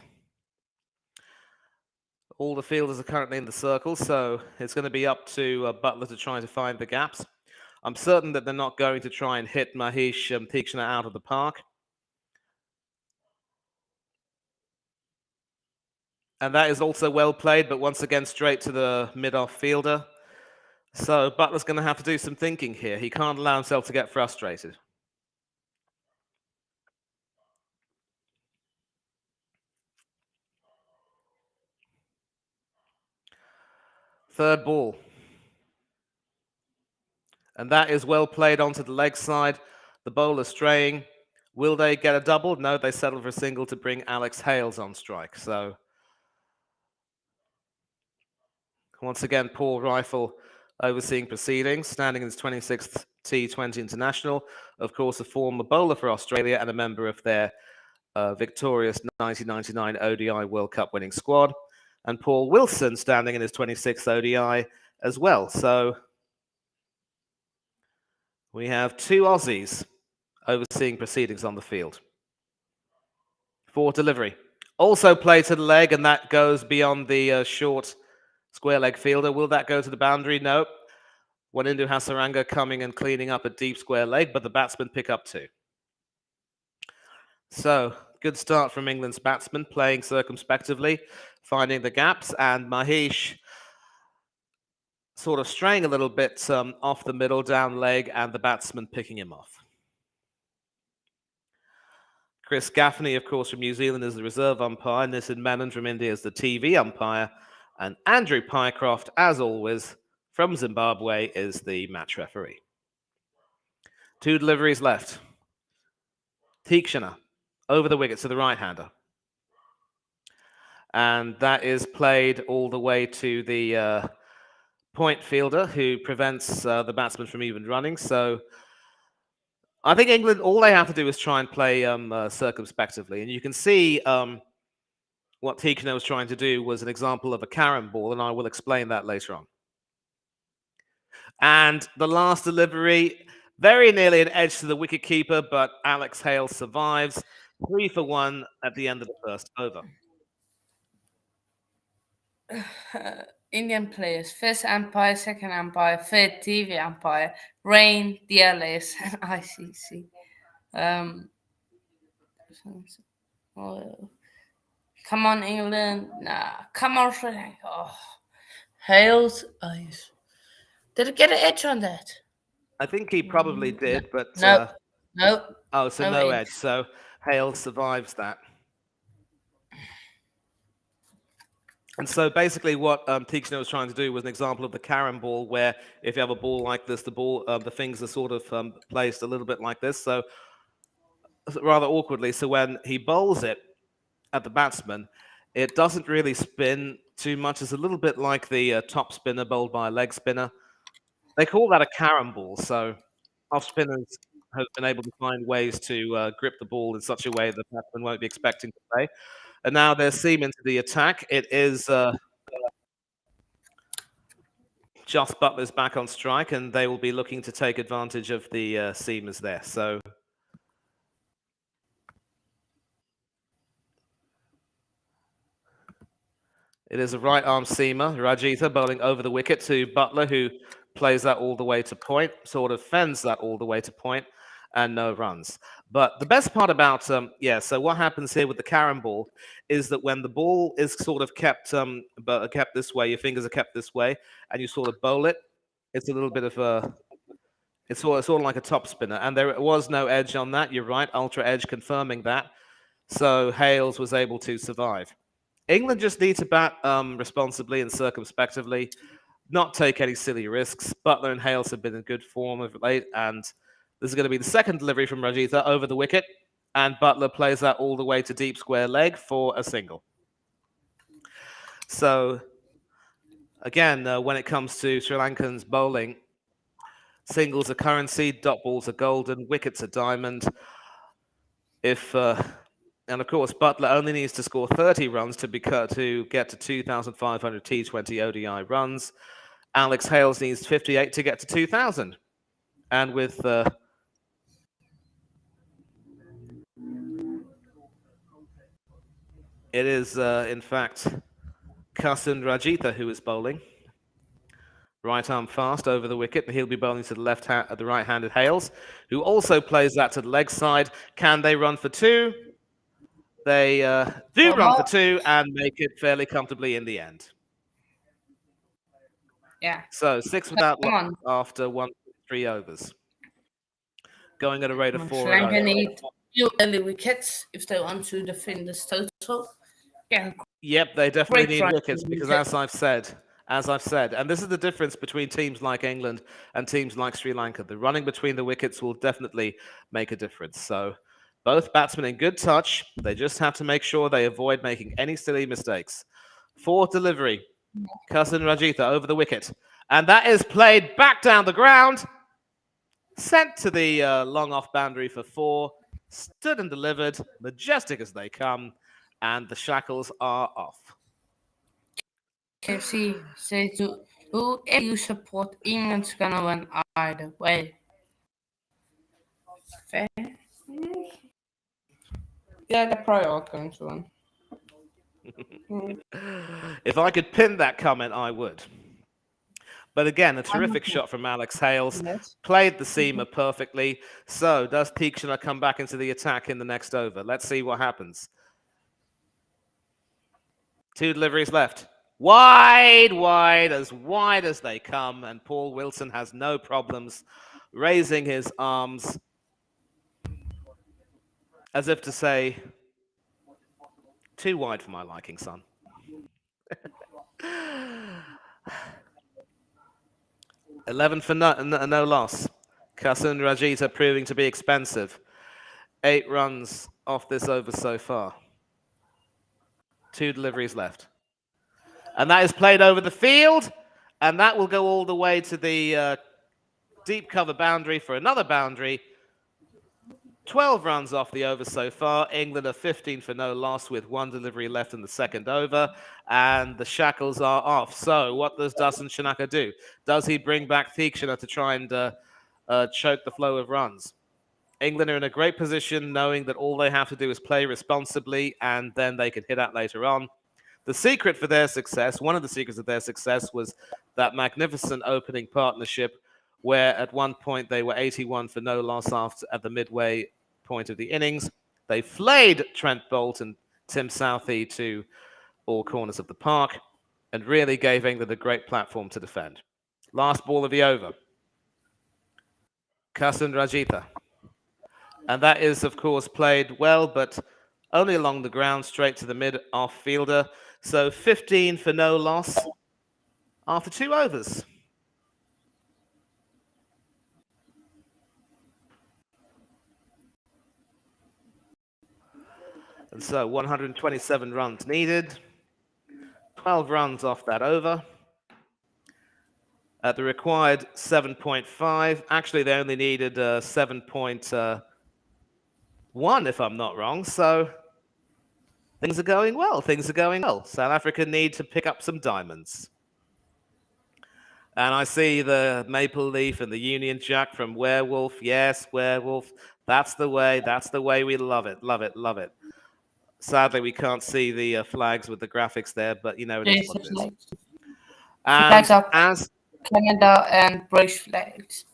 All the fielders are currently in the circle, so it's going to be up to Butler to try to find the gaps. I'm certain that they're not going to try and hit Mahesh Tikshana out of the park. And that is also well played, but once again straight to the mid-off fielder. So Butler's going to have to do some thinking here. He can't allow himself to get frustrated. Third ball. And that is well played onto the leg side. The bowler straying. Will they get a double? No, they settle for a single to bring Alex Hales on strike. So once again, Paul Rifle overseeing proceedings, standing in his 26th T20 International. Of course, a former bowler for Australia and a member of their victorious 1999 ODI World Cup winning squad. And Paul Wilson standing in his 26th ODI as well. So we have two Aussies overseeing proceedings on the field. For delivery. Also play to the leg, and that goes beyond the short square leg fielder. Will that go to the boundary? No. Wanindu Hasaranga coming and cleaning up a deep square leg, but the batsmen pick up two. So, good start from England's batsmen, playing circumspectively, finding the gaps, and Mahesh sort of straying a little bit off the middle, down leg, and the batsman picking him off. Chris Gaffney, of course, from New Zealand is the reserve umpire, Nitin Menon from India is the TV umpire, and Andrew Pycroft, as always, from Zimbabwe, is the match referee. Two deliveries left. Tikshana over the wicket to the right-hander. And that is played all the way to the point fielder, who prevents the batsman from even running. So I think England, all they have to do is try and play circumspectively. And you can see what Tikshana was trying to do was an example of a carom ball, and I will explain that later on. And the last delivery, very nearly an edge to the wicketkeeper, but Alex Hales survives. 3 for 1 at the end of the first over. Indian players, first umpire, second umpire, third TV umpire, rain, DLS, and ICC. Come on, England. Nah, come on, Sri Lanka. Oh. Hales eyes. Did it get an edge on that? I think he probably did, but nope. Oh, so no edge. So Hales survives that. And so basically what Tikshana was trying to do was an example of the carom ball, where if you have a ball like this, the ball, the fingers are sort of placed a little bit like this, so rather awkwardly. So when he bowls it at the batsman, it doesn't really spin too much. It's a little bit like the top spinner bowled by a leg spinner. They call that a carom ball. So off spinners have been able to find ways to grip the ball in such a way that the batsman won't be expecting to play. And now there's seam into the attack. It is Joss Butler's back on strike, and they will be looking to take advantage of the seamers there. So it is a right arm seamer, Rajitha, bowling over the wicket to Butler, who plays that all the way to point, sort of fends that all the way to point. and no runs. But the best part about so what happens here with the carom ball is that when the ball is sort of kept this way, your fingers are kept this way, and you sort of bowl it, it's a little bit of a sort of like a top spinner, and there was no edge on that. You're right, Ultra Edge confirming that. So Hales was able to survive. England just need to bat responsibly and circumspectively, not take any silly risks. Buttler and Hales have been in good form of late, and this is going to be the second delivery from Rajitha over the wicket, and Buttler plays that all the way to deep square leg for a single. So, again, when it comes to Sri Lankans bowling, singles are currency, dot balls are golden, wickets are diamond. And of course, Buttler only needs to score 30 runs to get to 2,500 T20 ODI runs. Alex Hales needs 58 to get to 2,000. And with it is, in fact, Kasun Rajitha who is bowling. Right arm fast over the wicket, and he'll be bowling to the right-handed Hales, who also plays that to the leg side. Can they run for two? They do run for two and make it fairly comfortably in the end. Yeah. So 6 without loss after 3 overs. Going at a rate of 4. Sri Lanka need few early wickets if they want to defend this total. Yeah. Yep, they definitely need wickets because as I've said, and this is the difference between teams like England and teams like Sri Lanka. The running between the wickets will definitely make a difference. So both batsmen in good touch. They just have to make sure they avoid making any silly mistakes. 4th delivery. Kasun Rajitha over the wicket. And that is played back down the ground. Sent to the long off boundary for 4. Stood and delivered. Majestic as they come. And the shackles are off. KFC say to whoever you support, England's gonna win either way. Fair. Yeah, they're probably all going to win. If I could pin that comment, I would. But again, a terrific shot from Alex Hales. Played the seamer perfectly. So does Tikshana come back into the attack in the next over? Let's see what happens. 2 deliveries left. Wide as they come. And Paul Wilson has no problems raising his arms as if to say, too wide for my liking, son. 11 for no loss. Kasun Rajitha proving to be expensive. 8 runs off this over so far. 2 deliveries left. And that is played over the field. And that will go all the way to the deep cover boundary for another boundary. 12 runs off the over so far. England are 15 for no loss with 1 delivery left in the second over. And the shackles are off. So what does Dasun Shanaka do? Does he bring back Tikshana to try and choke the flow of runs? England are in a great position knowing that all they have to do is play responsibly and then they can hit out later on. The secret for their success, one of the secrets of their success was that magnificent opening partnership where at one point they were 81 for no loss at the midway point of the innings. They flayed Trent Bolt and Tim Southey to all corners of the park and really gave England a great platform to defend. Last ball of the over. Kasun Rajitha. And that is, of course, played well, but only along the ground, straight to the mid-off fielder. So 15 for no loss after 2 overs. And so 127 runs needed. 12 runs off that over. At the required 7.5. Actually, they only needed 7.1, if I'm not wrong. So things are going well. South Africa need to pick up some diamonds. And I see the maple leaf and the Union Jack from Werewolf. Yes, Werewolf. That's the way. We love it. Sadly, we can't see the flags with the graphics there, but it is what it is. Flags are Canada and British flags.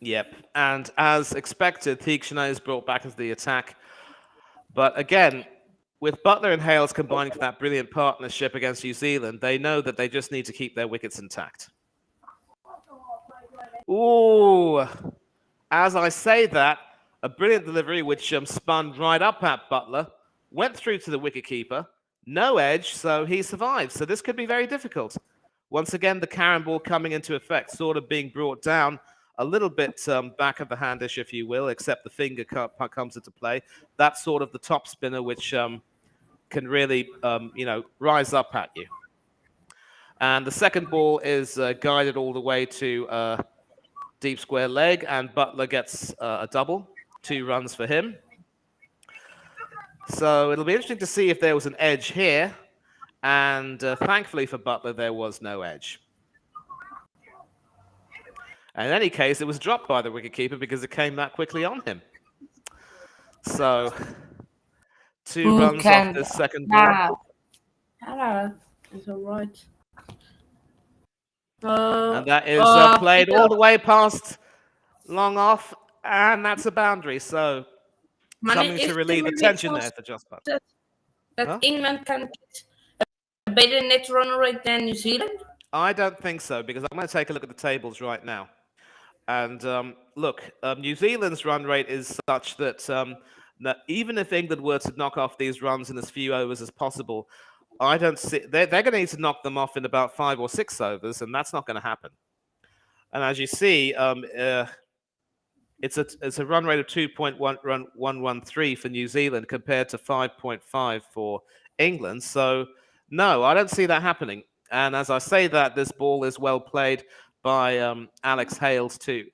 Yep. And as expected, Theekshana is brought back into the attack. But again, with Butler and Hales combining for that brilliant partnership against New Zealand, they know that they just need to keep their wickets intact. Ooh. As I say that, a brilliant delivery which spun right up at Butler, went through to the wicketkeeper, no edge, so he survived. So this could be very difficult. Once again, the carrom ball coming into effect, sort of being brought down a little bit back of the handish, if you will, except the finger comes into play. That's sort of the top spinner, which can really, rise up at you. And the second ball is guided all the way to deep square leg, and Butler gets a double, 2 runs for him. So it'll be interesting to see if there was an edge here, and thankfully for Butler, there was no edge. And in any case, it was dropped by the wicketkeeper because it came that quickly on him. So 2 runs off this second ball. It's all right. And that is played all the way past long off, and that's a boundary. So something to relieve the tension there for Just Butler. That England can get a better net run rate than New Zealand? I don't think so, because I'm going to take a look at the tables right now. And look, New Zealand's run rate is such that even if England were to knock off these runs in as few overs as possible, I don't see they're going to need to knock them off in about 5 or 6 overs, and that's not going to happen. And as you see, it's a run rate of 2.113 for New Zealand compared to 5.5 for England. So no, I don't see that happening. And as I say that, this ball is well played by Alex Hales to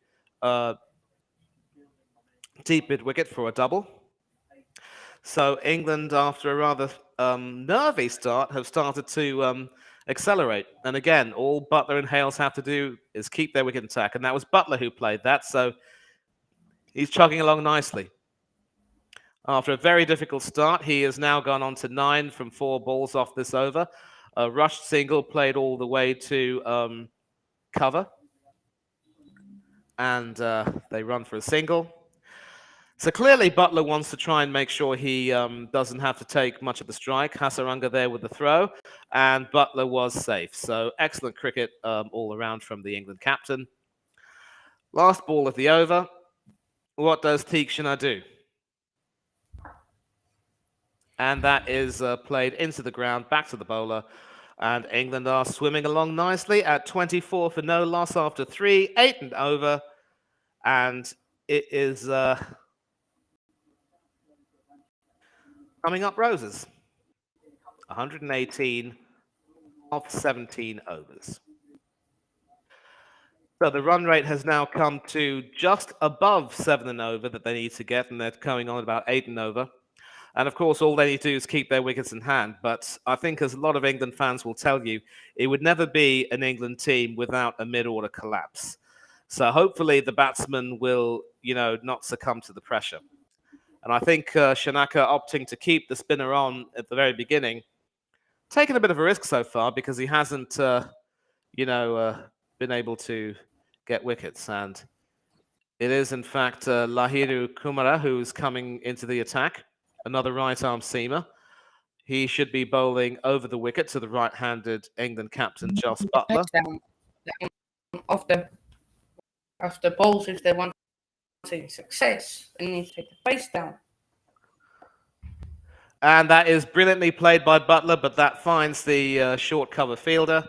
deep mid wicket for a double. So England, after a rather nervy start, have started to accelerate. And again, all Butler and Hales have to do is keep their wicket intact. And that was Butler who played that, so he's chugging along nicely. After a very difficult start, he has now gone on to 9 from 4 balls off this over. A rushed single played all the way to cover. And they run for a single. So clearly Butler wants to try and make sure he doesn't have to take much of the strike. Hasaranga there with the throw, and Butler was safe. So excellent cricket all around from the England captain. Last ball of the over. What does Theekshana do? And that is played into the ground, back to the bowler. And England are swimming along nicely at 24 for no loss after 3, 8 and over. And it is coming up roses. 118 of 17 overs. So the run rate has now come to just above 7 and over that they need to get, and they're going on about 8 and over. And of course, all they need to do is keep their wickets in hand. But I think, as a lot of England fans will tell you, it would never be an England team without a mid-order collapse. So hopefully the batsmen will, not succumb to the pressure. And I think Shanaka opting to keep the spinner on at the very beginning, taken a bit of a risk so far because he hasn't, been able to get wickets. And it is, in fact, Lahiru Kumara who's coming into the attack, another right-arm seamer. He should be bowling over the wicket to the right-handed England captain, Jos Buttler. Down of the balls, if they want success, they need to take the face down. And that is brilliantly played by Butler, but that finds the short cover fielder.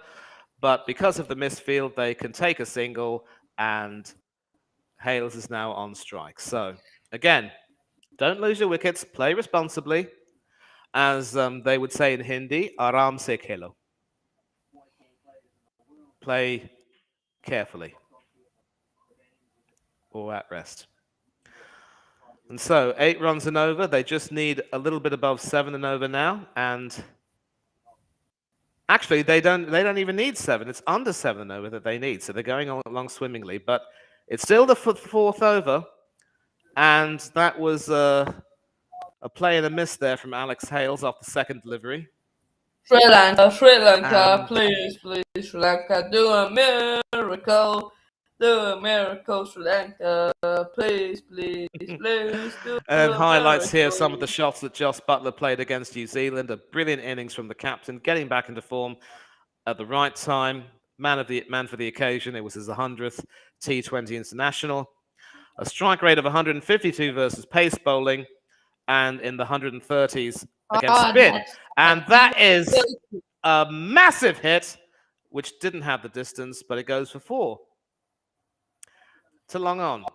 But because of the misfield, they can take a single, and Hales is now on strike. So, again, don't lose your wickets, play responsibly. As they would say in Hindi, Aram se khelo. Play carefully or at rest. And so 8 runs and over. They just need a little bit above 7 and over now. And actually, they don't even need 7. It's under 7 and over that they need. So they're going along swimmingly. But it's still the 4th over. And that was a play and a miss there from Alex Hales off the second delivery. Sri Lanka, please, Sri Lanka, do a miracle. Do a miracle, Sri Lanka. Please, please, please do And a highlights here some of the miracle. shots that Joss Butler played against New Zealand. A brilliant innings from the captain, getting back into form at the right time. Man for the occasion. It was his 100th T20 international. A strike rate of 152 versus pace bowling, and in the 130s against Oh, spin. And that is that's a massive hit, which didn't have the distance, but it goes for 4 to long on.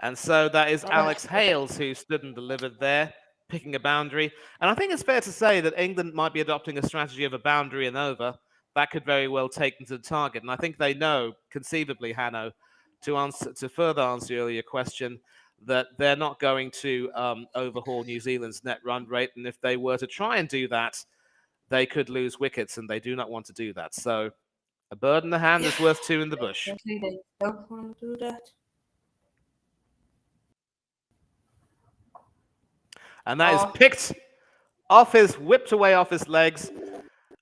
And so that is Alex Hales who stood and delivered there, picking a boundary. And I think it's fair to say that England might be adopting a strategy of a boundary and over. That could very well take them to the target. And I think they know, conceivably, Hanno, to further answer your question, that they're not going to overhaul New Zealand's net run rate. And if they were to try and do that, they could lose wickets, and they do not want to do that. So a bird in the hand is worth 2 in the bush. They don't want to do that. And that is picked off whipped away off his legs,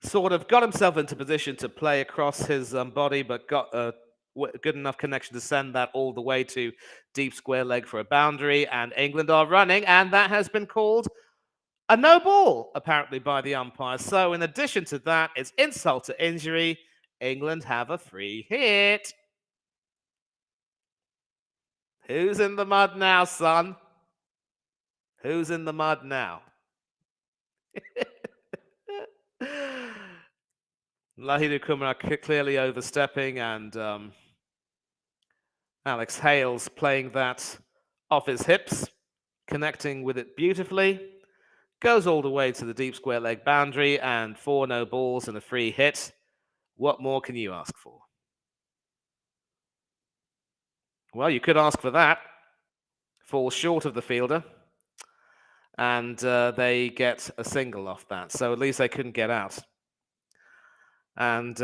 sort of got himself into position to play across his body, but got a good enough connection to send that all the way to deep square leg for a boundary. And England are running, and that has been called a no ball, apparently, by the umpire. So in addition to that, it's insult to injury. England have a free hit. Who's in the mud now, son? Who's in the mud now? Lahidu Kumar clearly overstepping, and Alex Hales playing that off his hips, connecting with it beautifully. Goes all the way to the deep square leg boundary, and 4 no balls and a free hit. What more can you ask for? Well, you could ask for that. Falls short of the fielder, and they get a single off that. So at least they couldn't get out. And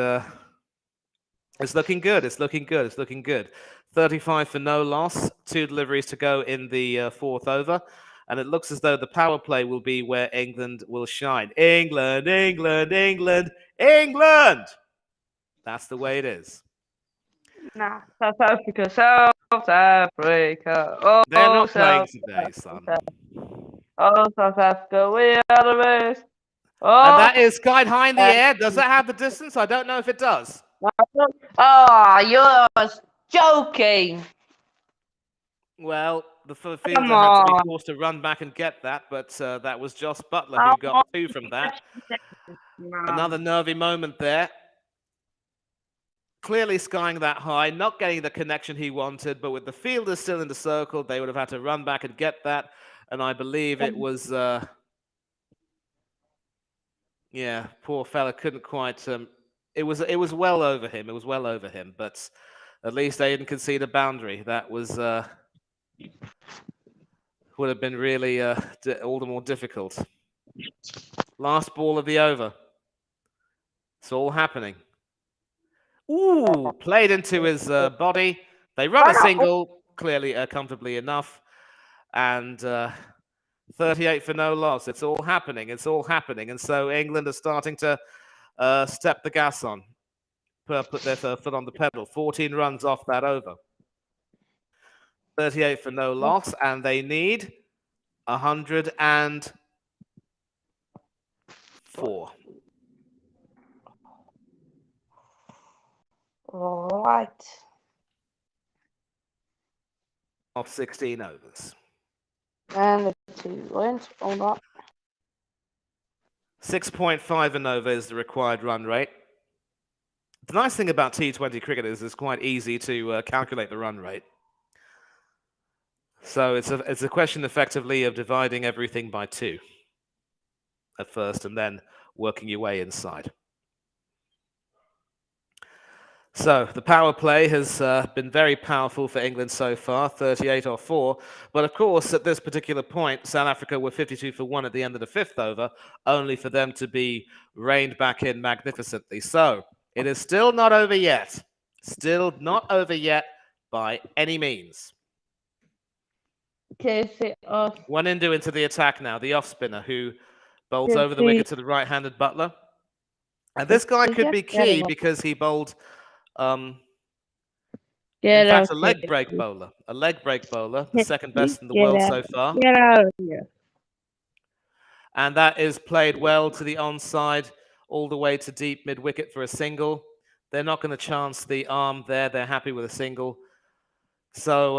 it's looking good. It's looking good. It's looking good. 35 for no loss. 2 deliveries to go in the 4th over. And it looks as though the power play will be where England will shine. England, England, England, England! That's the way it is. Nah, South Africa, South Africa. Oh, They're not South playing today, son. Oh, South Africa, we are the best. And Oh, that is skied high in the air. Does that have the distance? I don't know if it does. oh, you're joking. Well, the fielder had to be forced to run back and get that, but that was Joss Butler who got 2 from that. Another nervy moment there. Clearly skying that high, not getting the connection he wanted, but with the fielders still in the circle, they would have had to run back and get that. And I believe it was, yeah, poor fella couldn't quite. It was well over him. It was well over him, but at least they didn't concede a boundary. That was would have been really all the more difficult. Last ball of the over. It's all happening. Ooh, played into his body. They run a single, clearly comfortably enough. And 38 for no loss. It's all happening. It's all happening. And so England are starting to step the gas on, put their foot on the pedal. 14 runs off that over. 38 for no loss. And they need 104. All right. Of 16 overs. And the 2 wins or not. 6.5 an over is the required run rate. The nice thing about T20 cricket is it's quite easy to calculate the run rate. So it's a question effectively of dividing everything by 2 at first and then working your way inside. So the power play has been very powerful for England so far, 38 or 4. But of course, at this particular point, South Africa were 52 for 1 at the end of the 5th over, only for them to be reined back in magnificently. So it is still not over yet. Still not over yet by any means. One into the attack now, the off spinner who bowls over the wicket to the right-handed Butler. And this guy could be key because he bowled In Get fact, out a here. leg break bowler. A leg break bowler, the second You best in the get world out. so far. Get out of here. And that is played well to the onside, all the way to deep mid wicket for a single. They're not going to chance the arm there. They're happy with a single. So,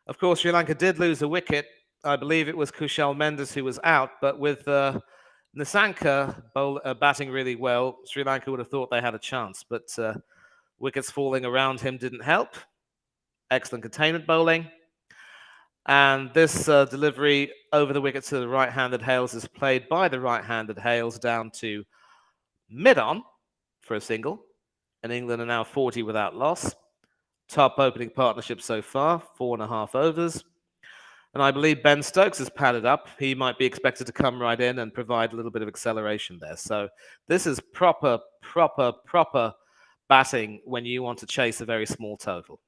of course, Sri Lanka did lose a wicket. I believe it was Kushal Mendes who was out, but with Nisanka batting really well, Sri Lanka would have thought they had a chance. But wickets falling around him didn't help. Excellent containment bowling. And this delivery over the wicket to the right-handed Hales is played by the right-handed Hales down to mid-on for a single. And England are now 40 without loss. Top opening partnership so far, 4.5 overs. And I believe Ben Stokes has padded up. He might be expected to come right in and provide a little bit of acceleration there. So this is proper batting when you want to chase a very small total.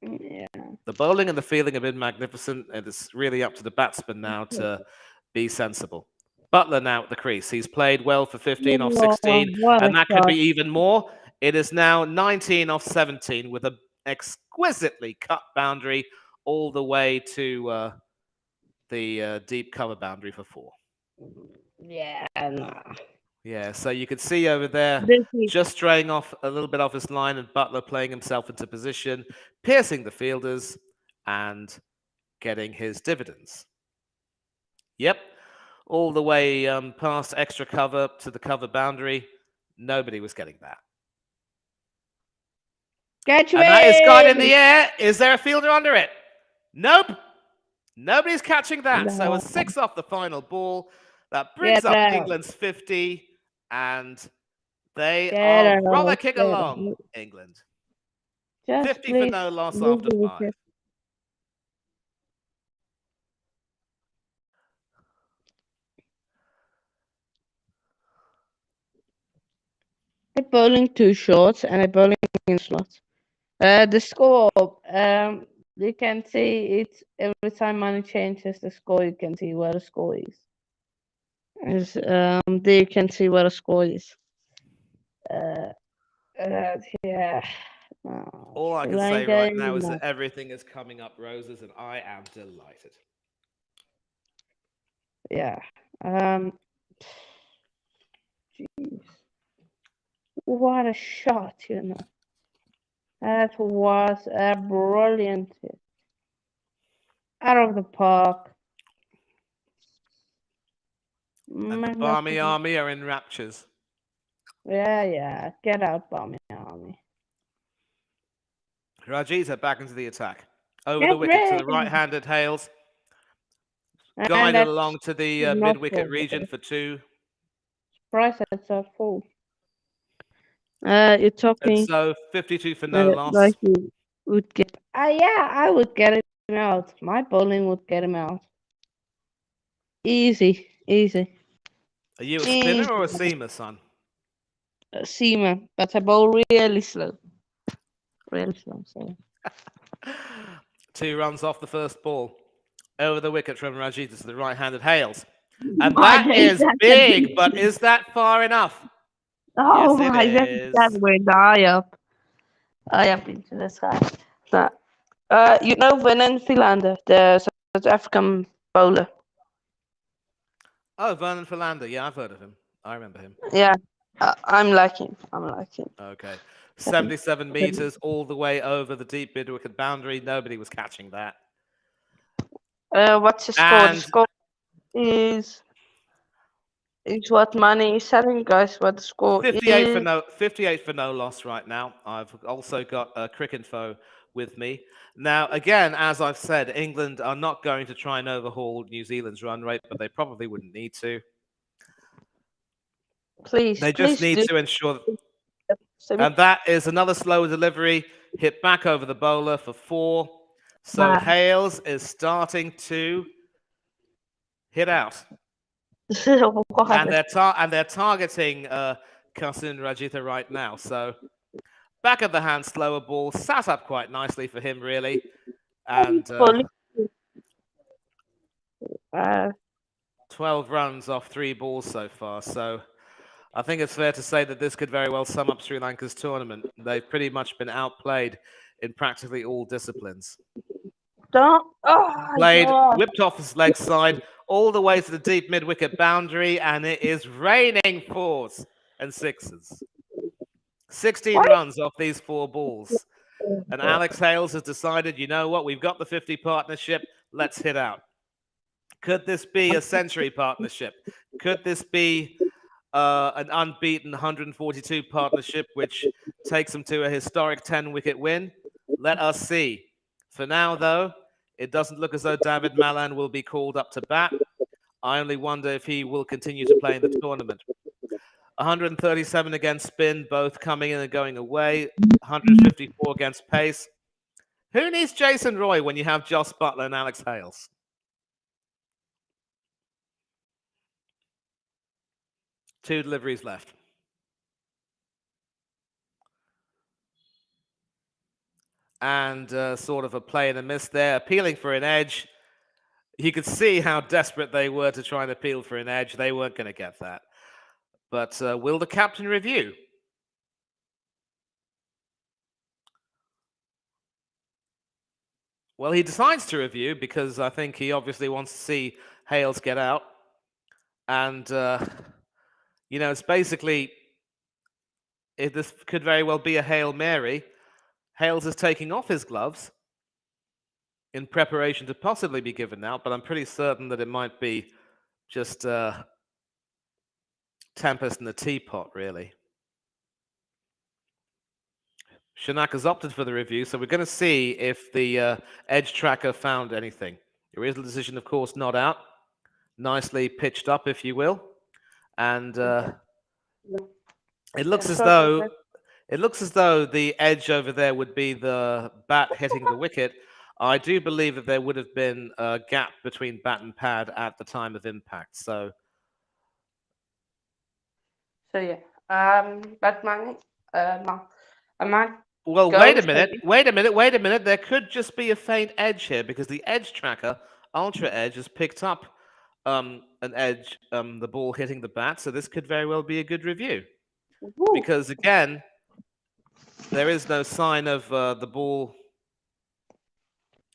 Yeah. The bowling and the fielding have been magnificent. And it's really up to the batsman now to be sensible. Butler now at the crease. He's played well for 15 off 16, What a and that could shot. be even more. It is now 19 off 17 with an exquisitely cut boundary all the way to the deep cover boundary for 4. Yeah, no. Yeah, so you could see over there This is just straying off a little bit off his line and Butler playing himself into position, piercing the fielders and getting his dividends. Yep, all the way past extra cover to the cover boundary. Nobody was getting that. catch And that is gone in me. the air. Is there a fielder under it? Nope. Nobody's catching that. So a No. 6 off the final ball. That brings Get up out. England's 50, and they Get are out. rollicking Get along, out. England. Just 50 for please no loss move after the 5. wicket. I bowling 2 shots and I bowling in slots. The score, you can see it every time money changes the score. You can see where the score is. There you can see where the score is. Yeah. All I Sri can say Lanka, right now is that everything is coming up roses, and I am delighted. yeah. What a shot, you know. That was a brilliant hit. Out of the park. And the Barmy Magnificent. Army are in raptures. Yeah. Get out, Barmy Army. Rajita back into the attack. Over the Get wicket to the ready. right-handed Hales. And Guided that's along to the not mid-wicket full. region for 2. Price sets are full. You're And talking so 52 for no loss. like you would get. Yeah, I would get him out. My bowling would get him out. Easy. Are you a Easy. spinner or a seamer, son? Seaman, but I bowl really slow. Really slow, so. 2 runs off the first ball. Over the wicket from Rajita to the right-handed Hales. And My that days, is that can big, but be. is that far enough? Oh Yes, it my, that is. went high up into the sky. So, you know Vernon Philander, the South African bowler. Oh, Vernon Philander. Yeah, I've heard of him. I remember him. Yeah, I'm like him. Okay. Seven. 77 meters all the way over the deep mid-wicket boundary. Nobody was catching that. What's the score? The And score is what money is selling, guys. What the score 58 for is? no 58 for no loss right now. I've also got Crick Info with me. Now, again, as I've said, England are not going to try and overhaul New Zealand's run rate, but they probably wouldn't need to. They just Please need do. to ensure. And that is another slower delivery, hit back over the bowler for 4. So Hales is starting to hit out. And they're targeting Kasun Rajitha right now. So back of the hand, slower ball, sat up quite nicely for him, really. And 12 runs off 3 balls so far. So I think it's fair to say that this could very well sum up Sri Lanka's tournament. They've pretty much been outplayed in practically all disciplines. Don't. Oh, Played, God. whipped off his leg side, all the way to the deep mid-wicket boundary, and it is raining fours and sixes. 16 What? runs off these four balls. And Alex Hales has decided, you know what, we've got the 50 partnership, let's hit out. Could this be a century partnership? Could this be an unbeaten 142 partnership, which takes him to a historic 10-wicket win? Let us see. For now, though, it doesn't look as though David Malan will be called up to bat. I only wonder if he will continue to play in the tournament. 137 against spin, both coming in and going away. 154 against pace. Who needs Jason Roy when you have Joss Butler and Alex Hales? Two deliveries left. And sort of a play and a miss there, appealing for an edge. You could see how desperate they were to try and appeal for an edge. They weren't going to get that. But will the captain review? Well, he decides to review because I think he obviously wants to see Hales get out. And, it's basically, this could very well be a Hail Mary. Hales is taking off his gloves in preparation to possibly be given out, but I'm pretty certain that it might be just tempest in the teapot, really. Shanak has opted for the review, so we're going to see if the edge tracker found anything. There is a decision, of course, not out. Nicely pitched up, if you will. And it looks as though the edge over there would be the bat hitting the wicket. I do believe that there would have been a gap between bat and pad at the time of impact. So yeah. But I might. Well, wait a minute. There could just be a faint edge here because the edge tracker, Ultra Edge, has picked up an edge, the ball hitting the bat. So this could very well be a good review. Woo. Because again, there is no sign of the ball.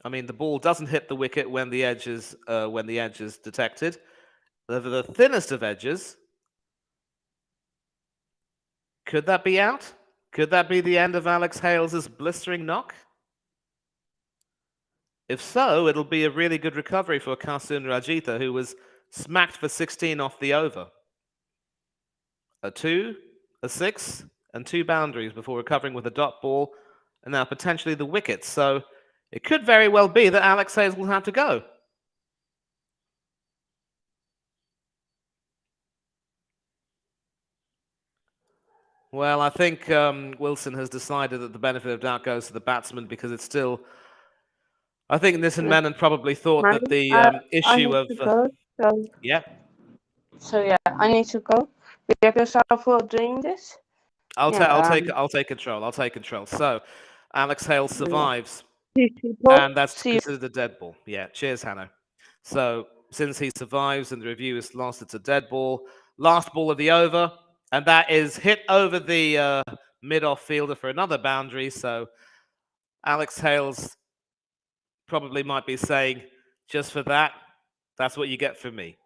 I mean, the ball doesn't hit the wicket when the edge is detected. The thinnest of edges. Could that be out? Could that be the end of Alex Hales' blistering knock? If so, it'll be a really good recovery for Karsun Rajitha, who was smacked for 16 off the over. A 2, a 6, and 2 boundaries before recovering with a dot ball, and now potentially the wicket. So it could very well be that Alex Hales will have to go. Well, I think Wilson has decided that the benefit of doubt goes to the batsman because it's still. I think Nitin Menon probably thought that the issue of. Yeah. So yeah, I need to go. We have yourself for doing this. I'll take control. I'll take control. So, Alex Hales survives, and that's considered a dead ball. Yeah. Cheers, Hanno. So, since he survives and the review is lost, it's a dead ball. Last ball of the over. And that is hit over the mid-off fielder for another boundary. So Alex Hales probably might be saying, just for that, that's what you get from me.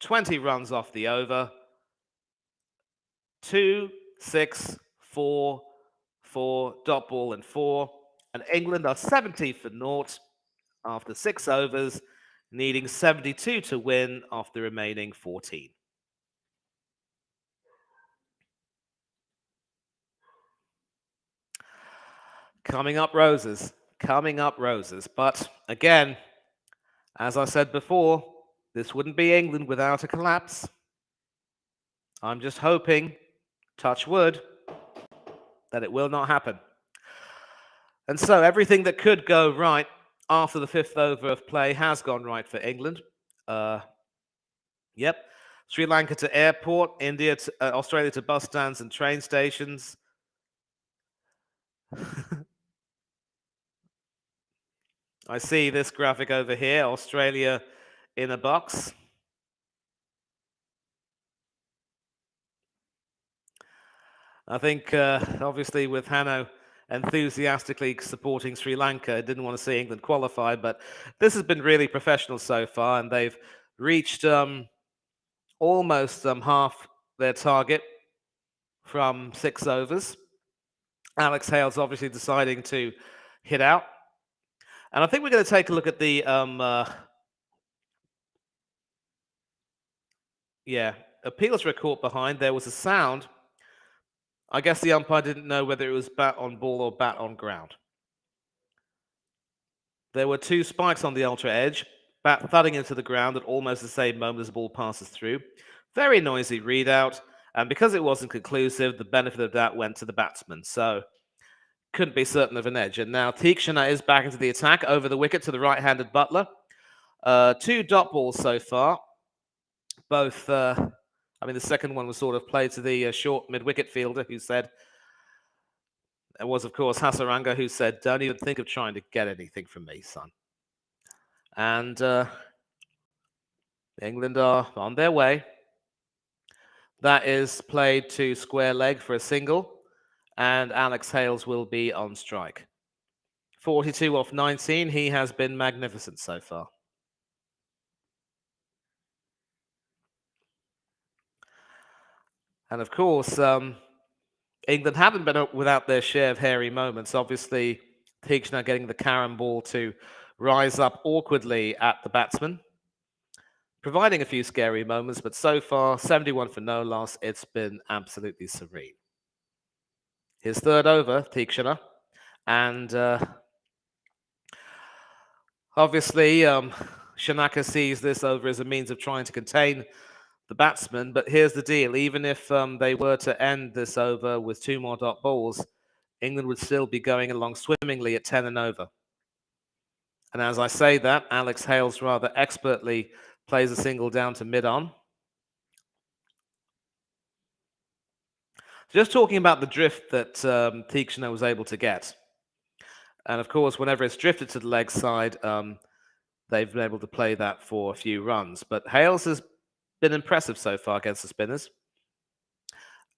20 runs off the over. 2, 6, 4, 4, dot ball and 4. And England are 70 for naught after 6 overs, needing 72 to win off the remaining 14. Coming up roses. But again, as I said before, this wouldn't be England without a collapse. I'm just hoping, touch wood, that it will not happen. And so everything that could go right after the 5th over of play has gone right for England. Yep. Sri Lanka to airport, Australia to bus stands and train stations. I see this graphic over here, Australia in a box. I think, obviously, with Hanno enthusiastically supporting Sri Lanka, didn't want to see England qualify, but this has been really professional so far, and they've reached almost half their target from 6 overs. Alex Hale's obviously deciding to hit out. And I think we're going to take a look at the appeals were caught behind. There was a sound. I guess the umpire didn't know whether it was bat on ball or bat on ground. There were 2 spikes on the ultra edge, bat thudding into the ground at almost the same moment as the ball passes through. Very noisy readout, and because it wasn't conclusive, the benefit of that went to the batsman. So couldn't be certain of an edge. And now Tikshana is back into the attack over the wicket to the right-handed Butler. 2 dot balls so far. Both, the second one was sort of played to the short mid-wicket fielder who said, it was, of course, Hasaranga who said, don't even think of trying to get anything from me, son. And England are on their way. That is played to square leg for a single, and Alex Hales will be on strike. 42 off 19. He has been magnificent so far. And of course, England haven't been without their share of hairy moments. Obviously, Tikshana getting the carom ball to rise up awkwardly at the batsman, providing a few scary moments, but so far, 71 for no loss. It's been absolutely serene. His third over, Tikshana, and obviously, Shanaka sees this over as a means of trying to contain the batsman, but here's the deal. Even if they were to end this over with 2 more dot balls, England would still be going along swimmingly at 10 and over. And as I say that, Alex Hales rather expertly plays a single down to mid-on. Just talking about the drift that Tikshana was able to get. And of course, whenever it's drifted to the leg side, they've been able to play that for a few runs. But Hales has been impressive so far against the spinners.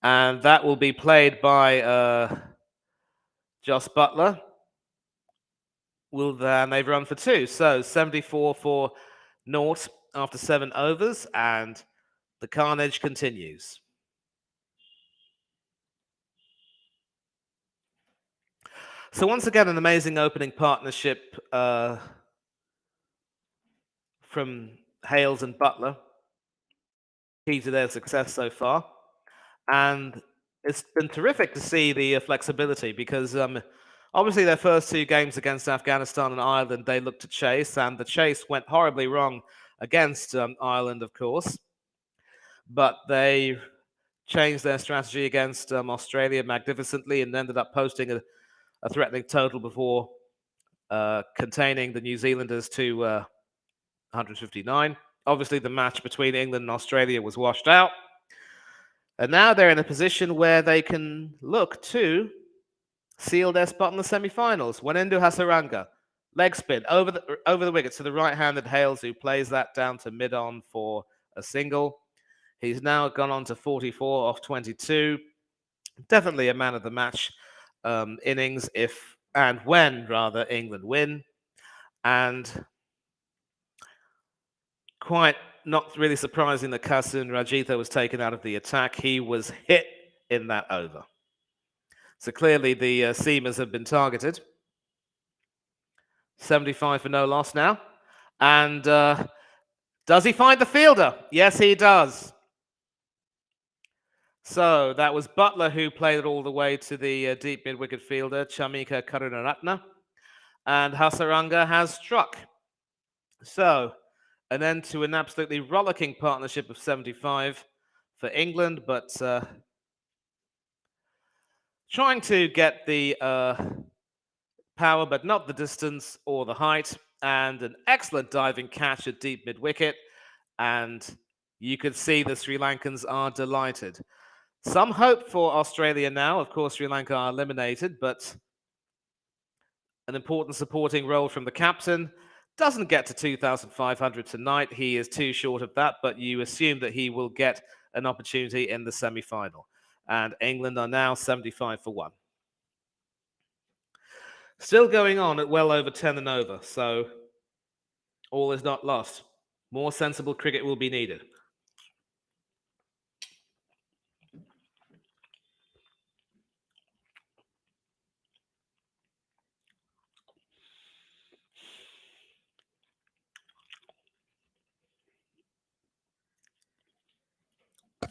And that will be played by Jos Buttler. And they've run for 2. So 74 for naught after 7 overs, and the carnage continues. So once again, an amazing opening partnership from Hales and Butler. Key to their success so far. And it's been terrific to see the flexibility because obviously their first 2 games against Afghanistan and Ireland, they looked to chase, and the chase went horribly wrong against Ireland, of course. But they changed their strategy against Australia magnificently and ended up posting a threatening total before containing the New Zealanders to 159. Obviously, the match between England and Australia was washed out. And now they're in a position where they can look to seal their spot in the semi-finals. Wanendu Hasaranga, leg spin over the wicket to the right-handed Hales, who plays that down to mid-on for a single. He's now gone on to 44 off 22. Definitely a man of the match innings if and when rather England win. And quite not really surprising that Kasun Rajitha was taken out of the attack. He was hit in that over. So clearly the seamers have been targeted. 75 for no loss now. And does he find the fielder? Yes, he does. So that was Butler who played it all the way to the deep mid-wicket fielder, Chamika Karunaratne. And Hasaranga has struck. So an end to an absolutely rollicking partnership of 75 for England, but trying to get the power, but not the distance or the height, and an excellent diving catch at deep mid-wicket, and you could see the Sri Lankans are delighted. Some hope for Australia now. Of course, Sri Lanka are eliminated, but an important supporting role from the captain. Doesn't get to 2,500 tonight. He is too short of that, but you assume that he will get an opportunity in the semi-final. and England are now 75 for 1. Still going on at well over 10 and over, so all is not lost. More sensible cricket will be needed.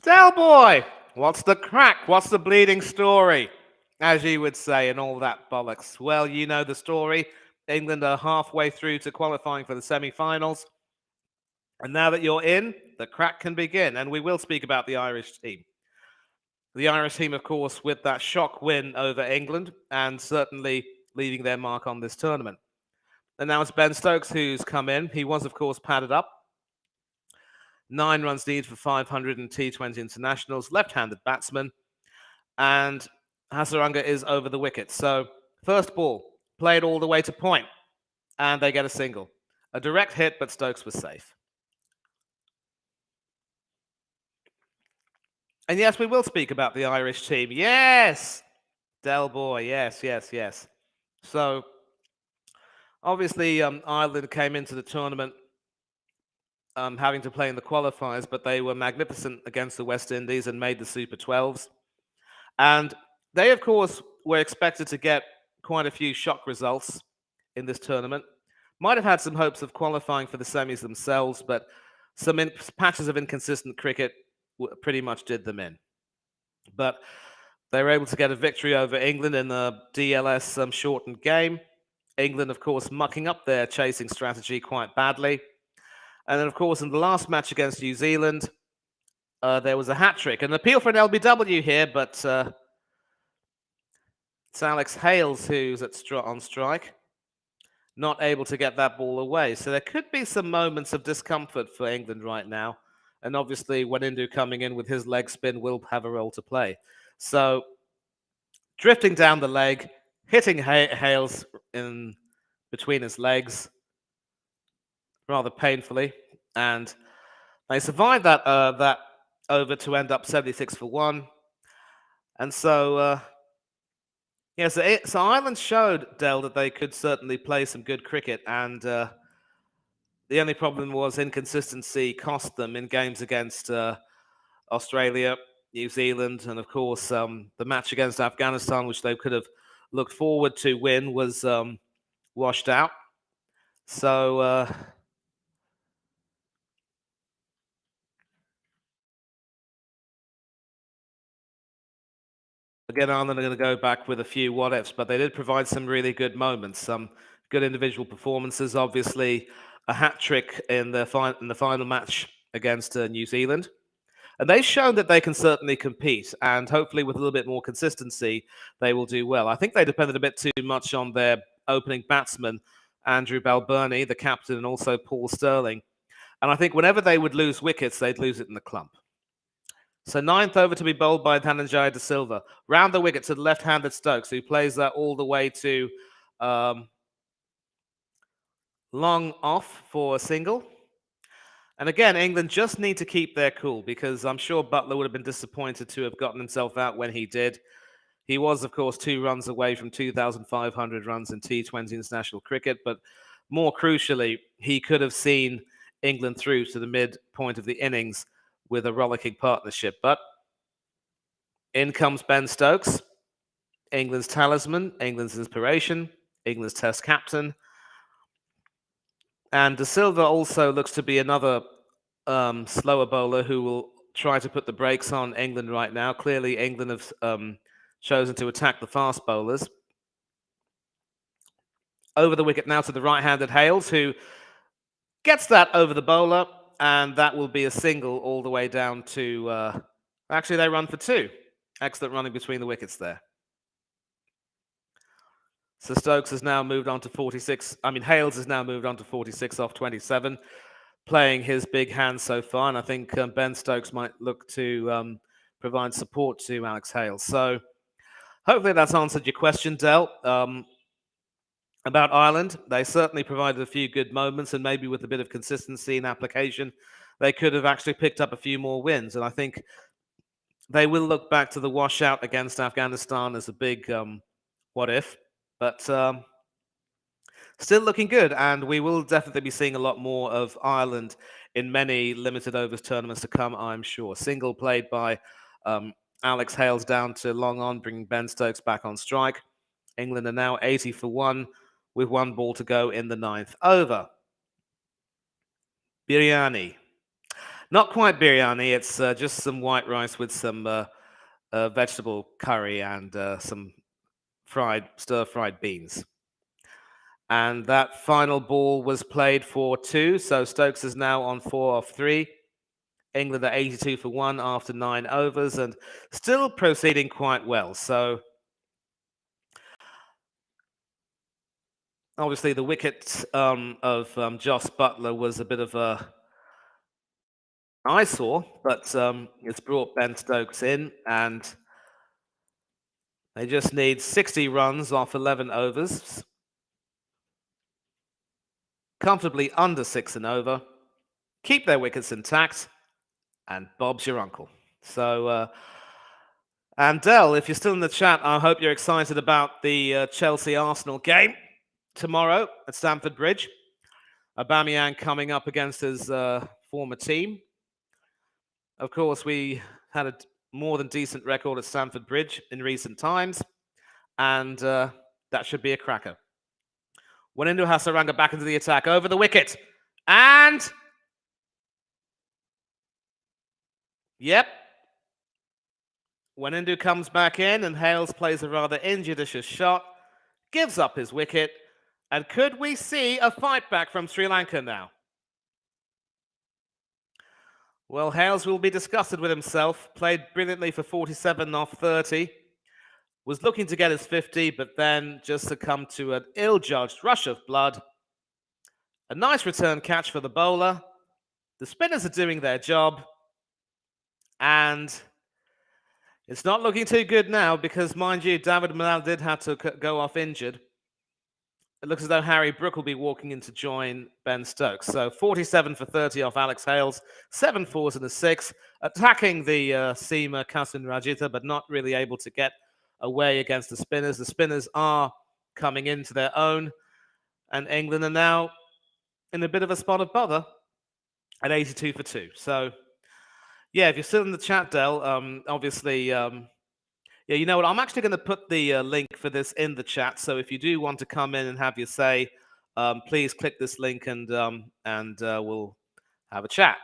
Del boy, what's the crack? What's the bleeding story? As you would say, and all that bollocks. Well, you know the story. England are halfway through to qualifying for the semi-finals. And now that you're in, the crack can begin. And we will speak about the Irish team. The Irish team, of course, with that shock win over England and certainly leaving their mark on this tournament. And now it's Ben Stokes who's come in. He was, of course, padded up. 9 runs needed for 500 in T20 internationals, left-handed batsman. And Hasaranga is over the wicket. So first ball, played all the way to point, and they get a single. A direct hit, but Stokes was safe. And yes, we will speak about the Irish team. Yes! Del boy, yes. So, obviously, Ireland came into the tournament having to play in the qualifiers, but they were magnificent against the West Indies and made the Super 12s. And they, of course, were expected to get quite a few shock results in this tournament. Might have had some hopes of qualifying for the semis themselves, but some patches of inconsistent cricket pretty much did them in. But they were able to get a victory over England in the DLS shortened game. England, of course, mucking up their chasing strategy quite badly. And then, of course, in the last match against New Zealand, there was a hat-trick. An appeal for an LBW here, but it's Alex Hales who's on strike. Not able to get that ball away. So there could be some moments of discomfort for England right now. And obviously, Wanindu coming in with his leg spin will have a role to play. So, drifting down the leg, hitting Hales in between his legs, rather painfully. And they survived that over to end up 76 for 1. And so, so Ireland showed, Del, that they could certainly play some good cricket. And the only problem was inconsistency cost them in games against Australia, New Zealand, and of course the match against Afghanistan, which they could have looked forward to win, was washed out. So again, Ireland are going to go back with a few what-ifs, but they did provide some really good moments, some good individual performances. Obviously, a hat-trick in the final match against New Zealand. And they've shown that they can certainly compete, and hopefully with a little bit more consistency, they will do well. I think they depended a bit too much on their opening batsman, Andrew Balbirnie, the captain, and also Paul Stirling. And I think whenever they would lose wickets, they'd lose it in the clump. So 9th over to be bowled by Dhananjaya De Silva. Round the wicket to the left-handed Stokes, who plays that all the way to long off for a single. And again, England just need to keep their cool, because I'm sure Butler would have been disappointed to have gotten himself out when he did. He was, of course, 2 runs away from 2,500 runs in T20 international cricket, but more crucially, he could have seen England through to the midpoint of the innings with a rollicking partnership. But in comes Ben Stokes, England's talisman, England's inspiration, England's test captain. And De Silva also looks to be another slower bowler who will try to put the brakes on England right now. Clearly, England have chosen to attack the fast bowlers. Over the wicket now to the right-handed Hales, who gets that over the bowler, and that will be a single all the way down to... actually, they run for 2. Excellent running between the wickets there. So Stokes has now moved on to 46. Hales has now moved on to 46 off 27, playing his big hand so far. And I think Ben Stokes might look to provide support to Alex Hales. So hopefully that's answered your question, Del. About Ireland, they certainly provided a few good moments, and maybe with a bit of consistency in application, they could have actually picked up a few more wins. And I think they will look back to the washout against Afghanistan as a big what if, but still looking good, and we will definitely be seeing a lot more of Ireland in many limited overs tournaments to come, I'm sure. Single played by Alex Hales down to long on, bringing Ben Stokes back on strike. England are now 80 for 1 with 1 ball to go in the 9th over. Biryani. Not quite biryani, it's just some white rice with some vegetable curry and some stir-fried beans. And that final ball was played for 2, so Stokes is now on 4 off 3. England are 82 for 1 after 9 overs and still proceeding quite well. So obviously the wicket of Joss Buttler was a bit of a eyesore, but it's brought Ben Stokes in, and they just need 60 runs off 11 overs. Comfortably under 6 and over, keep their wickets intact, and Bob's your uncle. So, and Del, if you're still in the chat, I hope you're excited about the Chelsea-Arsenal game tomorrow at Stamford Bridge. Aubameyang coming up against his former team. Of course, we had a more than decent record at Stamford Bridge in recent times, and that should be a cracker. Wanindu Hasaranga back into the attack, over the wicket, and yep, Wanindu comes back in, and Hales plays a rather injudicious shot, gives up his wicket, and could we see a fight back from Sri Lanka now? Well, Hales will be disgusted with himself, played brilliantly for 47 off 30, was looking to get his 50, but then just succumbed to an ill-judged rush of blood. A nice return catch for the bowler. The spinners are doing their job, and it's not looking too good now because, mind you, David Milal did have to go off injured. It looks as though Harry Brook will be walking in to join Ben Stokes. So 47 for 30 off Alex Hales, 7 fours and a 6, attacking the seamer Kasun Rajitha, but not really able to get away against the spinners. The spinners are coming into their own, and England are now in a bit of a spot of bother at 82 for 2. So, yeah, if you're still in the chat, Del, obviously... yeah, you know what? I'm actually going to put the link for this in the chat. So if you do want to come in and have your say, please click this link and we'll have a chat.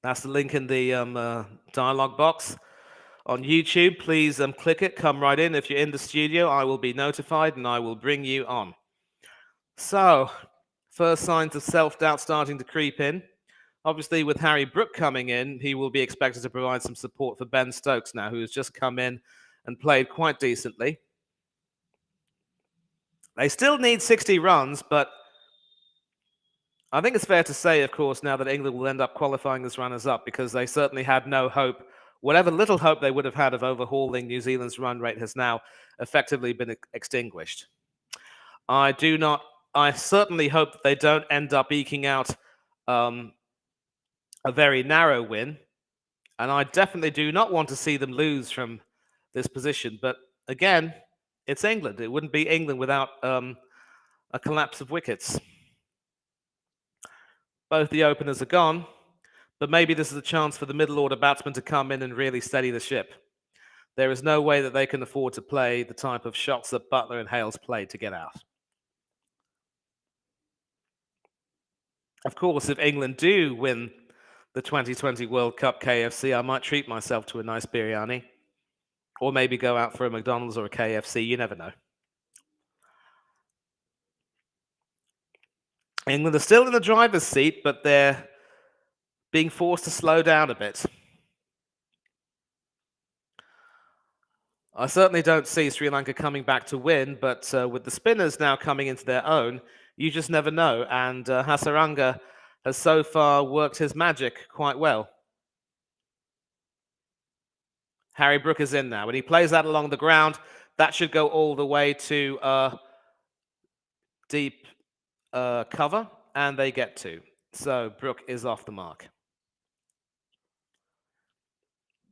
That's the link in the dialog box on YouTube. Please click it. Come right in. If you're in the studio, I will be notified and I will bring you on. So, first signs of self-doubt starting to creep in. Obviously, with Harry Brook coming in, he will be expected to provide some support for Ben Stokes now, who has just come in and played quite decently. They still need 60 runs, but I think it's fair to say, of course, now that England will end up qualifying as runners-up because they certainly had no hope. Whatever little hope they would have had of overhauling New Zealand's run rate has now effectively been extinguished. I certainly hope that they don't end up eking out a very narrow win, and I definitely do not want to see them lose from this position. But again, it's England. It wouldn't be England without a collapse of wickets. Both the openers are gone, but maybe this is a chance for the middle order batsmen to come in and really steady the ship. There is no way that they can afford to play the type of shots that Buttler and Hales played to get out. Of course, if England do win the 2020 World Cup KFC, I might treat myself to a nice biryani. Or maybe go out for a McDonald's or a KFC, you never know. England are still in the driver's seat, but they're being forced to slow down a bit. I certainly don't see Sri Lanka coming back to win, but with the spinners now coming into their own, you just never know. And Hasaranga has so far worked his magic quite well. Harry Brook is in now. When he plays that along the ground, that should go all the way to deep cover. and they get 2. So Brook is off the mark.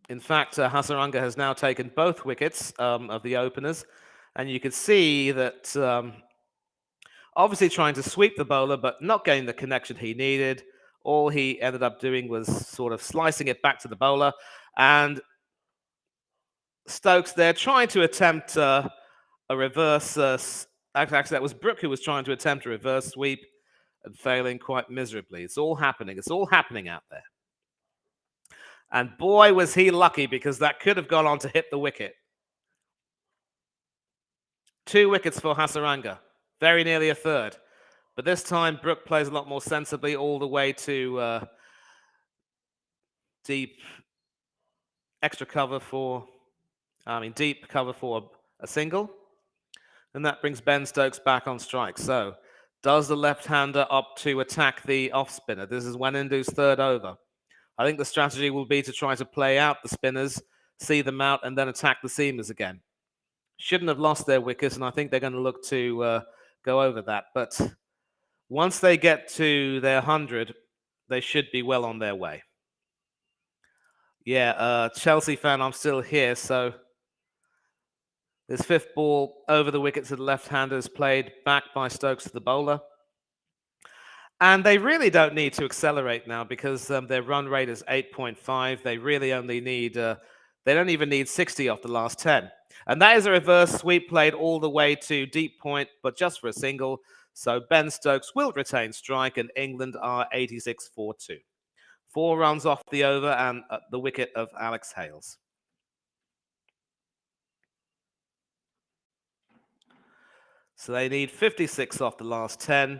In fact, Hasaranga has now taken both wickets of the openers, and you can see that obviously trying to sweep the bowler, but not getting the connection he needed. All he ended up doing was sort of slicing it back to the bowler, and Stokes there trying to attempt a reverse. Actually, that was Brook who was trying to attempt a reverse sweep and failing quite miserably. It's all happening. It's all happening out there. And boy, was he lucky, because that could have gone on to hit the wicket. 2 wickets for Hasaranga, very nearly a third. But this time, Brook plays a lot more sensibly all the way to deep cover for a single. And that brings Ben Stokes back on strike. So does the left-hander opt to attack the off-spinner? This is Wanindu's third over. I think the strategy will be to try to play out the spinners, see them out, and then attack the seamers again. Shouldn't have lost their wickets, and I think they're going to look to go over that. But once they get to their 100, they should be well on their way. Yeah, Chelsea fan, I'm still here. So this 5th ball over the wicket to the left-hander is played back by Stokes to the bowler. And they really don't need to accelerate now, because their run rate is 8.5. They really only need, they don't even need 60 off the last 10. And that is a reverse sweep played all the way to deep point, but just for a single. So Ben Stokes will retain strike, and England are 86 for 2. 4 runs off the over and the wicket of Alex Hales. So they need 56 off the last 10.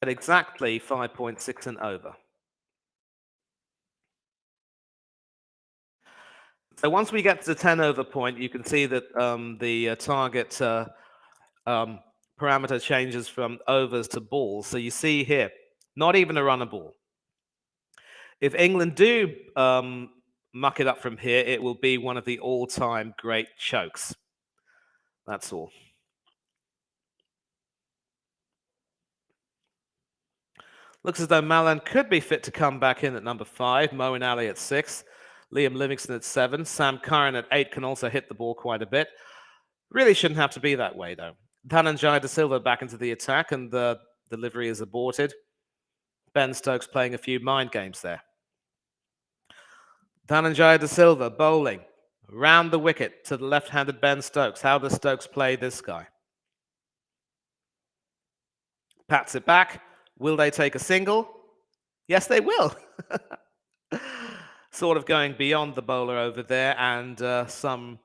At exactly 5.6 and over. So once we get to the 10 over point, you can see that the target parameter changes from overs to balls. So you see here, not even a runner ball. If England do muck it up from here, it will be one of the all-time great chokes. That's all. Looks as though Malan could be fit to come back in at number 5, Moeen Ali at 6, Liam Livingston at 7, Sam Curran at 8 can also hit the ball quite a bit. Really shouldn't have to be that way, though. Dhananjaya De Silva back into the attack, and the delivery is aborted. Ben Stokes playing a few mind games there. Dhananjaya De Silva bowling round the wicket to the left-handed Ben Stokes. How does Stokes play this guy? Pats it back. Will they take a single? Yes, they will. Sort of going beyond the bowler over there, and some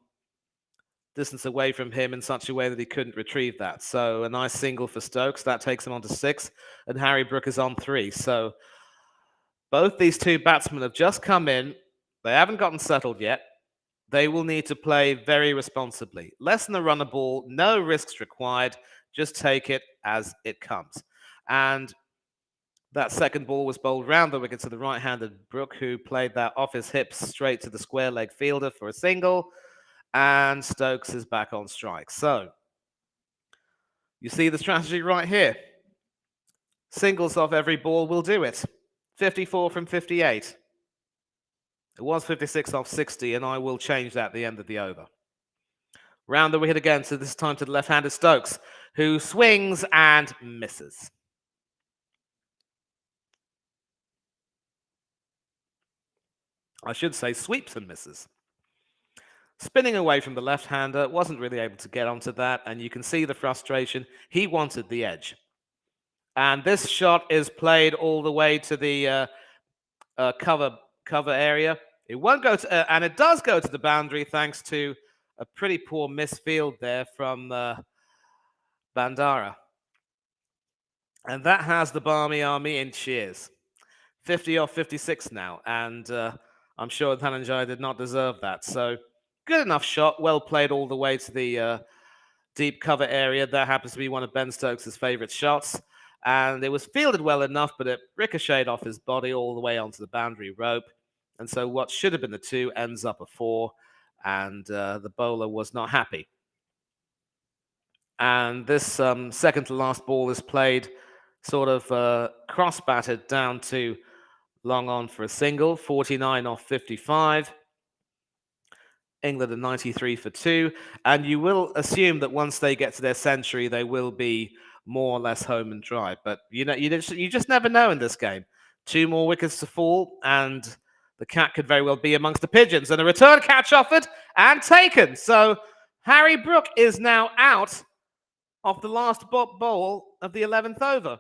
distance away from him in such a way that he couldn't retrieve that. So a nice single for Stokes. That takes him on to 6, and Harry Brook is on 3. So both these 2 batsmen have just come in. They haven't gotten settled yet. They will need to play very responsibly. Less than a runner ball, no risks required. Just take it as it comes. And that second ball was bowled round the wicket to the right-handed Brook, who played that off his hips straight to the square leg fielder for a single. And Stokes is back on strike. So you see the strategy right here. Singles off every ball will do it. 54 from 58. It was 56 off 60, and I will change that at the end of the over. Round the wicket again, so this time to the left-handed Stokes, who swings and misses. I should say sweeps and misses. Spinning away from the left-hander, wasn't really able to get onto that, and you can see the frustration. He wanted the edge. And this shot is played all the way to the cover area. It won't go to, and it does go to the boundary thanks to a pretty poor misfield there from Bandara. And that has the Barmy Army in cheers. 50 off 56 now, and I'm sure Dhananjaya did not deserve that. So good enough shot, well played all the way to the deep cover area. That happens to be one of Ben Stokes' favorite shots. And it was fielded well enough, but it ricocheted off his body all the way onto the boundary rope. And so what should have been a 2 ends up a 4, and the bowler was not happy. And this second to last ball is played sort of cross-batted down to long on for a single, 49 off 55. England are 93 for 2. And you will assume that once they get to their century, they will be more or less home and dry. But you just never know in this game. 2 more wickets to fall, and the cat could very well be amongst the pigeons. And a return catch offered and taken. So Harry Brook is now out of the last ball of the 11th over.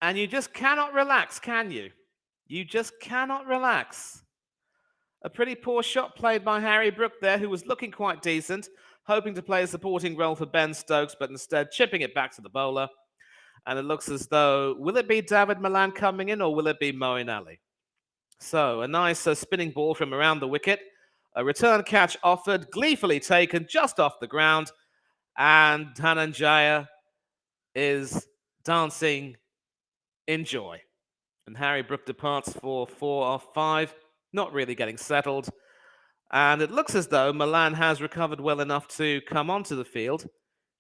And you just cannot relax, can you? You just cannot relax. A pretty poor shot played by Harry Brook there, who was looking quite decent, hoping to play a supporting role for Ben Stokes, but instead chipping it back to the bowler. And it looks as though, will it be David Malan coming in, or will it be Moeen Ali? So a nice spinning ball from around the wicket. A return catch offered, gleefully taken just off the ground. And Dhananjaya is dancing in joy. And Harry Brook departs for 4 off 5, not really getting settled. And it looks as though Malan has recovered well enough to come onto the field.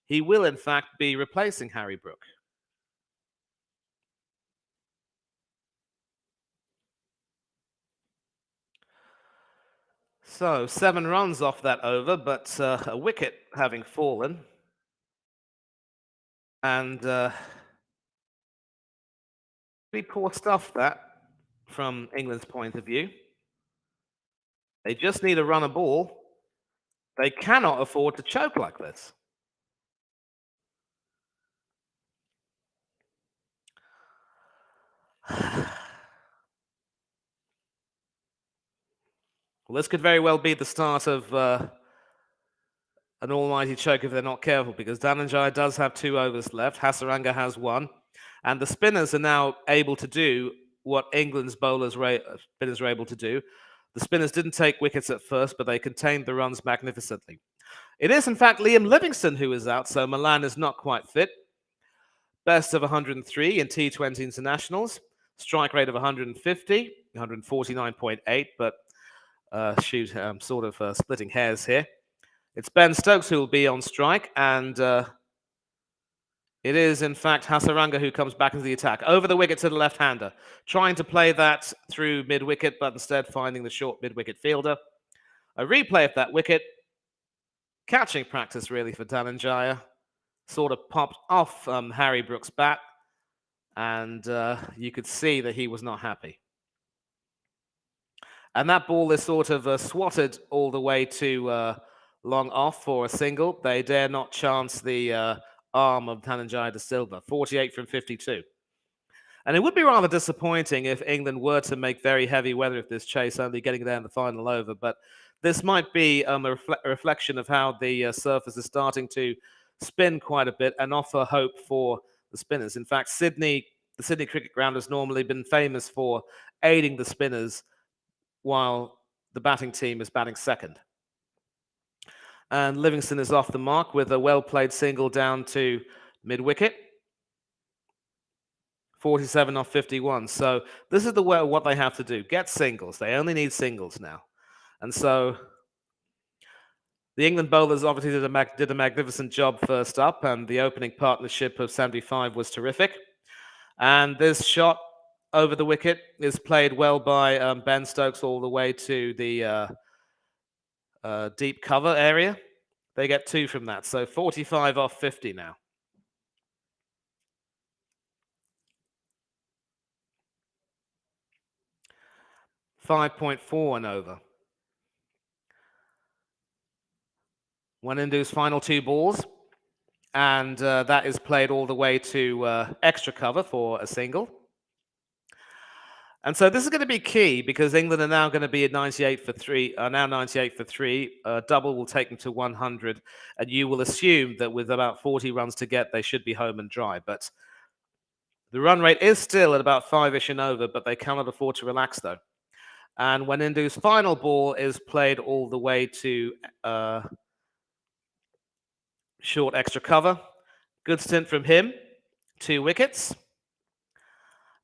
He will, in fact, be replacing Harry Brook. So 7 runs off that over, but a wicket having fallen. And pretty poor stuff, that, from England's point of view. They just need a run a ball. They cannot afford to choke like this. Well, this could very well be the start of an almighty choke if they're not careful, because Dhananjaya does have 2 overs left. Hasaranga has 1. And the spinners are now able to do what England's spinners were able to do. The spinners didn't take wickets at first, but they contained the runs magnificently. It is, in fact, Liam Livingstone who is out, so Malan is not quite fit. Best of 103 in T20 internationals. Strike rate of 150, 149.8, but I'm sort of splitting hairs here. It's Ben Stokes who will be on strike, and it is, in fact, Hasaranga who comes back into the attack. Over the wicket to the left-hander, trying to play that through mid-wicket, but instead finding the short mid-wicket fielder. A replay of that wicket. Catching practice, really, for Dhananjaya. Sort of popped off Harry Brook's bat, and you could see that he was not happy. And that ball is sort of swatted all the way to long off for a single. They dare not chance the arm of Dhananjaya de Silva, 48 from 52. And it would be rather disappointing if England were to make very heavy weather of this chase, only getting there in the final over. But this might be a reflection of how the surface is starting to spin quite a bit and offer hope for the spinners. In fact, the Sydney Cricket Ground has normally been famous for aiding the spinners while the batting team is batting second. And Livingstone is off the mark with a well-played single down to mid-wicket. 47 off 51. So this is what they have to do. Get singles. They only need singles now. And so the England bowlers obviously did a magnificent job first up, and the opening partnership of 75 was terrific. And this shot over the wicket is played well by Ben Stokes all the way to the deep cover area. They get 2 from that. So 45 off 50 now. .4 and over. Wanindu's final 2 balls, and that is played all the way to extra cover for a single. And so this is going to be key, because England are now going to be at 98 for 3. Now 98 for 3. Double will take them to 100, and you will assume that with about 40 runs to get, they should be home and dry. But the run rate is still at about 5-ish and over, but they cannot afford to relax, though. And Wanindu's final ball is played all the way to short extra cover. Good stint from him. 2 wickets.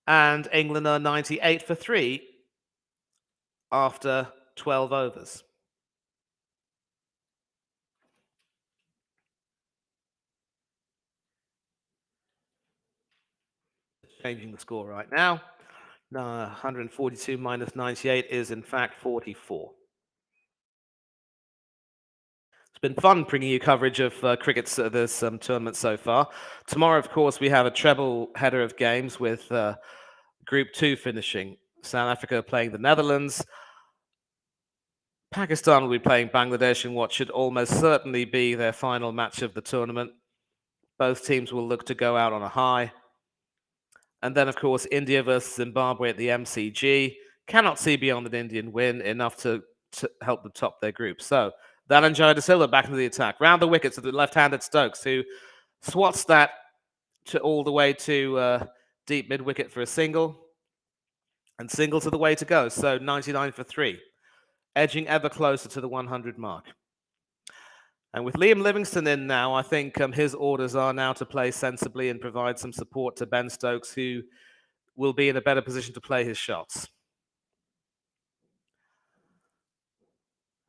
And England are 98 for 3 after 12 overs. changing the score right now. 142 minus 98 is in fact 44. It's been fun bringing you coverage of cricket's this tournament so far. Tomorrow, of course, we have a treble header of games with Group 2 finishing. South Africa playing the Netherlands. Pakistan will be playing Bangladesh in what should almost certainly be their final match of the tournament. Both teams will look to go out on a high. And then, of course, India versus Zimbabwe at the MCG. Cannot see beyond an Indian win, enough to help them top their group. So, Dhananjaya De Silva back into the attack. Round the wicket to the left-handed Stokes, who swats that all the way to deep mid-wicket for a single. And singles are the way to go. So, 99 for 3. Edging ever closer to the 100 mark. And with Liam Livingstone in now, I think his orders are now to play sensibly and provide some support to Ben Stokes, who will be in a better position to play his shots.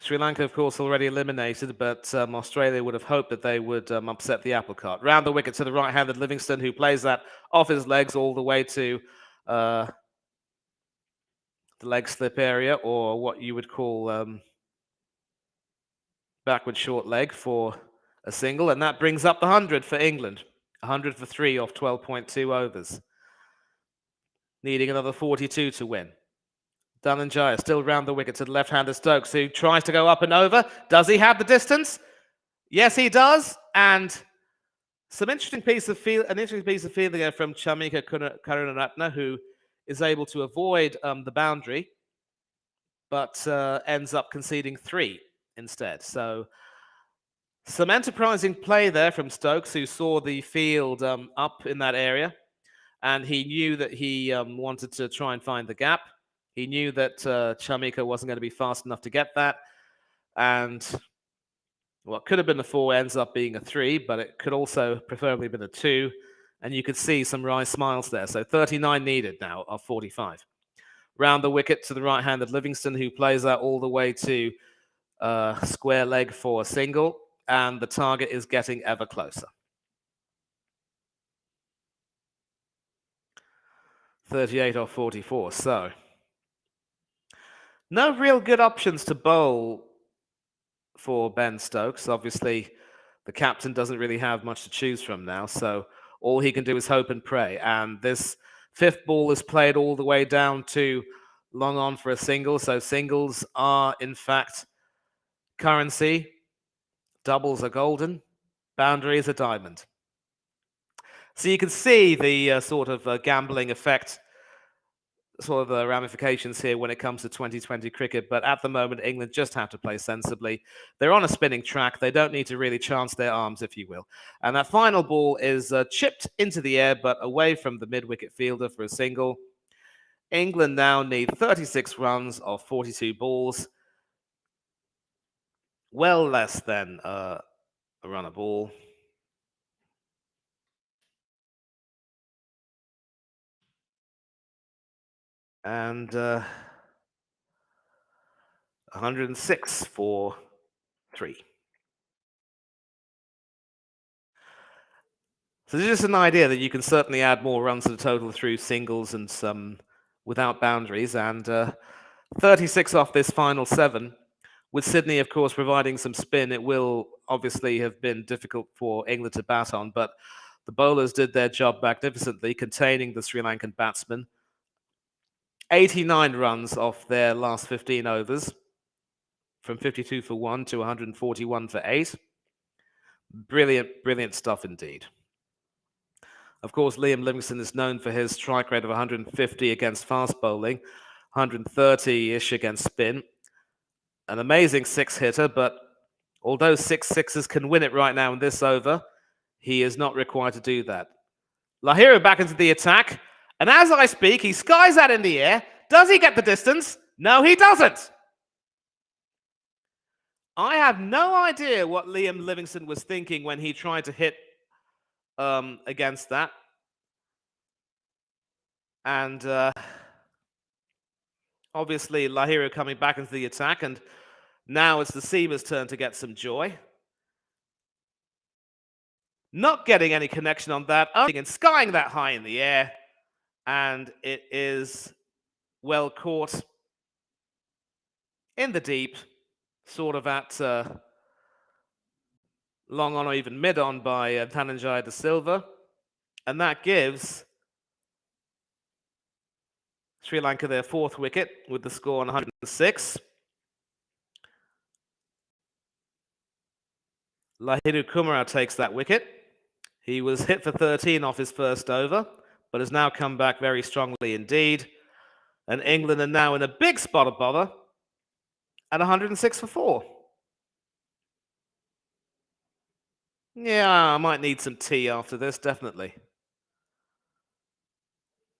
Sri Lanka, of course, already eliminated, but Australia would have hoped that they would upset the apple cart. Round the wicket to the right-handed Livingstone, who plays that off his legs all the way to the leg slip area, or what you would call backward short leg for a single, and that brings up the 100 for England. 100 for 3 off 12.2 overs. Needing another 42 to win. Dhananjaya still round the wicket to the left-hander Stokes, who tries to go up and over. Does he have the distance? Yes, he does. And an interesting piece of fielding there from Chamika Karunaratne, who is able to avoid the boundary, but ends up conceding 3 instead. So some enterprising play there from Stokes, who saw the field up in that area, and he knew that he wanted to try and find the gap. He knew that Chamika wasn't going to be fast enough to get that. And what could have been a 4 ends up being a 3, but it could also preferably have been a 2. And you could see some wry smiles there. So 39 needed now of 45. Round the wicket to the right-handed Livingstone, who plays that all the way to square leg for a single. And the target is getting ever closer. 38 off 44. So no real good options to bowl for Ben Stokes. Obviously, the captain doesn't really have much to choose from now, so all he can do is hope and pray. And this 5th ball is played all the way down to long on for a single, so singles are, in fact, currency. Doubles are golden. Boundary is a diamond. So you can see the sort of gambling effect, sort of the ramifications here when it comes to 2020 cricket. But at the moment, England just have to play sensibly. They're on a spinning track. They don't need to really chance their arms, if you will. And that final ball is chipped into the air, but away from the mid-wicket fielder for a single. England now need 36 runs of 42 balls. Well less than a run a ball. And 106 for 3. So this is an idea that you can certainly add more runs to the total through singles and some without boundaries. And 36 off this final 7. With Sydney, of course, providing some spin, it will obviously have been difficult for England to bat on. But the bowlers did their job magnificently, containing the Sri Lankan batsmen. 89 runs off their last 15 overs, from 52 for 1 to 141 for 8. Brilliant, brilliant stuff indeed. Of course, Liam Livingstone is known for his strike rate of 150 against fast bowling, 130-ish against spin. An amazing 6-hitter, but although 6 sixes can win it right now in this over, he is not required to do that. Lahiri back into the attack, and as I speak, he skies that in the air. Does he get the distance? No, he doesn't. I have no idea what Liam Livingstone was thinking when he tried to hit against that. And obviously, Lahiri coming back into the attack, and now it's the seamer's turn to get some joy. Not getting any connection on that, and skying that high in the air. and it is well caught in the deep, sort of at long on or even mid on by Dhananjaya de Silva, and that gives Sri Lanka their fourth wicket with the score on 106. Lahiru Kumara takes that wicket. He was hit for 13 off his first over, but has now come back very strongly indeed. And England are now in a big spot of bother at 106 for 4. Yeah, I might need some tea after this, definitely.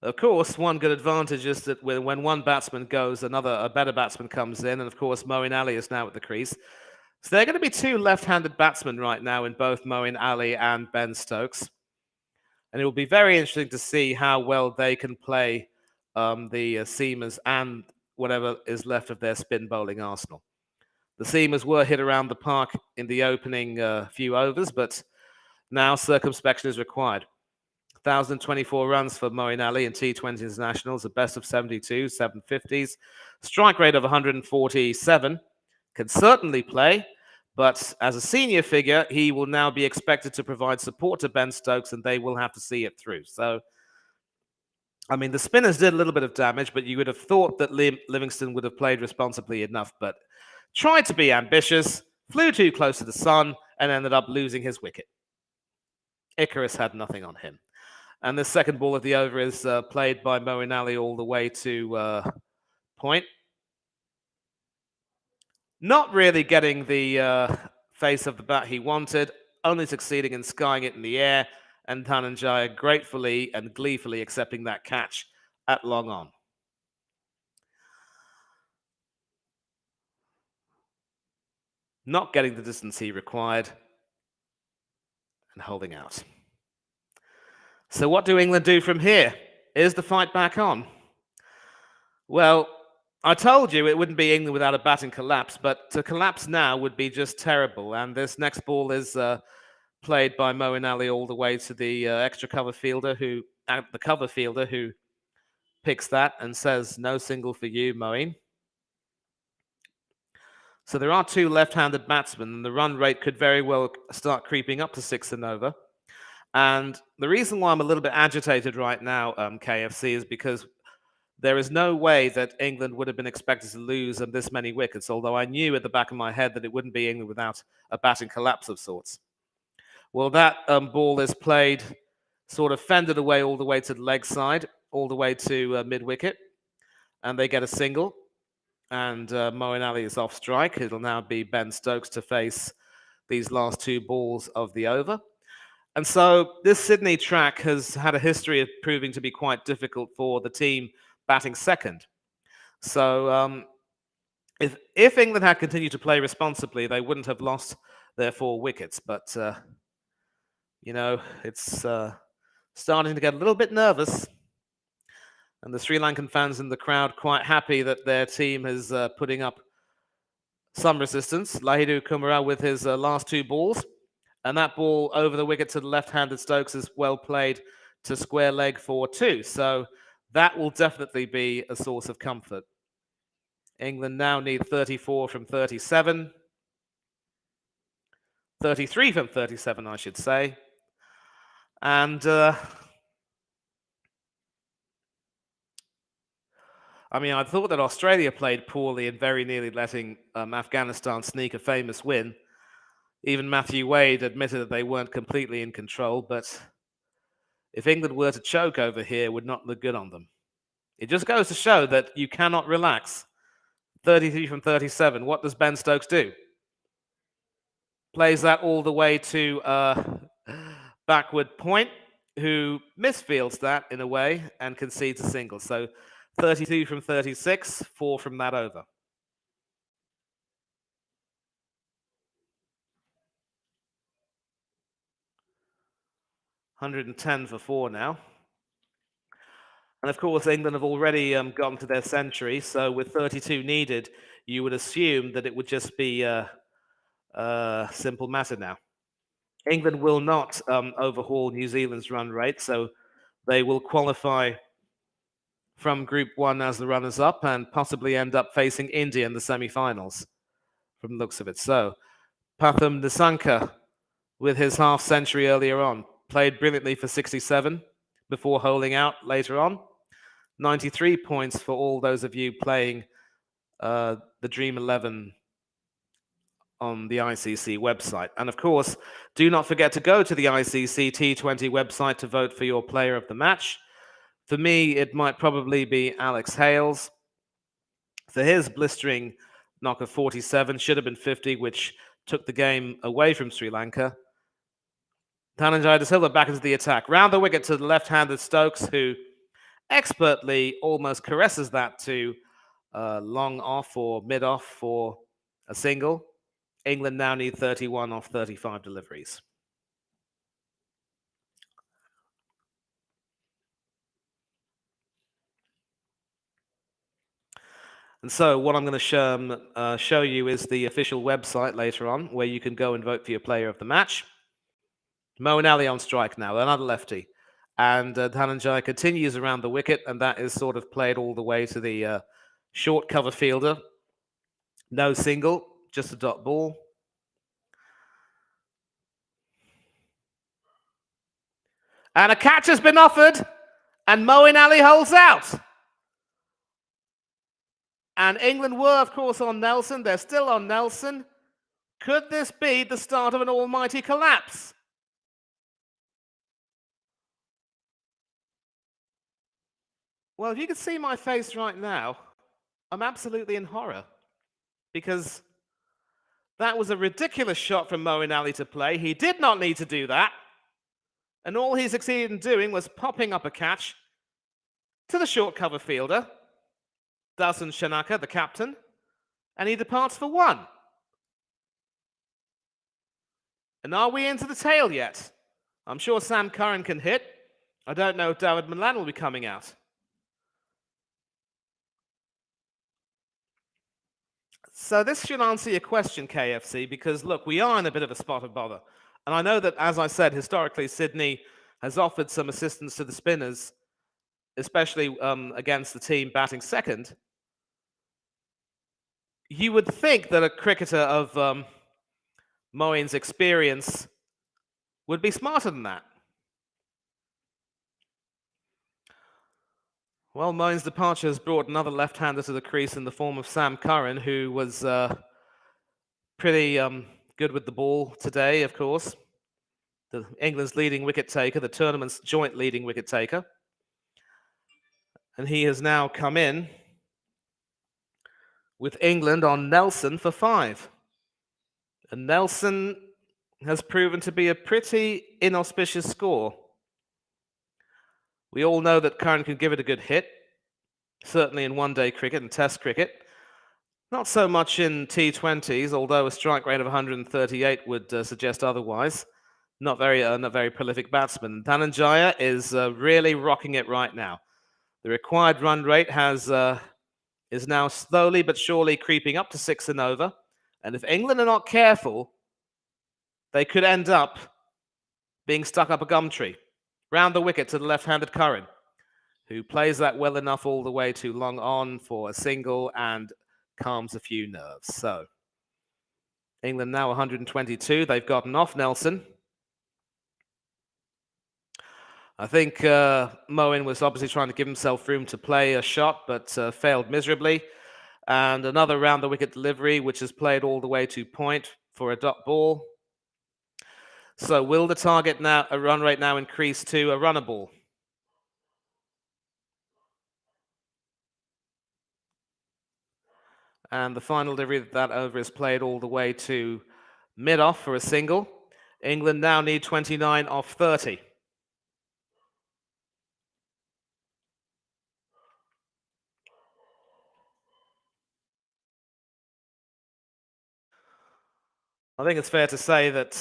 Of course, one good advantage is that when one batsman goes, a better batsman comes in, and of course, Moeen Ali is now at the crease. So there are going to be two left-handed batsmen right now in both Moeen Ali and Ben Stokes. And it will be very interesting to see how well they can play the seamers and whatever is left of their spin bowling arsenal. The seamers were hit around the park in the opening few overs, but now circumspection is required. 1,024 runs for Moeen Ali in T20 internationals, a best of 72, 750s, strike rate of 147. Can certainly play, but as a senior figure, he will now be expected to provide support to Ben Stokes, and they will have to see it through. So, I mean, the spinners did a little bit of damage, but you would have thought that Livingston would have played responsibly enough, but tried to be ambitious, flew too close to the sun, and ended up losing his wicket. Icarus had nothing on him. And the second ball of the over is played by Moeen Ali all the way to point. Not really getting the face of the bat he wanted, only succeeding in skying it in the air, and Dhananjaya gratefully and gleefully accepting that catch at long on. Not getting the distance he required and holding out. So what do England do from here? Is the fight back on? Well, I told you it wouldn't be England without a batting collapse, but to collapse now would be just terrible. And this next ball is played by Moeen Ali all the way to the extra cover fielder who picks that and says, "No single for you, Moeen." So there are two left-handed batsmen, and the run rate could very well start creeping up to 6 and over. And the reason why I'm a little bit agitated right now, KFC, is because there is no way that England would have been expected to lose this many wickets, although I knew at the back of my head that it wouldn't be England without a batting collapse of sorts. Well, that ball is played sort of fended away all the way to the leg side, all the way to mid-wicket, and they get a single. And Moeen Ali is off strike. It'll now be Ben Stokes to face these last two balls of the over. And so this Sydney track has had a history of proving to be quite difficult for the team batting second. So if England had continued to play responsibly, they wouldn't have lost their 4 wickets. But, it's starting to get a little bit nervous. And the Sri Lankan fans in the crowd quite happy that their team is putting up some resistance. Lahiru Kumara with his last 2 balls. And that ball over the wicket to the left-handed Stokes is well played to square leg for 2. So that will definitely be a source of comfort. England now need 34 from 37. 33 from 37, I should say. And I thought that Australia played poorly and very nearly letting Afghanistan sneak a famous win. Even Matthew Wade admitted that they weren't completely in control, but if England were to choke over here, it would not look good on them. It just goes to show that you cannot relax. 33 from 37. What does Ben Stokes do? Plays that all the way to backward point, who misfields that in a way and concedes a single. So 32 from 36, 4 from that over. 110 for 4 now. And of course, England have already gone to their century. So with 32 needed, you would assume that it would just be a simple matter now. England will not overhaul New Zealand's run rate, so they will qualify from Group 1 as the runners-up and possibly end up facing India in the semi-finals, from the looks of it. So, Pathum Nissanka, with his half-century earlier on, played brilliantly for 67 before holing out later on. 93 points for all those of you playing the Dream 11 on the ICC website. And of course, do not forget to go to the ICC T20 website to vote for your player of the match. For me, it might probably be Alex Hales. For his blistering knock of 47, should have been 50, which took the game away from Sri Lanka. Dhananjaya De Silva back into the attack. Round the wicket to the left-handed Stokes, who expertly almost caresses that to long off or mid-off for a single. England now need 31 off 35 deliveries. And so what I'm going to show you is the official website later on, where you can go and vote for your player of the match. Moeen Ali on strike now, another lefty. And Dhananjaya continues around the wicket, and that is sort of played all the way to the short cover fielder. No single, just a dot ball. And a catch has been offered, and Moeen Ali holds out. And England were, of course, on Nelson. They're still on Nelson. Could this be the start of an almighty collapse? Well, if you could see my face right now, I'm absolutely in horror. Because that was a ridiculous shot from Moeen Ali to play. He did not need to do that. And all he succeeded in doing was popping up a catch to the short cover fielder, Dasun Shanaka, the captain, and he departs for one. And are we into the tail yet? I'm sure Sam Curran can hit. I don't know if David Milan will be coming out. So this should answer your question, KFC, because look, we are in a bit of a spot of bother. And I know that, as I said, historically, Sydney has offered some assistance to the spinners, especially against the team batting second. You would think that a cricketer of Moeen's experience would be smarter than that. Well, Moeen's departure has brought another left-hander to the crease in the form of Sam Curran, who was pretty good with the ball today, of course. England's leading wicket taker, the tournament's joint leading wicket taker. And he has now come in with England on Nelson for 5. And Nelson has proven to be a pretty inauspicious score. We all know that Curran can give it a good hit, certainly in one-day cricket and test cricket. Not so much in T20s, although a strike rate of 138 would suggest otherwise. Not very prolific batsman. Dhananjaya is really rocking it right now. The required run rate is now slowly but surely creeping up to 6 and over. And if England are not careful, they could end up being stuck up a gum tree. Round the wicket to the left-handed Curran, who plays that well enough all the way to long on for a single and calms a few nerves. So England now 122. They've gotten off Nelson. I think Moeen was obviously trying to give himself room to play a shot, but failed miserably. And another round the wicket delivery, which is played all the way to point for a dot ball. So will the target now, a run rate now increase to a runner ball? And the final delivery of that over is played all the way to mid-off for a single. England now need 29 off 30. I think it's fair to say that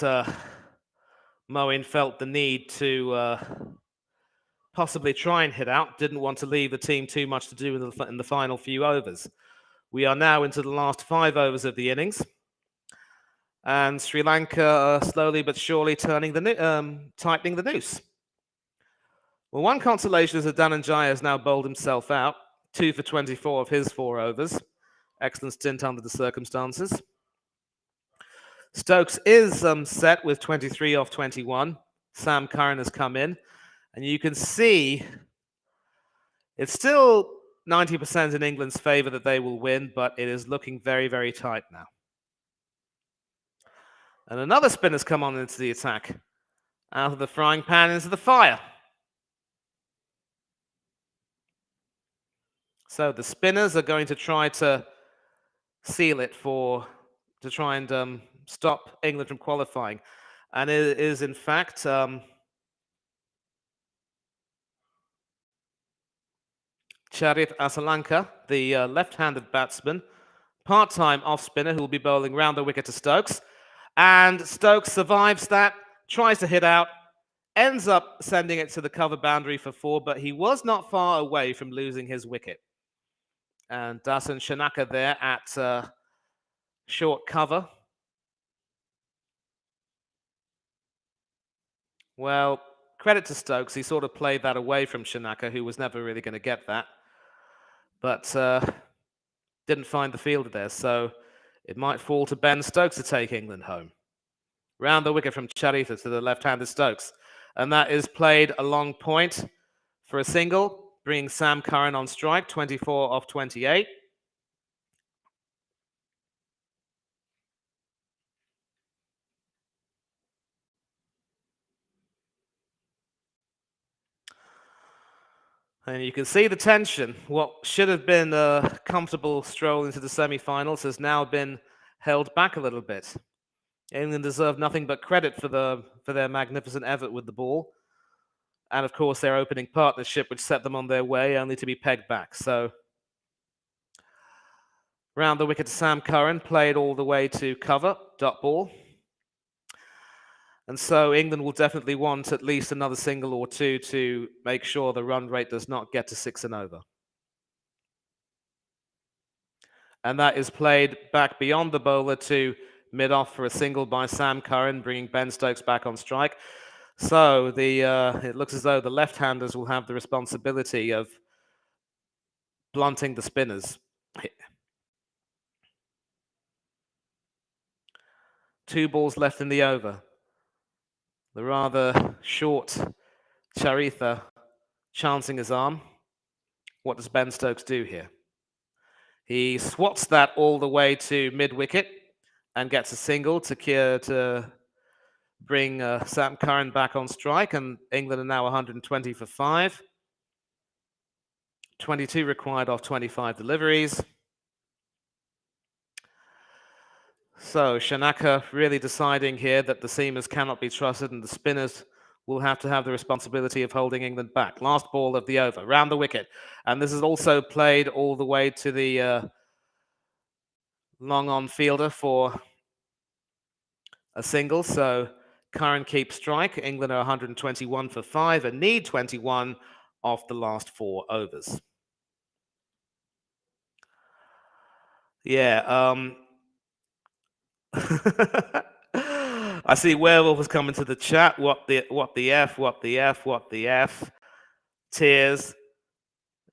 Moeen felt the need to possibly try and hit out, didn't want to leave the team too much to do in the final few overs. We are now into the last 5 overs of the innings. And Sri Lanka are slowly but surely tightening the noose. Well, one consolation is that Dhananjaya has now bowled himself out, 2 for 24 of his 4 overs. Excellent stint under the circumstances. Stokes is set with 23 off 21. Sam Curran has come in, and you can see it's still 90% in England's favour that they will win, but it is looking very, very tight now. And another spinner's come on into the attack. Out of the frying pan into the fire. So the spinners are going to try to seal it to try and stop England from qualifying. And it is, in fact, Charith Asalanka, the left-handed batsman, part-time off-spinner who will be bowling round the wicket to Stokes. And Stokes survives that, tries to hit out, ends up sending it to the cover boundary for 4, but he was not far away from losing his wicket. And Dasan Shanaka there at short cover. Well, credit to Stokes. He sort of played that away from Shanaka, who was never really going to get that. But didn't find the fielder there. So it might fall to Ben Stokes to take England home. Round the wicket from Charitha to the left-handed Stokes. And that is played a long point for a single, bringing Sam Curran on strike, 24 off 28. And you can see the tension. What should have been a comfortable stroll into the semi-finals has now been held back a little bit. England deserve nothing but credit for their magnificent effort with the ball. And of course, their opening partnership, which set them on their way, only to be pegged back. So, round the wicket to Sam Curran, played all the way to cover, dot ball. And so England will definitely want at least another single or two to make sure the run rate does not get to 6 and over. And that is played back beyond the bowler to mid-off for a single by Sam Curran, bringing Ben Stokes back on strike. So it looks as though the left-handers will have the responsibility of blunting the spinners. 2 balls left in the over. The rather short Charitha chancing his arm. What does Ben Stokes do here? He swats that all the way to mid-wicket and gets a single to bring Sam Curran back on strike, and England are now 120 for 5. 22 required off 25 deliveries. So Shanaka really deciding here that the seamers cannot be trusted and the spinners will have to have the responsibility of holding England back. Last ball of the over, round the wicket. And this is also played all the way to the long-on fielder for a single. So Curran keeps strike. England are 121 for 5 and need 21 off the last 4 overs. Yeah, I see Werewolf has come into the chat. What the F. Tears.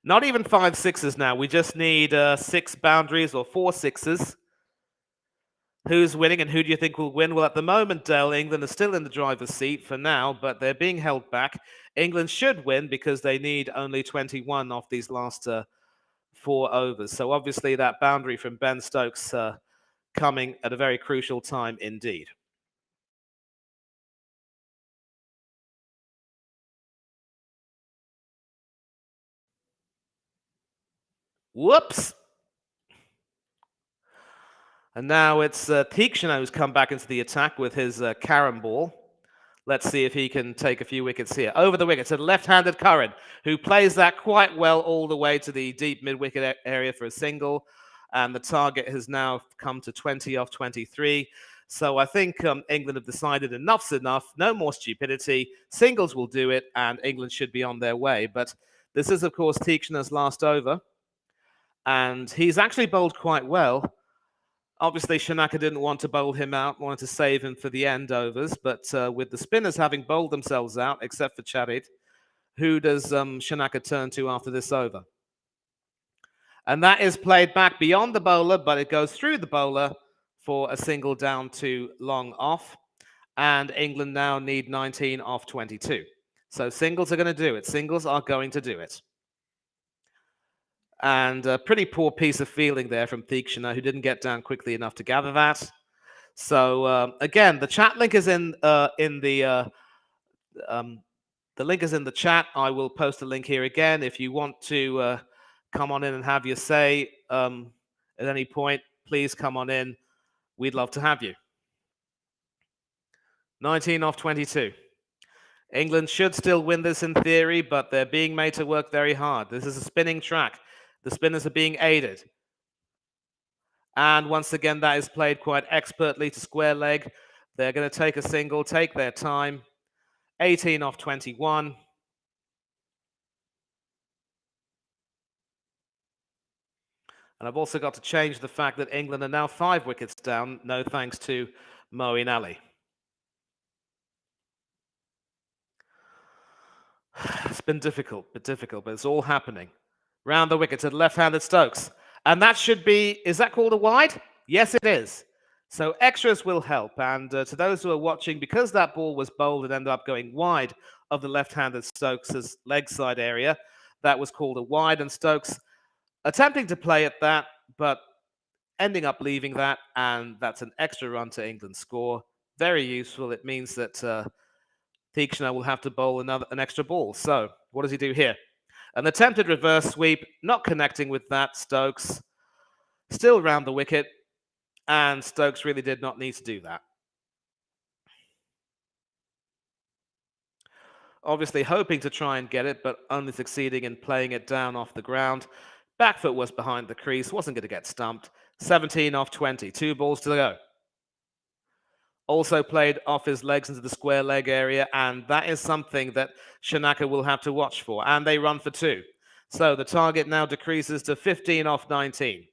Not even 5 sixes now. We just need 6 boundaries or 4 sixes. Who's winning and who do you think will win? Well, at the moment, Dale, England is still in the driver's seat for now, but they're being held back. England should win because they need only 21 off these last 4 overs. So obviously that boundary from Ben Stokes coming at a very crucial time indeed. Whoops. And now it's Theekshana who's come back into the attack with his Karen ball. Let's see if he can take a few wickets here. Over the wicket to the left-handed Curran, who plays that quite well all the way to the deep mid-wicket area for a single. And the target has now come to 20 off 23. So I think England have decided enough's enough. No more stupidity. Singles will do it, and England should be on their way. But this is, of course, Theekshana's last over. And he's actually bowled quite well. Obviously, Shanaka didn't want to bowl him out, wanted to save him for the end overs. But with the spinners having bowled themselves out, except for Charit, Who does Shanaka turn to after this over? And that is played back beyond the bowler, but it goes through the bowler for a single down to long off. And England now need 19 off 22. So singles are going to do it. Singles are going to do it. And a pretty poor piece of fielding there from Theekshana, who didn't get down quickly enough to gather that. So again, the chat link is in the link is in the chat. I will post a link here again if you want to come on in and have your say at any point. Please come on in. We'd love to have you. 19 off 22. England should still win this in theory, but they're being made to work very hard. This is a spinning track. The spinners are being aided. And once again, that is played quite expertly to square leg. They're going to take a single, take their time. 18 off 21. And I've also got to change the fact that England are now 5 wickets down, no thanks to Moeen Ali. It's been difficult, but it's all happening. Round the wicket to the left-handed Stokes. And that should be, is that called a wide? Yes, it is. So extras will help. And to those who are watching, because that ball was bowled and ended up going wide of the left-handed Stokes' leg side area, that was called a wide. And Stokes attempting to play at that, but ending up leaving that. And that's an extra run to England's score. Very useful. It means that Theekshana will have to bowl an extra ball. So what does he do here? An attempted reverse sweep, not connecting with that. Stokes still round the wicket, and Stokes really did not need to do that. Obviously hoping to try and get it, but only succeeding in playing it down off the ground. Back foot was behind the crease, wasn't going to get stumped. 17 off 20, 2 balls to go. Also played off his legs into the square leg area, and that is something that Shanaka will have to watch for. And they run for 2. So the target now decreases to 15 off 19.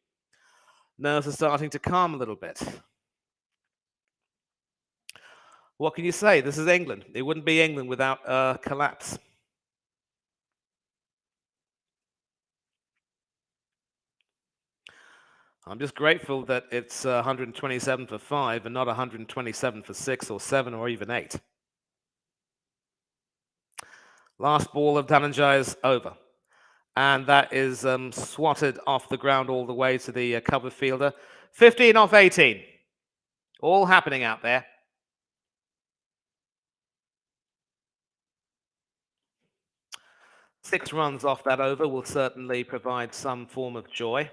Nerves are starting to calm a little bit. What can you say? This is England. It wouldn't be England without a collapse. I'm just grateful that it's 127 for 5 and not 127 for 6 or 7 or even 8. Last ball of Dhananjay's over. And that is swatted off the ground all the way to the cover fielder. 15 off 18. All happening out there. Six runs off that over will certainly provide some form of joy.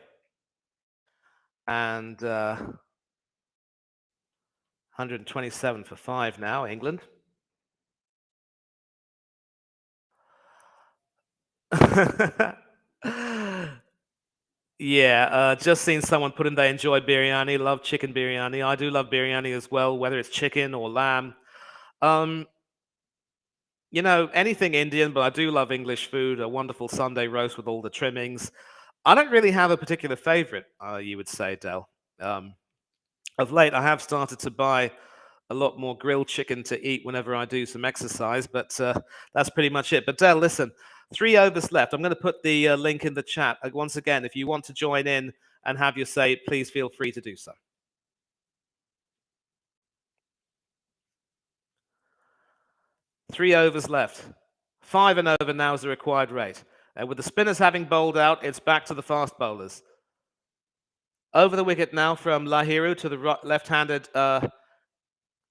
And 127 for 5 now, England. Yeah, just seen someone put in they enjoy biryani, love chicken biryani. I do love biryani as well, whether it's chicken or lamb. You know, anything Indian, but I do love English food, a wonderful Sunday roast with all the trimmings. I don't really have a particular favorite, you would say, Del. Of late, I have started to buy a lot more grilled chicken to eat whenever I do some exercise, but that's pretty much it. But Del, listen, 3 overs left. I'm going to put the link in the chat. Once again, if you want to join in and have your say, please feel free to do so. 3 overs left. 5 and over now is the required rate. And with the spinners having bowled out, it's back to the fast bowlers. Over the wicket now from Lahiru to the left-handed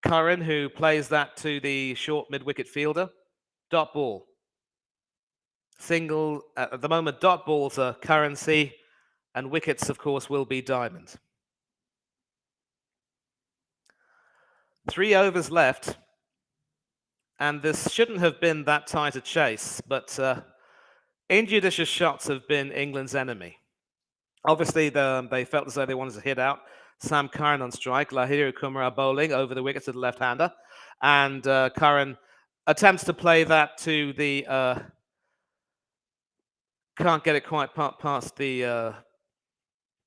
Curran, who plays that to the short mid-wicket fielder. Dot ball. Single. At the moment, dot balls are currency, and wickets, of course, will be diamond. 3 overs left. And this shouldn't have been that tight a chase, but injudicious shots have been England's enemy. Obviously, they felt as though they wanted to hit out. Sam Curran on strike, Lahiru Kumar bowling over the wicket to the left-hander. And Curran attempts to play that to the... can't get it quite past the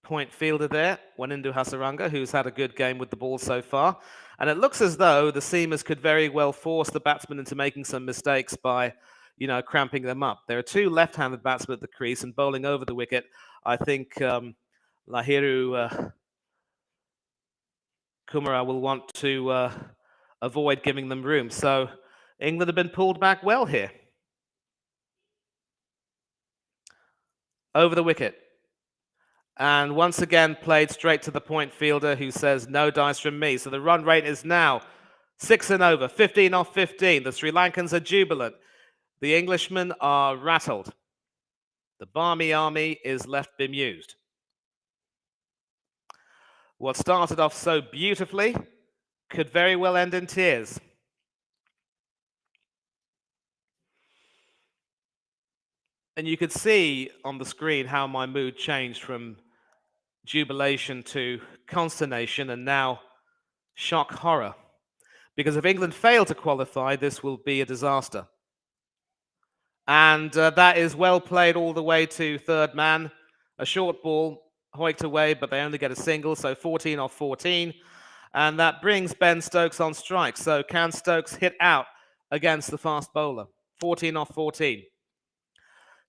point fielder there, Wanindu Hasaranga, who's had a good game with the ball so far. And it looks as though the seamers could very well force the batsman into making some mistakes by cramping them up. There are two left-handed batsmen at the crease, and bowling over the wicket, I think Lahiru Kumara will want to avoid giving them room. So England have been pulled back well here. Over the wicket. And once again played straight to the point fielder, who says, no dice from me. So the run rate is now 6 and over, 15 off 15. The Sri Lankans are jubilant. The Englishmen are rattled. The Barmy army is left bemused. What started off so beautifully could very well end in tears. And you could see on the screen how my mood changed from jubilation to consternation and now shock horror. Because if England fail to qualify, this will be a disaster. And that is well played all the way to third man. A short ball hoiked away, but they only get a single, so 14 off 14. And that brings Ben Stokes on strike. So can Stokes hit out against the fast bowler? 14 off 14.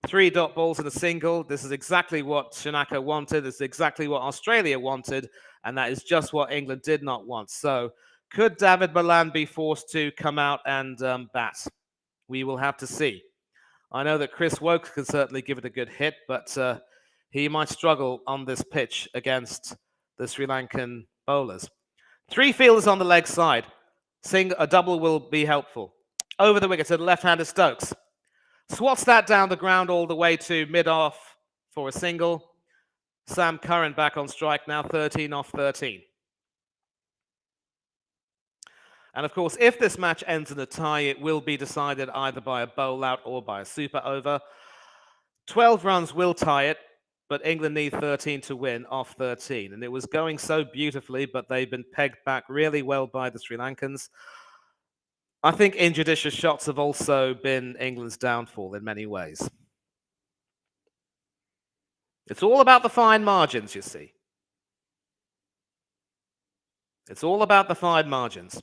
3 dot balls and a single. This is exactly what Shanaka wanted. This is exactly what Australia wanted. And that is just what England did not want. So could David Malan be forced to come out and bat? We will have to see. I know that Chris Woakes can certainly give it a good hit, but he might struggle on this pitch against the Sri Lankan bowlers. 3 fielders on the leg side. A double will be helpful. Over the wicket to the left-hander Stokes. Swats that down the ground all the way to mid-off for a single. Sam Curran back on strike now, 13 off 13. And of course, if this match ends in a tie, it will be decided either by a bowl out or by a super over. 12 runs will tie it, but England need 13 to win off 13. And it was going so beautifully, but they've been pegged back really well by the Sri Lankans. I think injudicious shots have also been England's downfall in many ways. It's all about the fine margins, you see. It's all about the fine margins.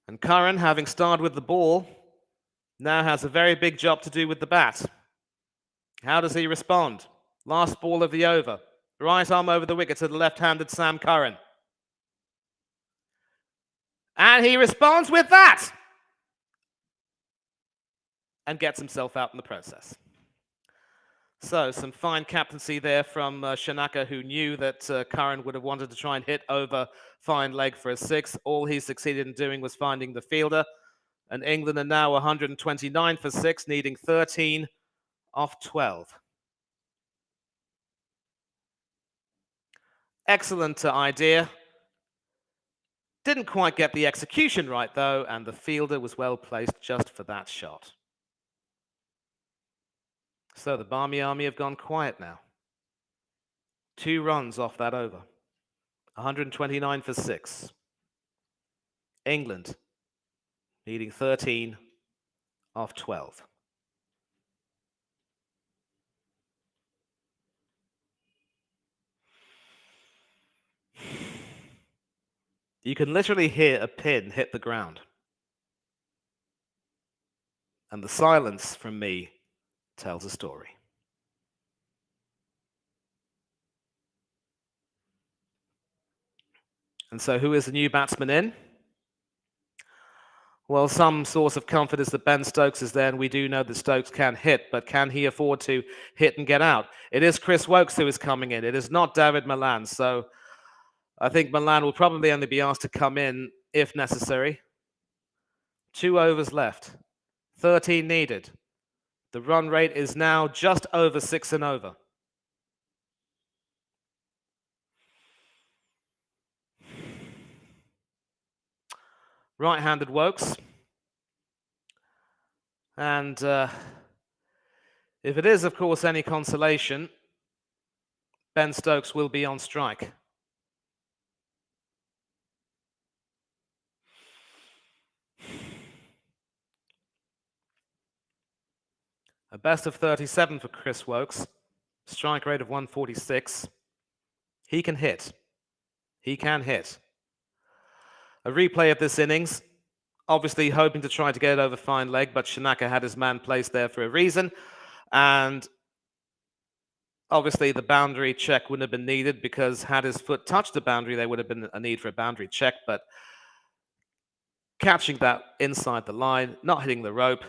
And Curran, having started with the ball, now has a very big job to do with the bat. How does he respond? Last ball of the over. Right arm over the wicket to the left-handed Sam Curran. And he responds with that! And gets himself out in the process. So, some fine captaincy there from Shanaka, who knew that Curran would have wanted to try and hit over fine leg for a 6. All he succeeded in doing was finding the fielder. And England are now 129 for 6, needing 13 off 12. Excellent idea. Didn't quite get the execution right, though, and the fielder was well placed just for that shot. So the Barmy Army have gone quiet now. 2 runs off that over. 129 for 6. England needing 13 off 12. You can literally hear a pin hit the ground. And the silence from me tells a story. And so who is the new batsman in? Well, some source of comfort is that Ben Stokes is there, and we do know that Stokes can hit, but can he afford to hit and get out? It is Chris Woakes who is coming in. It is not David Malan. So I think Malan will probably only be asked to come in if necessary. 2 overs left. 13 needed. The run rate is now just over 6 and over. Right-handed Woakes. And if it is, of course, any consolation, Ben Stokes will be on strike. A best of 37 for Chris Woakes. Strike rate of 146. He can hit. He can hit. A replay of this innings, obviously hoping to try to get it over fine leg, but Shanaka had his man placed there for a reason. And obviously the boundary check wouldn't have been needed because had his foot touched the boundary, there would have been a need for a boundary check. But catching that inside the line, not hitting the rope,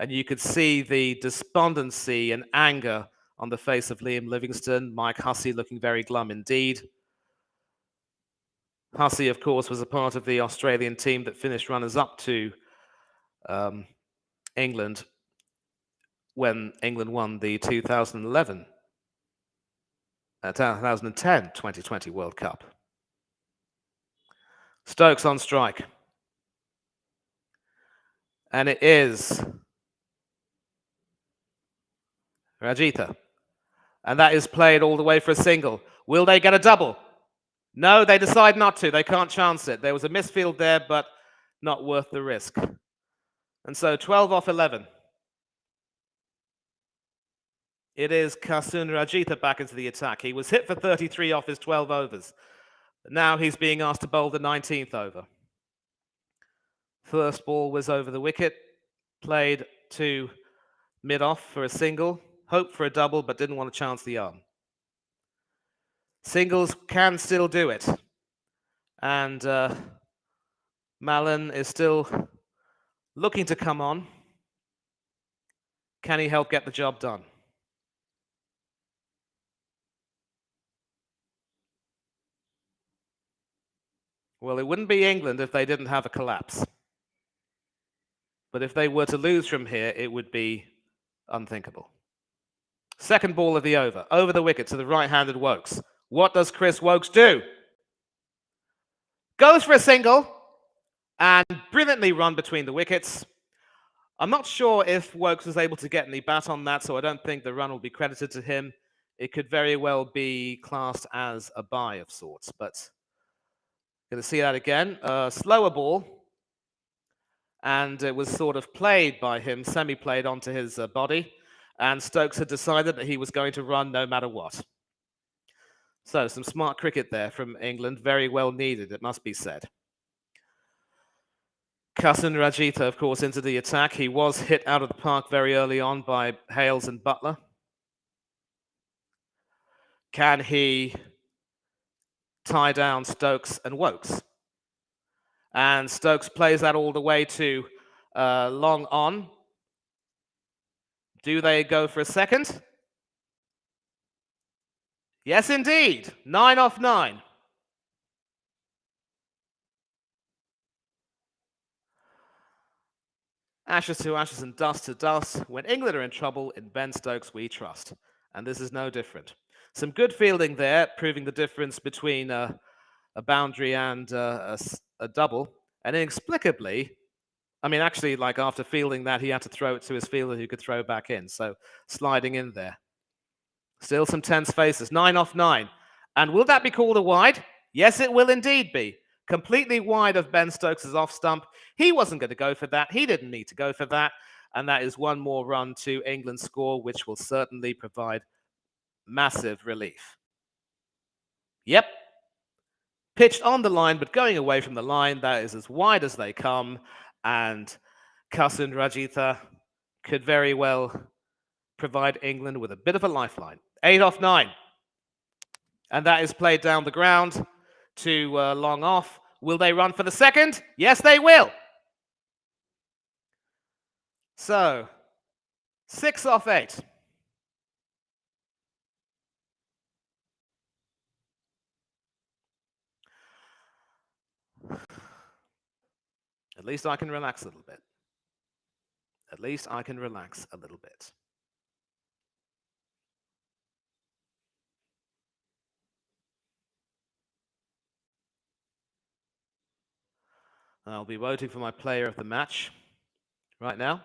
and you could see the despondency and anger on the face of Liam Livingstone. Mike Hussey looking very glum indeed. Hussey, of course, was a part of the Australian team that finished runners-up to England when England won the 2010 2020 World Cup. Stokes on strike. And it is Rajitha. And that is played all the way for a single. Will they get a double? No, they decide not to. They can't chance it. There was a misfield there, but not worth the risk. And so 12 off 11. It is Kasun Rajitha back into the attack. He was hit for 33 off his 12 overs. Now he's being asked to bowl the 19th over. First ball was over the wicket, played to mid-off for a single, hoped for a double, but didn't want to chance the arm. Singles can still do it. And Mallon is still looking to come on. Can he help get the job done? Well, it wouldn't be England if they didn't have a collapse. But if they were to lose from here, it would be unthinkable. Second ball of the over the wicket to the right-handed Woakes. What does Chris Woakes do? Goes for a single and brilliantly run between the wickets. I'm not sure if Woakes was able to get any bat on that, so I don't think the run will be credited to him. It could very well be classed as a bye of sorts, but going to see that again. Slower ball, and it was sort of played by him, semi-played onto his body, and Stokes had decided that he was going to run no matter what. So some smart cricket there from England, very well needed, it must be said. Kasun Rajitha, of course, into the attack. He was hit out of the park very early on by Hales and Butler. Can he tie down Stokes and Woakes? And Stokes plays that all the way to long on. Do they go for a second? Yes, indeed. 9 off 9. Ashes to ashes and dust to dust. When England are in trouble, in Ben Stokes we trust. And this is no different. Some good fielding there, proving the difference between a boundary and a double. And inexplicably, I mean, actually, like after fielding that, he had to throw it to his fielder who could throw back in. So sliding in there. Still some tense faces. 9 off 9. And will that be called a wide? Yes, it will indeed be. Completely wide of Ben Stokes' off stump. He wasn't going to go for that. He didn't need to go for that. And that is one more run to England's score, which will certainly provide massive relief. Yep. Pitched on the line, but going away from the line. That is as wide as they come. And Kasun Rajitha could very well provide England with a bit of a lifeline. 8 off 9. And that is played down the ground to long off. Will they run for the second? Yes, they will. So, 6 off 8. At least I can relax a little bit. At least I can relax a little bit. I'll be voting for my player of the match right now.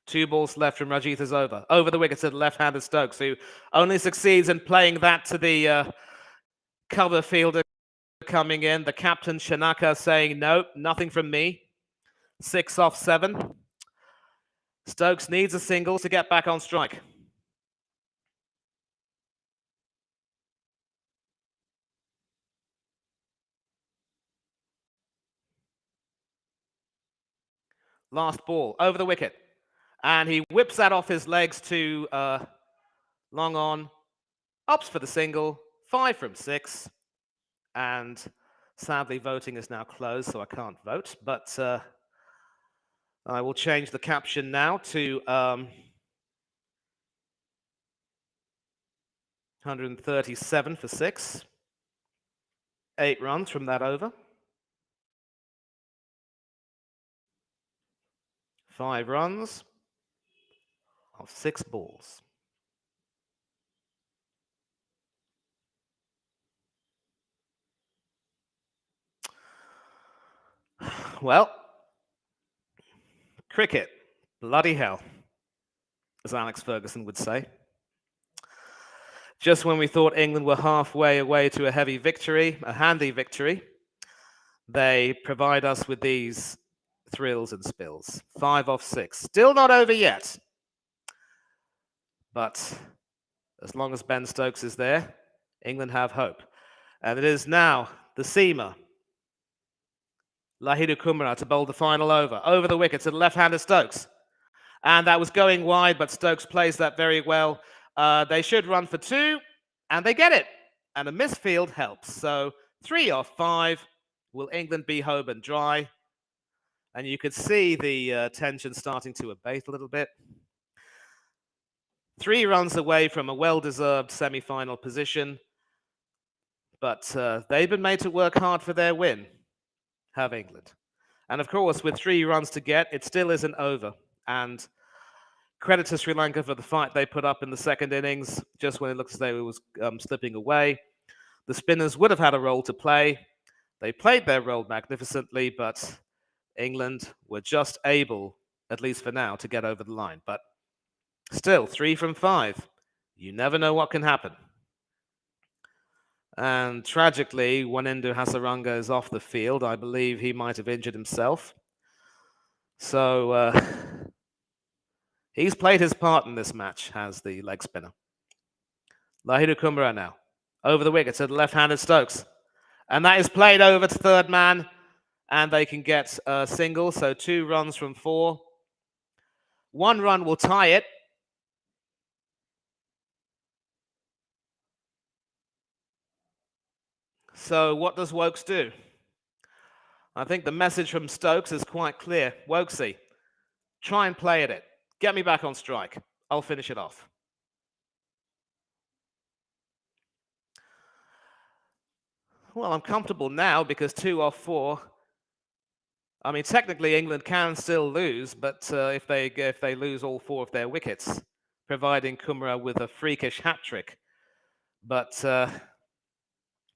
2 balls left from Rajitha's over. Over the wicket to the left-handed Stokes, who only succeeds in playing that to the cover fielder coming in. The captain, Shanaka, saying, no, nothing from me. 6 off 7. Stokes needs a single to get back on strike. Last ball over the wicket. And he whips that off his legs to long on. Opts for the single. 5 from 6. And sadly, voting is now closed, so I can't vote. But I will change the caption now to 137 for 6. 8 runs from that over. 5 runs of 6 balls. Well, cricket, bloody hell, as Alex Ferguson would say. Just when we thought England were halfway away to a heavy victory, a handy victory, they provide us with these thrills and spills. 5 off 6. Still not over yet. But as long as Ben Stokes is there, England have hope. And it is now the seamer, Lahidu Kumara, to bowl the final over. Over the wicket to the left-hander Stokes. And that was going wide, but Stokes plays that very well. They should run for 2, and they get it. And a misfield helps. So 3 off 5. Will England be home and dry? And you could see the tension starting to abate a little bit. 3 runs away from a well-deserved semi-final position. But they've been made to work hard for their win, have England. And of course, with 3 runs to get, it still isn't over. And credit to Sri Lanka for the fight they put up in the second innings, just when it looked as though it was slipping away. The spinners would have had a role to play. They played their role magnificently, but England were just able, at least for now, to get over the line. But still, 3 from 5. You never know what can happen. And tragically, Wanindu Hasaranga is off the field. I believe he might have injured himself. So he's played his part in this match, has the leg spinner. Lahidu Kumara now. Over the wicket to the left-handed Stokes. And that is played over to third man. And they can get a single, so 2 runs from 4. 1 run will tie it. So what does Wokes do? I think the message from Stokes is quite clear. Wokesy, try and play at it. Get me back on strike. I'll finish it off. Well, I'm comfortable now because 2 off 4. I mean, technically England can still lose, but if they lose all 4 of their wickets, providing Kumara with a freakish hat trick, but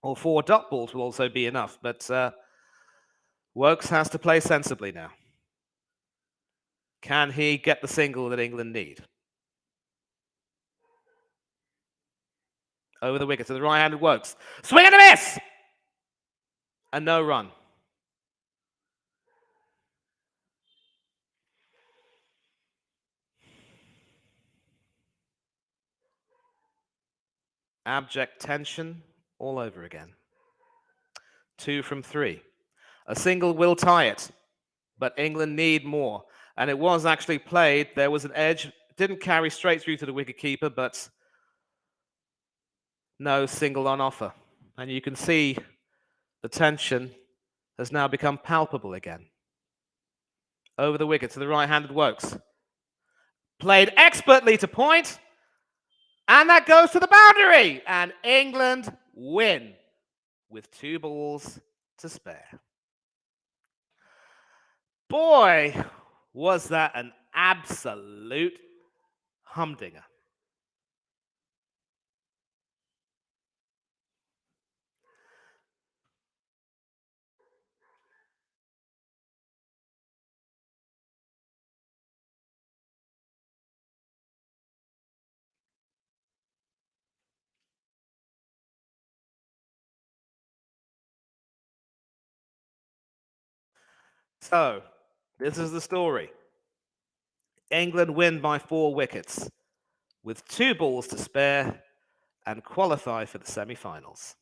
or 4 dot balls will also be enough. But Wokes has to play sensibly now. Can he get the single that England need? Over the wicket to the right-handed Wokes. Swing and a miss! And no run. Abject tension all over again. 2 from 3. A single will tie it, but England need more. And it was actually played. There was an edge. Didn't carry straight through to the wicketkeeper, but no single on offer. And you can see the tension has now become palpable again. Over the wicket to the right-handed Wokes. Played expertly to point. And that goes to the boundary. And England win with 2 balls to spare. Boy, was that an absolute humdinger. So, this is the story. England win by 4 wickets with 2 balls to spare and qualify for the semi-finals.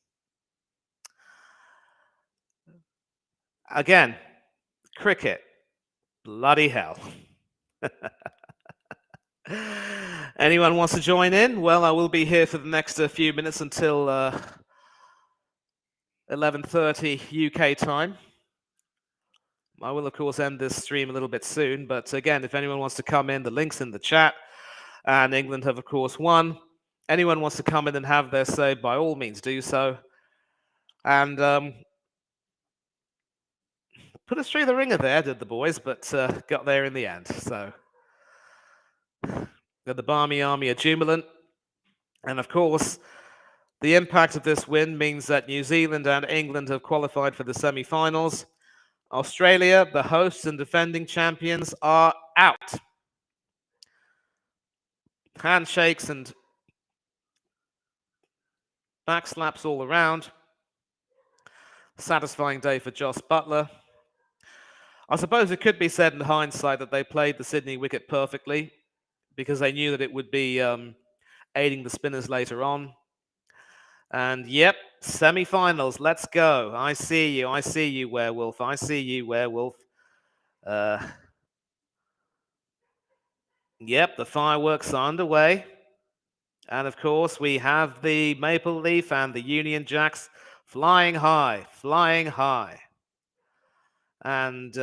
Again, cricket, Bloody hell. Anyone wants to join in? Well, I will be here for the next few minutes until 11:30 UK time. I will, of course, end this stream a little bit soon. But again, if anyone wants to come in, the link's in the chat. And England have, of course, won. Anyone wants to come in and have their say, by all means do so. And put us through the ringer there, did the boys, but got there in the end. So the Barmy Army are jubilant. And of course, the impact of this win means that New Zealand and England have qualified for the semi-finals. Australia, the hosts and defending champions, are out. Handshakes and back slaps all around. Satisfying day for Joss Buttler. I suppose it could be said in hindsight that they played the Sydney wicket perfectly because they knew that it would be aiding the spinners later on. And yep, semi-finals, let's go. I see you, Werewolf. I see you, Werewolf. Yep, the fireworks are underway. And of course, we have the Maple Leaf and the Union Jacks flying high, flying high. And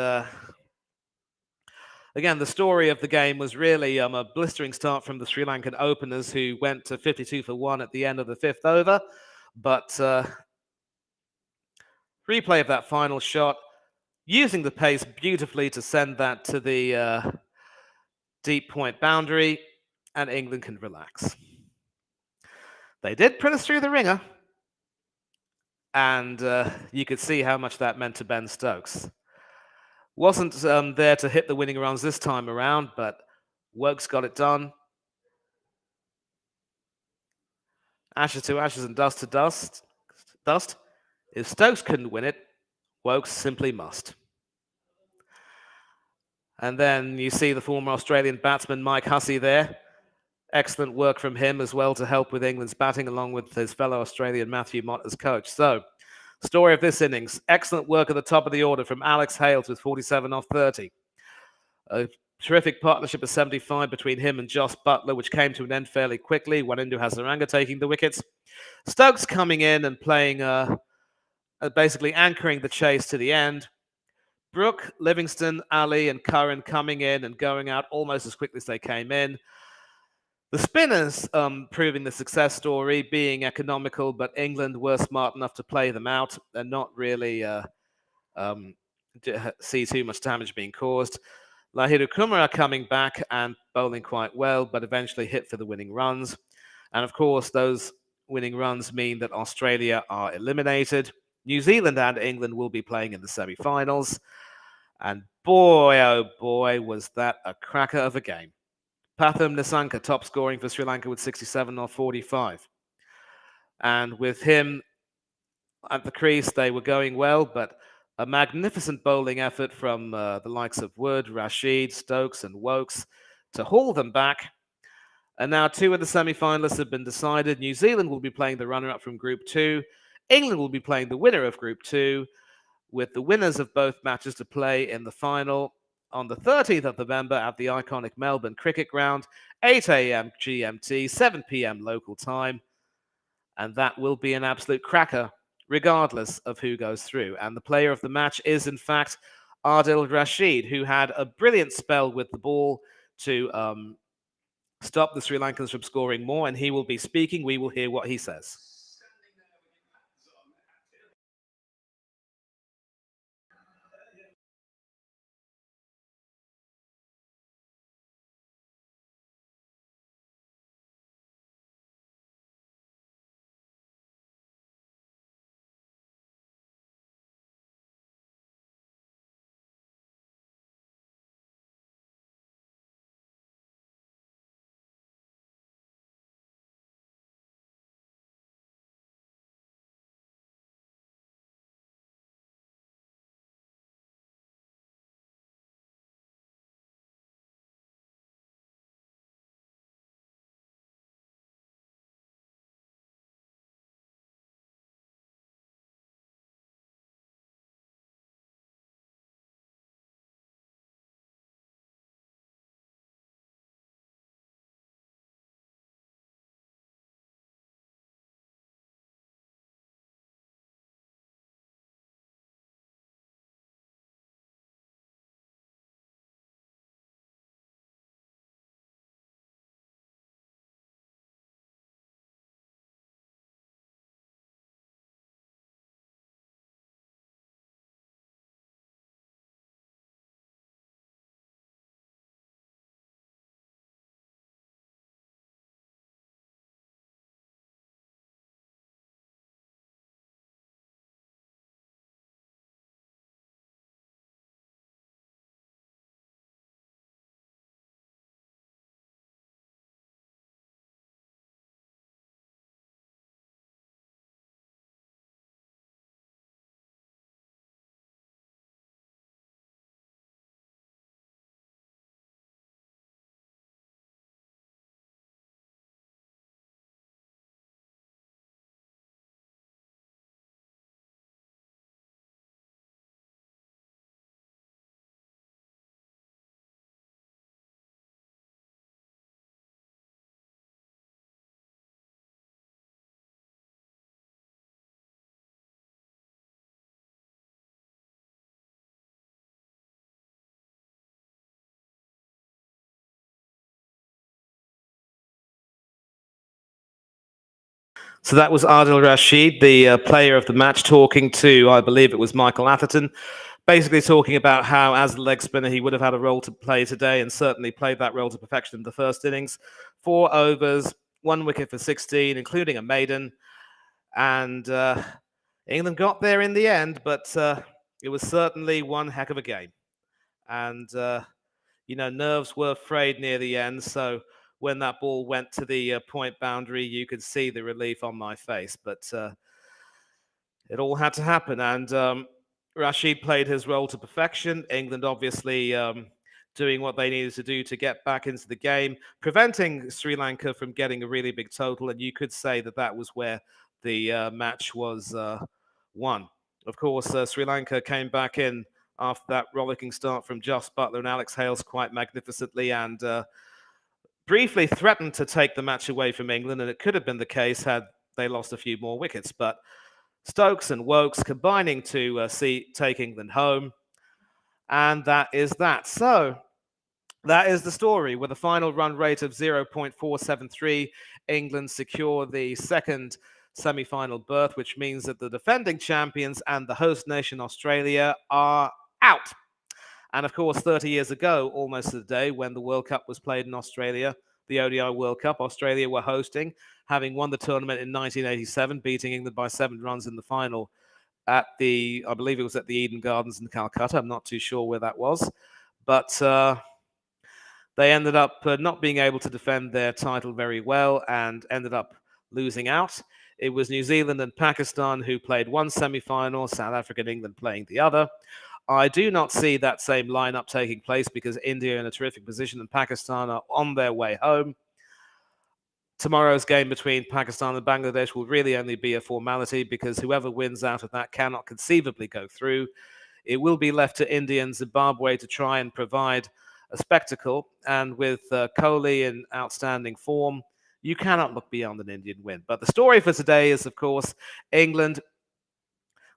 again, the story of the game was really a blistering start from the Sri Lankan openers who went to 52 for 1 at the end of the 5th over. But replay of that final shot, using the pace beautifully to send that to the deep point boundary, and England can relax. They did put us through the ringer, and you could see how much that meant to Ben Stokes. Wasn't there to hit the winning runs this time around, but Woakes got it done. Ashes to ashes and dust to dust. If Stokes couldn't win it, Woakes simply must. And then you see the former Australian batsman Mike Hussey there. Excellent work from him as well to help with England's batting, along with his fellow Australian Matthew Mott as coach. So, story of this innings. Excellent work at the top of the order from Alex Hales with 47 off 30. A terrific partnership of 75 between him and Joss Buttler, which came to an end fairly quickly. Wanindu Hazaranga taking the wickets. Stokes coming in and playing, basically anchoring the chase to the end. Brooke, Livingston, Ali, and Curran coming in and going out almost as quickly as they came in. The spinners proving the success story, being economical, but England were smart enough to play them out and not really see too much damage being caused. Lahiru Kumara coming back and bowling quite well, but eventually hit for the winning runs. And of course, those winning runs mean that Australia are eliminated. New Zealand and England will be playing in the semi-finals. And boy, oh boy, was that a cracker of a game. Pathum Nissanka top scoring for Sri Lanka with 67 off 45. And with him at the crease, they were going well, but a magnificent bowling effort from the likes of Wood, Rashid, Stokes, and Woakes to haul them back. And now 2 of the semi-finalists have been decided. New Zealand will be playing the runner-up from Group 2. England will be playing the winner of Group 2, with the winners of both matches to play in the final on the 13th of November at the iconic Melbourne Cricket Ground, 8 a.m. GMT, 7 p.m. local time. And that will be an absolute cracker, regardless of who goes through. And the player of the match is, in fact, Adil Rashid, who had a brilliant spell with the ball to stop the Sri Lankans from scoring more. And he will be speaking. We will hear what he says. So that was Adil Rashid, the player of the match, talking to, I believe it was Michael Atherton, basically talking about how, as a leg spinner, he would have had a role to play today and certainly played that role to perfection in the first innings. 4 overs, 1 wicket for 16, including a maiden. And England got there in the end, but it was certainly one heck of a game. And, nerves were frayed near the end. So when that ball went to the point boundary, you could see the relief on my face. But it all had to happen. And Rashid played his role to perfection. England obviously doing what they needed to do to get back into the game, preventing Sri Lanka from getting a really big total. And you could say that that was where the match was won. Of course, Sri Lanka came back in after that rollicking start from Jos Buttler and Alex Hales quite magnificently, and briefly threatened to take the match away from England, and it could have been the case had they lost a few more wickets. But Stokes and Wokes combining to take England home, and that is that. So that is the story. With a final run rate of 0.473, England secure the second semi-final berth, which means that the defending champions and the host nation Australia are out. And of course, 30 years ago, almost to the day, when the World Cup was played in Australia, the ODI World Cup, Australia were hosting, having won the tournament in 1987, beating England by 7 runs in the final at I believe it was at the Eden Gardens in Calcutta. I'm not too sure where that was. But they ended up not being able to defend their title very well and ended up losing out. It was New Zealand and Pakistan who played one semi-final, South Africa and England playing the other. I do not see that same lineup taking place because India are in a terrific position and Pakistan are on their way home. Tomorrow's game between Pakistan and Bangladesh will really only be a formality because whoever wins out of that cannot conceivably go through. It will be left to India and Zimbabwe to try and provide a spectacle. And with Kohli in outstanding form, you cannot look beyond an Indian win. But the story for today is, of course, England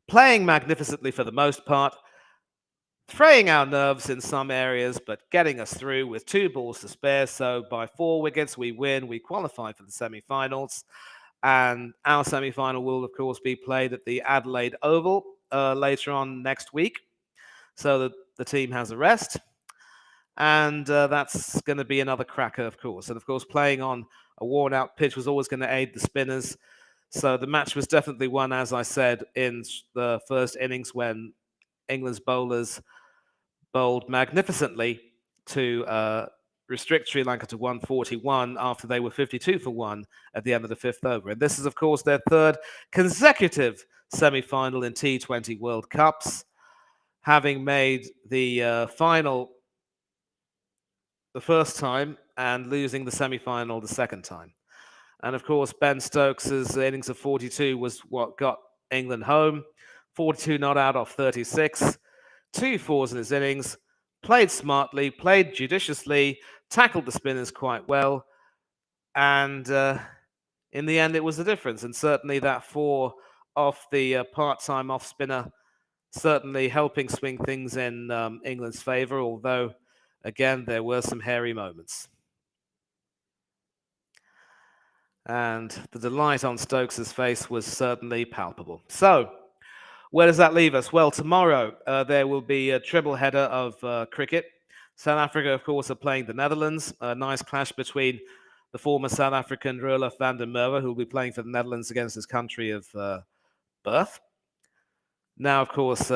playing magnificently for the most part, fraying our nerves in some areas, but getting us through with 2 balls to spare. So by 4 wickets, we win. We qualify for the semi-finals. And our semi-final will, of course, be played at the Adelaide Oval later on next week. So that the team has a rest. And that's going to be another cracker, of course. And, of course, playing on a worn-out pitch was always going to aid the spinners. So the match was definitely won, as I said, in the first innings when England's bowlers bowled magnificently to restrict Sri Lanka to 141 after they were 52 for 1 at the end of the 5th over. And this is, of course, their 3rd consecutive semi-final in T20 World Cups, having made the final the first time and losing the semi-final the second time. And of course, Ben Stokes' innings of 42 was what got England home. 42 not out off 36. 2 fours in his innings. Played smartly, played judiciously, tackled the spinners quite well. And in the end, it was the difference. And certainly that 4 off the part-time off spinner certainly helping swing things in England's favour, although again, there were some hairy moments. And the delight on Stokes' face was certainly palpable. So, where does that leave us? Well, tomorrow there will be a triple header of cricket. South Africa, of course, are playing the Netherlands. A nice clash between the former South African Roelof van der Merwe, who will be playing for the Netherlands against his country of birth. Now, of course,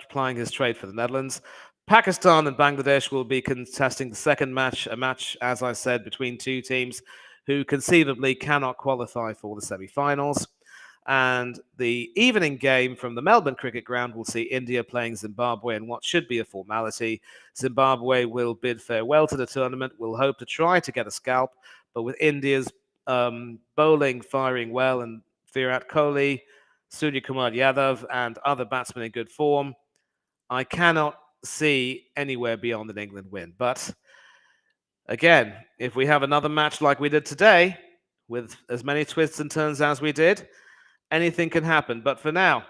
plying his trade for the Netherlands. Pakistan and Bangladesh will be contesting the second match, a match, as I said, between 2 teams who conceivably cannot qualify for the semi-finals. And the evening game from the Melbourne Cricket Ground will see India playing Zimbabwe in what should be a formality. Zimbabwe will bid farewell to the tournament, will hope to try to get a scalp, but with India's bowling firing well and Virat Kohli, Surya Kumar Yadav, and other batsmen in good form, I cannot see anywhere beyond an England win. But again, if we have another match like we did today, with as many twists and turns as we did, anything can happen. But for now,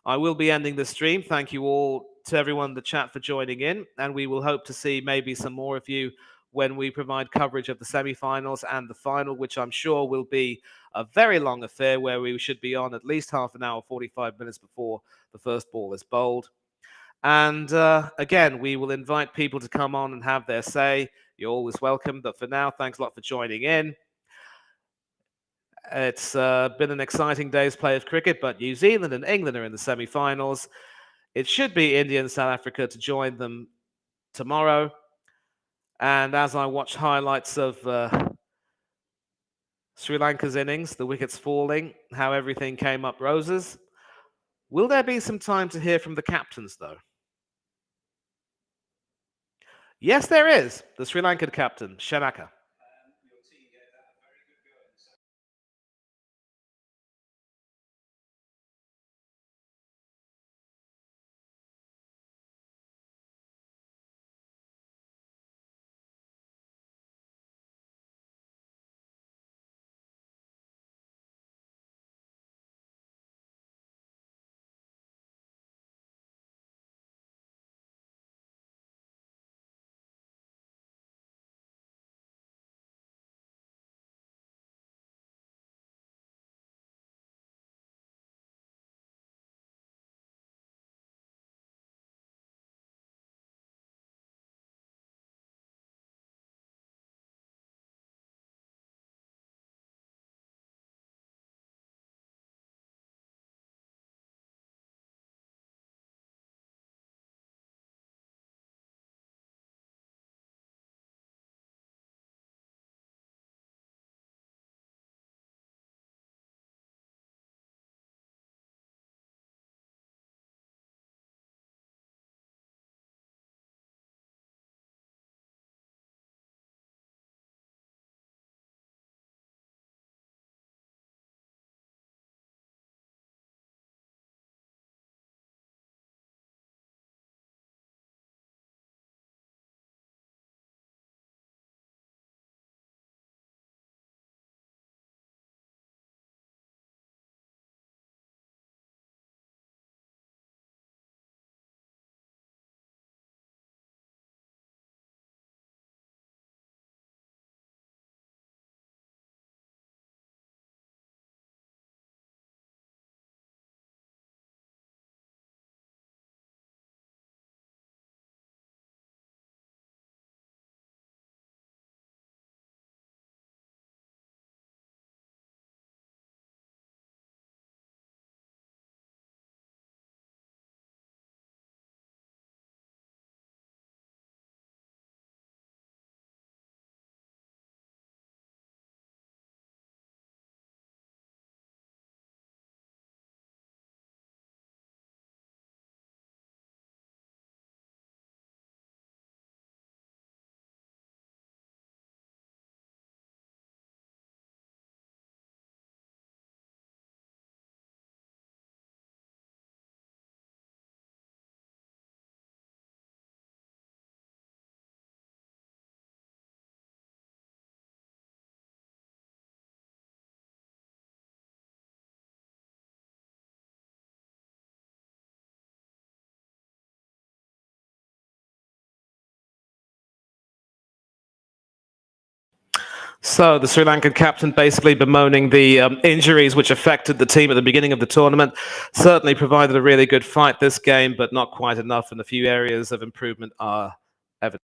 I will be ending the stream. Thank you all to everyone in the chat for joining in, and we will hope to see maybe some more of you when we provide coverage of the semi-finals and the final, which I'm sure will be a very long affair where we should be on at least half an hour, 45 minutes before the first ball is bowled. And again, we will invite people to come on and have their say. You're always welcome. But for now, thanks a lot for joining in. It's been an exciting day's play of cricket, but New Zealand and England are in the semi-finals. It should be India and South Africa to join them tomorrow. And as I watch highlights of Sri Lanka's innings, the wickets falling, how everything came up roses, will there be some time to hear from the captains, though? Yes, there is. The Sri Lankan captain, Shanaka. So the Sri Lankan captain basically bemoaning the injuries which affected the team at the beginning of the tournament. Certainly provided a really good fight this game, but not quite enough, and a few areas of improvement are evident.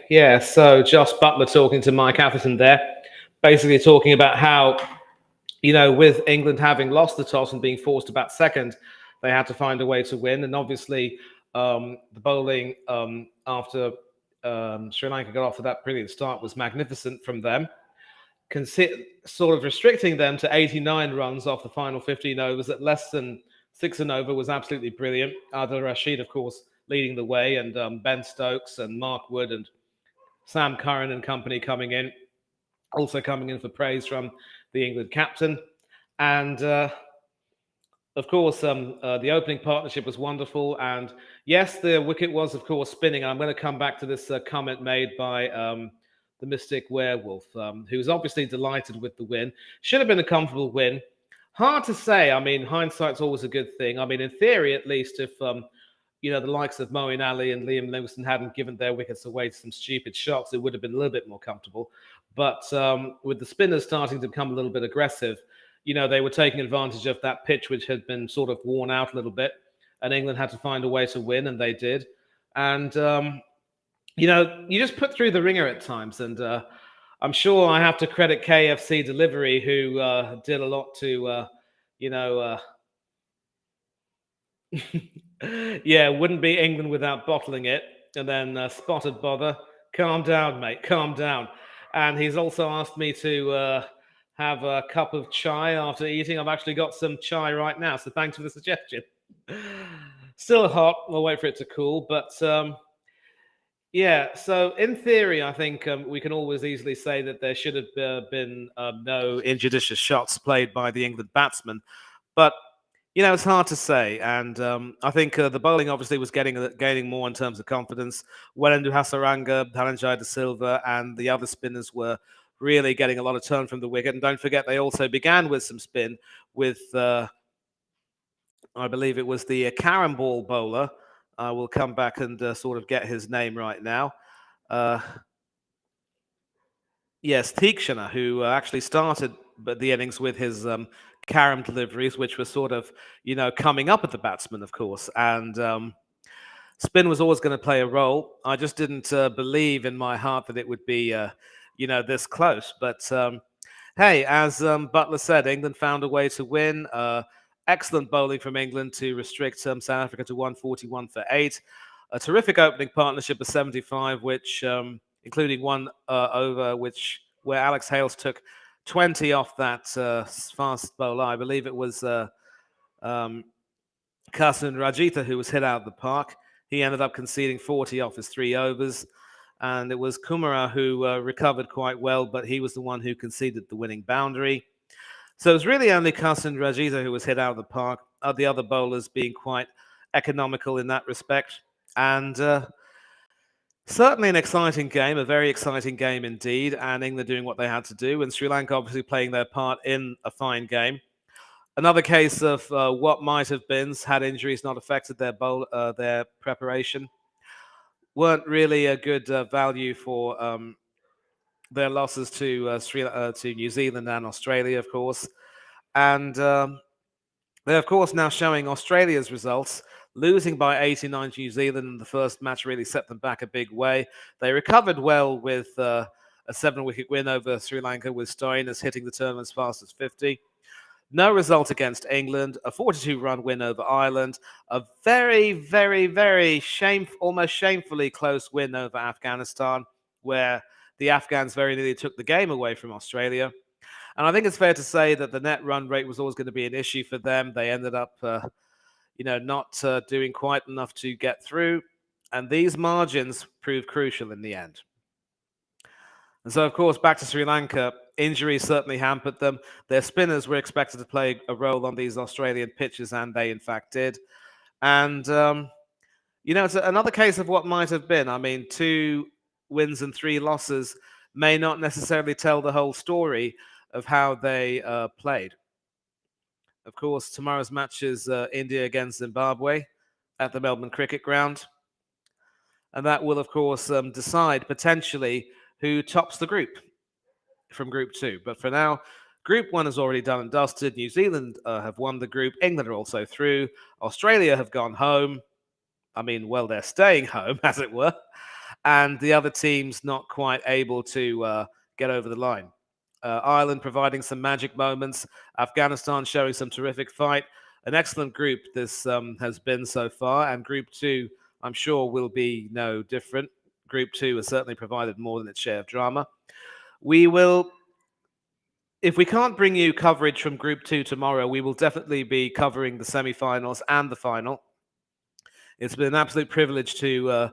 Yeah, so Josh Butler talking to Mike Atherton there, basically talking about how, with England having lost the toss and being forced to bat second, they had to find a way to win. And obviously, the bowling after Sri Lanka got off to that brilliant start was magnificent from them. Sort of restricting them to 89 runs off the final 15 overs at less than six an over was absolutely brilliant. Adil Rashid, of course, leading the way, and Ben Stokes and Mark Wood and Sam Curran and company coming in, also coming in for praise from the England captain. And of course, the opening partnership was wonderful. And yes, the wicket was, of course, spinning. And I'm going to come back to this comment made by the Mystic Werewolf, who's obviously delighted with the win. Should have been a comfortable win. Hard to say. I mean, hindsight's always a good thing. I mean, in theory, at least, if the likes of Moeen Ali and Liam Livingstone hadn't given their wickets away to some stupid shots, it would have been a little bit more comfortable. But with the spinners starting to become a little bit aggressive, they were taking advantage of that pitch, which had been sort of worn out a little bit, and England had to find a way to win, and they did. And, you just put through the ringer at times, and I'm sure I have to credit KFC Delivery, who did a lot to, yeah, wouldn't be England without bottling it. And then Spotted Bother, calm down, mate, calm down. And he's also asked me to have a cup of chai after eating. I've actually got some chai right now, so thanks for the suggestion. Still hot. We'll wait for it to cool. But yeah, so in theory, I think we can always easily say that there should have been no injudicious shots played by the England batsmen. But it's hard to say, and I think the bowling obviously was gaining more in terms of confidence. Welendu Hasaranga, Dhananjay De Silva, and the other spinners were really getting a lot of turn from the wicket. And don't forget, they also began with some spin with, I believe it was the Karen ball bowler. I will come back and sort of get his name right now. Yes, Theekshana, who actually started the innings with his carom deliveries, which were sort of, coming up at the batsman, of course. And spin was always going to play a role. I just didn't believe in my heart that it would be, this close. But hey, as Butler said, England found a way to win. Excellent bowling from England to restrict South Africa to 141 for 8. A terrific opening partnership of 75, which, including one over, where Alex Hales took 20 off that fast bowler. I believe it was Kasan Rajitha who was hit out of the park. He ended up conceding 40 off his 3 overs. And it was Kumara who recovered quite well, but he was the one who conceded the winning boundary. So it was really only Kasan Rajitha who was hit out of the park, the other bowlers being quite economical in that respect. And certainly an exciting game, a very exciting game indeed, and England doing what they had to do, and Sri Lanka obviously playing their part in a fine game. Another case of what might have been had injuries not affected their preparation. Weren't really a good value for their losses to New Zealand and Australia, of course. And they're, of course, now showing Australia's results. Losing by 89 to New Zealand in the first match really set them back a big way. They recovered well with a 7-wicket win over Sri Lanka, with Stoinis hitting the tournament as fast as 50. No result against England, a 42-run win over Ireland, a very, very, very almost shamefully close win over Afghanistan, where the Afghans very nearly took the game away from Australia. And I think it's fair to say that the net run rate was always going to be an issue for them. They ended up, not doing quite enough to get through. And these margins proved crucial in the end. And so, of course, back to Sri Lanka, injuries certainly hampered them. Their spinners were expected to play a role on these Australian pitches, and they, in fact, did. And, it's another case of what might have been. I mean, 2 wins and 3 losses may not necessarily tell the whole story of how they played. Of course, tomorrow's match is India against Zimbabwe at the Melbourne Cricket Ground. And that will, of course, decide potentially who tops the group from Group 2. But for now, Group 1 is already done and dusted. New Zealand have won the group. England are also through. Australia have gone home. I mean, well, they're staying home, as it were. and the other teams not quite able to get over the line. Ireland providing some magic moments, Afghanistan showing some terrific fight. An excellent group this has been so far, and Group 2, I'm sure, will be no different. Group 2 has certainly provided more than its share of drama. We will, if we can't bring you coverage from Group 2 tomorrow, we will definitely be covering the semi-finals and the final. It's been an absolute privilege to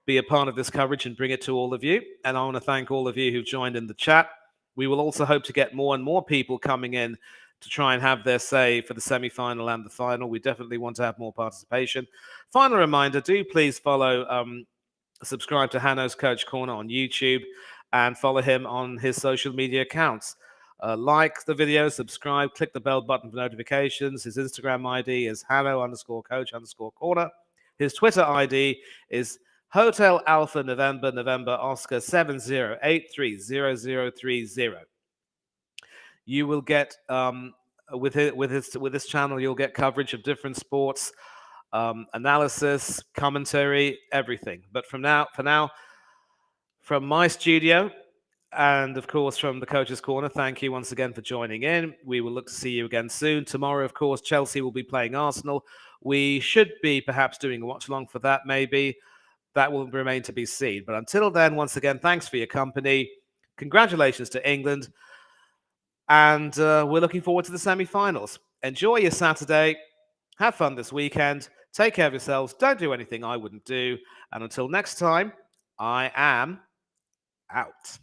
be a part of this coverage and bring it to all of you. And I want to thank all of you who've joined in the chat. We will also hope to get more and more people coming in to try and have their say for the semi-final and the final. We definitely want to have more participation. Final reminder, do please subscribe to Hanno's Coach Corner on YouTube and follow him on his social media accounts. Like the video, subscribe, click the bell button for notifications. His Instagram ID is Hanno_Coach_Corner. His Twitter ID is Hotel Alpha November Oscar 70830030. You will get with this channel, you'll get coverage of different sports, analysis, commentary, everything. But for now, from my studio, and of course from the Coach's Corner, thank you once again for joining in. We will look to see you again soon. Tomorrow, of course, Chelsea will be playing Arsenal. We should be perhaps doing a watch along for that, maybe. That will remain to be seen. But until then, once again, thanks for your company. Congratulations to England. And we're looking forward to the semi-finals. Enjoy your Saturday. Have fun this weekend. Take care of yourselves. Don't do anything I wouldn't do. And until next time, I am out.